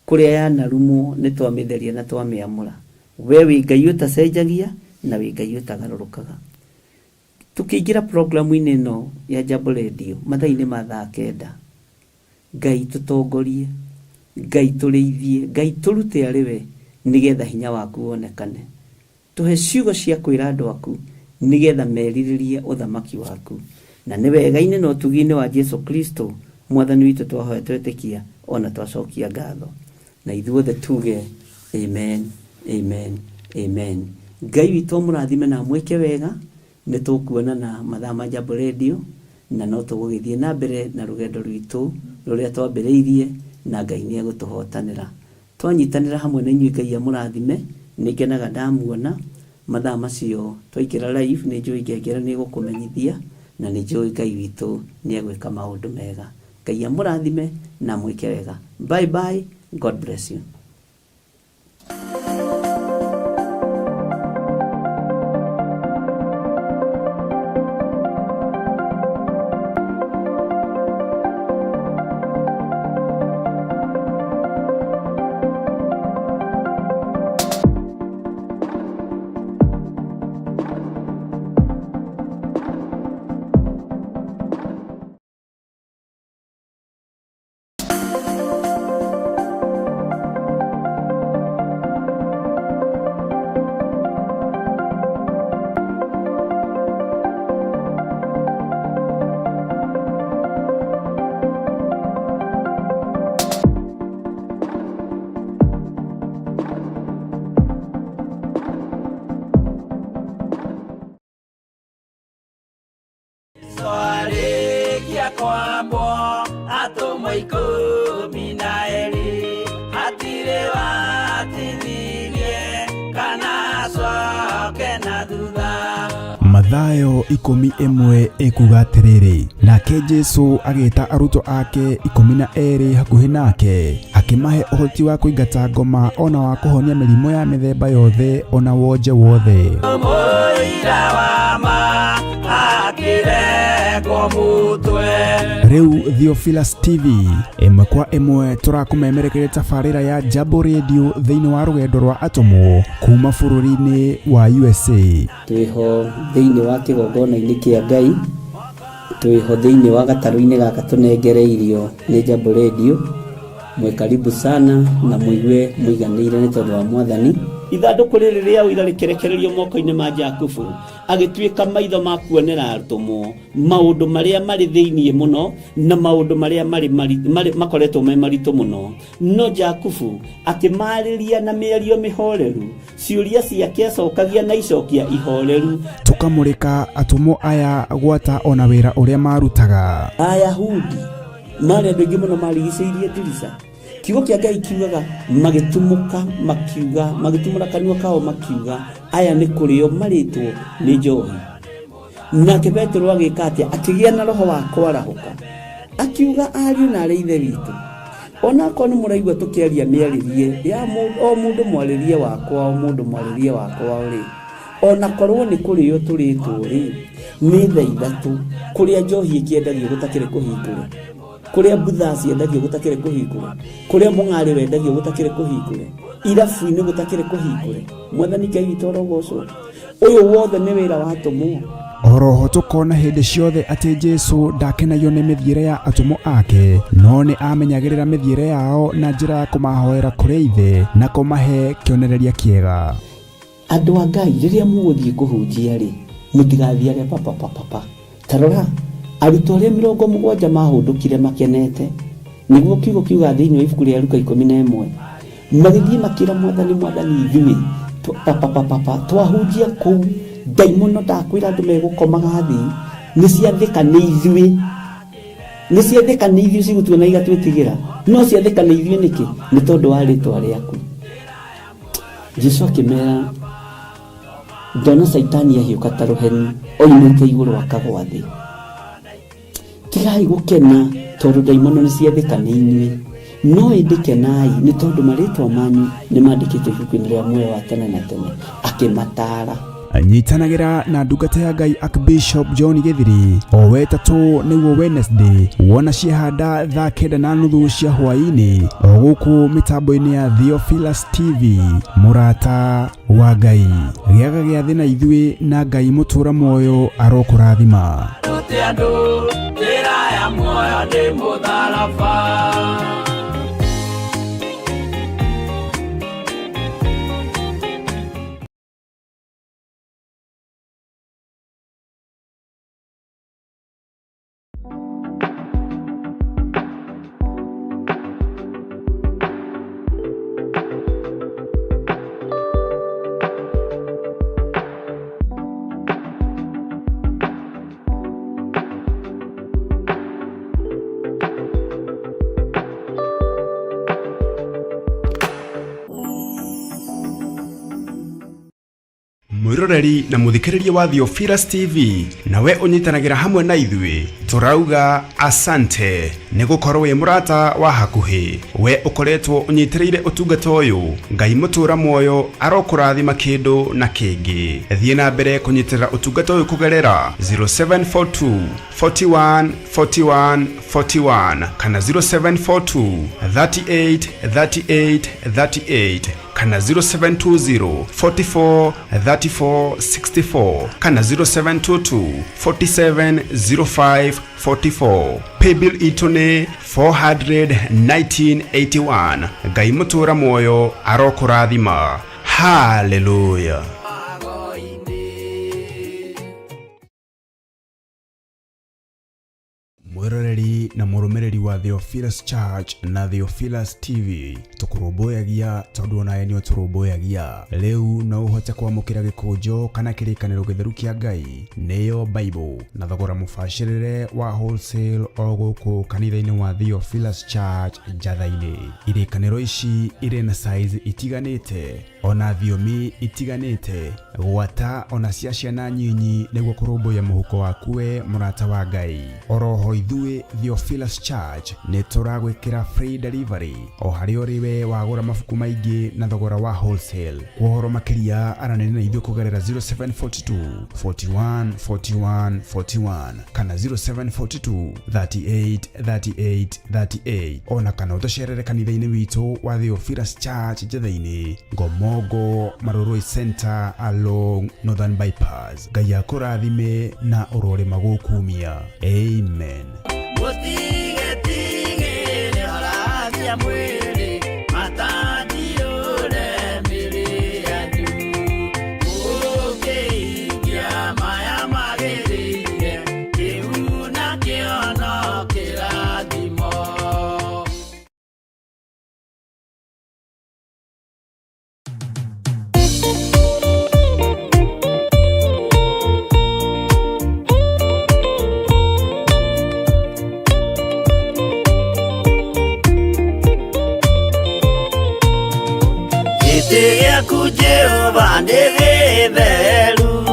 Speaker 4: kuria yanarumo nĩ twamĩtheria na twamĩamũra. We wĩ Ngai ũtacenjagia na wĩ Ngai ũtagarũrũkaga. Tukĩingĩra programu-inĩ ĩno ya Jambo Radio mathaa-inĩ ma thaa 9, Ngai tũtongorie, Ngai tũrĩithie, Ngai tũrute arĩ we nĩgetha hinya waku wonekane. Tũhe ciugo cia kwĩra andũ aku nĩgetha merirĩrie ũthamaki waku. Na nĩ wega-inĩ na ũtugi-inĩ wa Jesu Kristo Mwathani witũ twahoya twetĩkia ona twacokia ngatho. Na ithuothe tuge amen, amen, amen. Ngai witũ mũrathime na mwĩke wega. Nĩ tũkuonana mathaa ma Jambo Radio na no tũgũgĩthiĩ na mbere na rũgendo rwitũ rũrĩa twambĩrĩirie na Ngai nĩ egũtũhotanĩra. Twanyitanĩra hamwe na inyuĩ Ngai amũrathime. Nĩ ngenaga ndamuona mathaa macio twaikĩra live. Nĩ njũĩ ngengere nĩ gũkũmenyithia na nĩ njũĩ Ngai witũ nĩ egwĩka maũndũ mega. Ngai amũrathime na mwĩke wega. Bye bye. God bless you.
Speaker 2: Swarĩkia kwambwo atũmwo 12 hatirĩ watithirie kana coke na thutha.
Speaker 3: Mathayo 11 ikuga atĩrĩrĩ, nake Jesu agĩĩta arutwo ake 12 hakuhĩ nake akĩmahe ũhoti wa kũingata ngoma ona wa kũhonia mĩrimũ ya mĩthemba yothe ona wonje wothe.
Speaker 2: Mũira wa ma akĩrekwo mũtwe.
Speaker 3: Rĩu Theophilus TV ĩmwe kwa ĩmwe tũrakũmemerekeria tabarĩra ya Jambo Radio thĩinĩ wa rũgendo rwa atũmwo kuma bũrũri-inĩ wa USA.
Speaker 4: Twĩho thĩinĩ wa kĩgongona-inĩ kĩa Ngai, twĩho thĩinĩ wa gatarũ-inĩ gaka tũnengereirio nĩ Jambo Radio. Mwe karibu sana na mũigue mũiganĩire nĩ tondũ wa Mwathani. Ithandũkũ rĩrĩ rĩa ũira rĩkĩrekererio moko-inĩ ma Jakubu, agĩtuĩka maitho ma kuonera atũmwo maũndũ marĩa marĩ thĩinĩ mũno na maũndũ marĩa makoretwo me maritũ mũno. No Jakubu akĩmarĩria na mĩario mĩhoreru, ciũria ciake acokagia na icokia ihoreru.
Speaker 3: Tũkamũrĩka atũmwo aya gwata ona wĩra ũrĩa marutaga.
Speaker 4: Ayahudi marĩ andũ aingĩ mũno marigicĩirie ndirica. Kiugo kĩa Ngai kiugaga magĩtumũka makiuga, magĩtumũra kanua kao makiuga aya nĩ kũrĩo marĩtwo nĩ njohi. Nake Petero agĩka atĩa? Akĩgĩa na roho wa kwarahũka akiuga, ariũ na arĩ ithe witũ, ona korwo nĩ mũraigua tũkĩaria mĩarĩrie ya o mũndũ mwarĩrie wakwa, o mũndũ mwarĩrie wakwa rĩ, ona korwo nĩ kũrĩo tũrĩtwo rĩ, nĩ thaa ithatũ kũrĩa njohi ĩkĩendagio gũtakĩrĩ kũhingũre, kũrĩa mbutha ciendagio gũtakĩrĩ kũhingũre, kũrĩa mũng'arĩ wendagio gũtakĩrĩ kũhingũre, irabu-inĩ gũtakĩrĩ kũhingũre. Mwathani Ngai witũ arogocwo. Ũyũ wothe nĩ wĩra wa atũmwo.
Speaker 3: Oroho tũkona hĩndĩ ciothe atĩ Jesu ndakenagio nĩ mĩthiĩre ya atũmwo ake, no nĩ amenyagĩrĩra mĩthiĩre yao na njĩra ya kũmahoera kũrĩ ithe na kũmahe kĩonereria kĩega.
Speaker 4: Andũ a Ngai rĩrĩa mũgũthiĩ kũhunjia rĩ, mũtigathiage papa. Tarora arutwo arĩa 70 mahũndũkire makenete, nĩguo kiugo kiuga thĩinĩ wa ibuku rĩa Luka 11, magĩthiĩ makĩra Mwathani ithuĩ papa twahunjia kũu, ndaimono ndakwĩra andũ megũkomaga thĩ, nĩciathĩka nĩ ithuĩ cigũtuona igatwĩtigĩra, no ciathĩka nĩ ithuĩ nĩkĩ? Nĩ tondũ wa rĩtwa rĩaku. Jesu akĩmera, ndona Saitani ahiũka ta rũheni oimĩte igũrũ akagwa thĩ. Tigai gũkena tondũ ndaimono nĩ ciathĩka nĩ inyuĩ, no ĩndĩ kenai nĩ tondũ marĩtwa manyu nĩ mandĩkĩtwo ibuku-inĩ rĩa muoyo wa tene na tene. Akĩmataara.
Speaker 3: nyitanagira na ndungata ya Ngai Archbishop John Githiri o wetatu niguo Wednesday wona ciehanda thaa 9:30 cia hwaini o guku mitambo-ini ya Theophilus TV murata wa Ngai giaga gia thina ithui na Ngai mutura moyo arokurathima
Speaker 2: Andu njira ya muoyo ni mutharaba.
Speaker 3: mwiroreri na muthikiriria wa Theophilus TV nawe unyitanagira hamwe na ithui turauga asante ni gukorwo wi murata wa hakuhi we ukoretwo unyitireire utungata uyu Ngai mutura moyo arokurathima kindu na kingi thie na mbere kunyitirira utungata uyu kugerera 0742 41 41 41 kana 0742 38 38 38 kana 0720 44 34 64 kana 0722 47 05 44 paybill itone 41981 Ngai mutura moyo arokurathima. Hallelujah. Mwiroreri na murumiriri wa Theophilus Church na Theophilus TV tukurumbuyagia tondu onaye ni turumbuyagia riu no uhote kwamukira gikunjo kana kirikaniro githeru kia Ngai niyo Bible na thogora mubashirire wa wholesale o guku kanitha-ini wa Theophilus Church Njatha-ini. Irikaniro ici iri na size itiganite ona thiomi itiganite gwata ona cia ciana nyinyi niguo kurumbuya muhuko wakuwe murata wa Ngai. Oroho ithui Theophilus Church ni turagwikira free delivery o hari uriwe wagura mafuku maingi na thogora wa wholesale. Kuhoro makiria aranene na ithui kugerera 0742 41 41 41 kana 0742 38 38 38 ona kana utasherere kanitha-ini witu wa Theophilus Church Njatha-ini Ngomongo Maroroi Center along Northern Bypass. Ngai akurathime na urore magukumia. Amen.
Speaker 2: Jehova ni githeru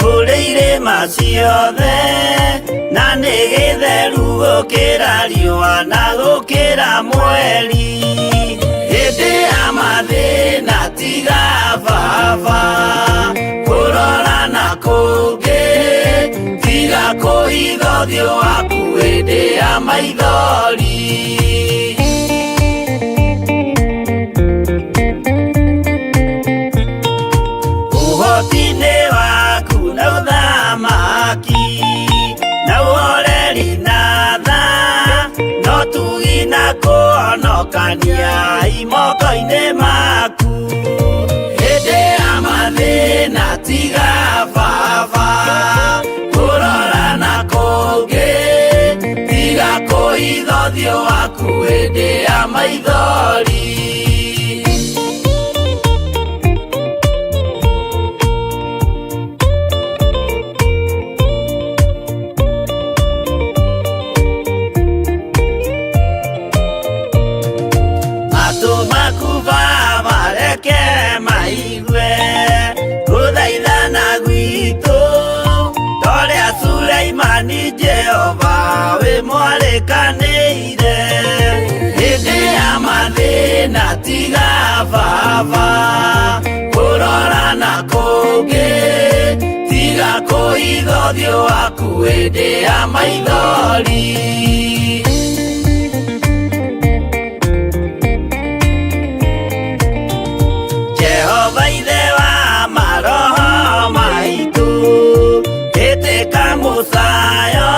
Speaker 2: kureire maciothe na ni githeru gukira riua na gukira mweri hindi ya mathina tiga baba kurora na kungi tiga kuhitha uthio waku hindi ya maithori kania imoko-ini maku hindi ya mathina tiga baba kurora na kungi tiga kuhitha uthio waku hindi ya maithori Jehova we mwarikanire hindi ya mathina tiga baba kurora na kungi kũhitha ũthiũ waku hĩndĩ ya maithori. Jehova ithe wa maroho maitũ, ĩtĩka mũcayo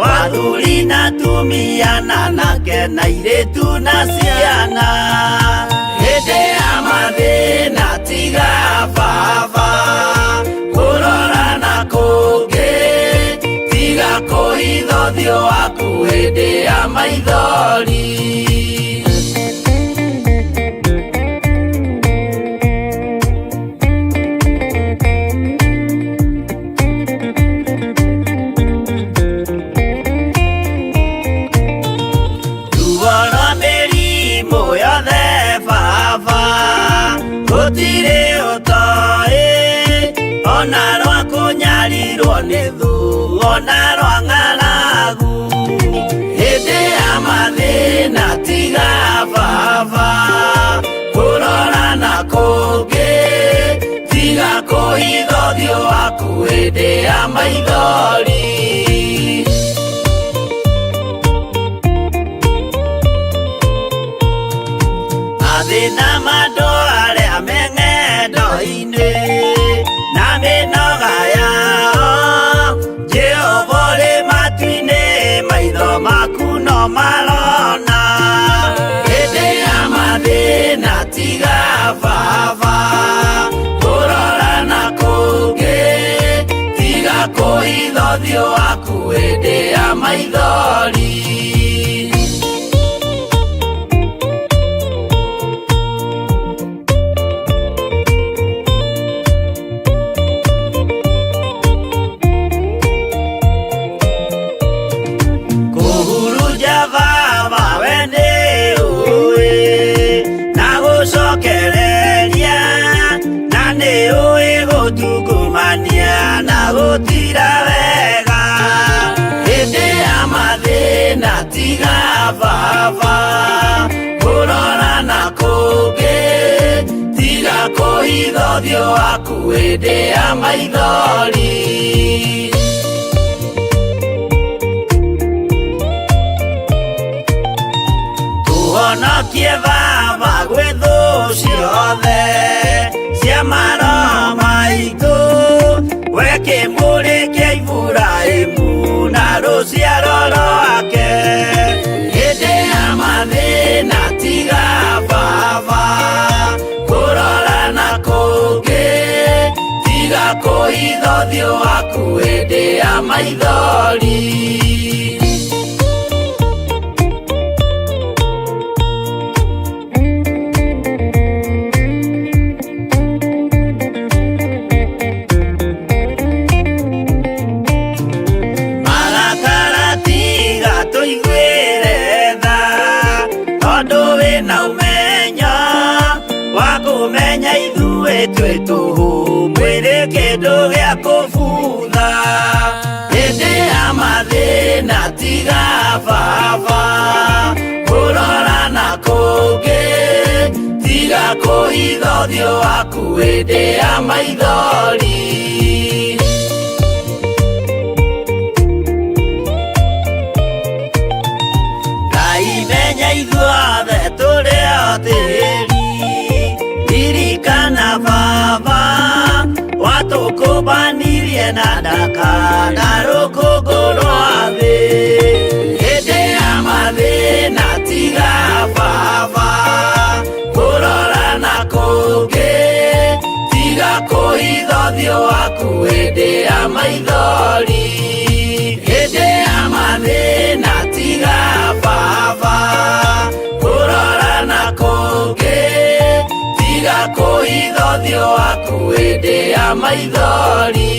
Speaker 2: wa athuri na atumia na anake na airĩtu na ciana. Hĩndĩ ya mathĩna tiga baba kũrora na kũngĩ, tiga kũhitha ũthiũ waku hĩndĩ ya maithori. Gũtirĩ ũtoĩ ona rwa kũnyarirwo nĩ thu ona rwa ng'aragu. Hĩndĩ ya mathĩna tiga baba kũrora na kũngĩ, tiga kũhitha ũthiũ waku hĩndĩ ya maithori. Mathĩna mandũ arĩa me ng'endo-inĩ na mĩnoga yao, Jehova ũrĩ matu-inĩ maitho maku no marona. Hĩndĩ ya mathĩna tiga baba kũrora na kũngĩ, tiga kũhitha ũthiũ waku hĩndĩ ya maithori. Gũtira wega hĩndĩ ya mathĩna tiga baba kũrora na kũngĩ, tiga kũhitha ũthiũ waku hĩndĩ ya maithori. Tũhonokie baba gwĩ thũ ciothe cia maroho maitũ, we kĩmũrĩ kĩa Iburahĩmu na rũciaro rwake. Hĩndĩ ya mathĩna tiga baba kũrora na kũngĩ, tiga kũhitha ũthiũ waku hĩndĩ ya maithori. Kũmenya ithuĩ twĩ tũhũ mwĩrĩ kĩndũ gĩa kũbutha. Hĩndĩ ya mathĩna tiga baba kũrora na kũngĩ, tiga kũhitha ũthiũ waku hĩndĩ ya maithori. Ngai menya ithuothe tũrĩ o tĩri, ririkana baba watũkũmbanirie na ndaka na rũkũngũ rwa thĩ. Hĩndĩ ya mathĩna tiga baba kũrora na kũngĩ, tiga kũhitha ũthiũ waku hĩndĩ ya maithori. Hĩndĩ ya mathĩna tiga baba kũrora na kũngĩ, tiga kũhitha ũthiũ waku hĩndĩ ya maithori.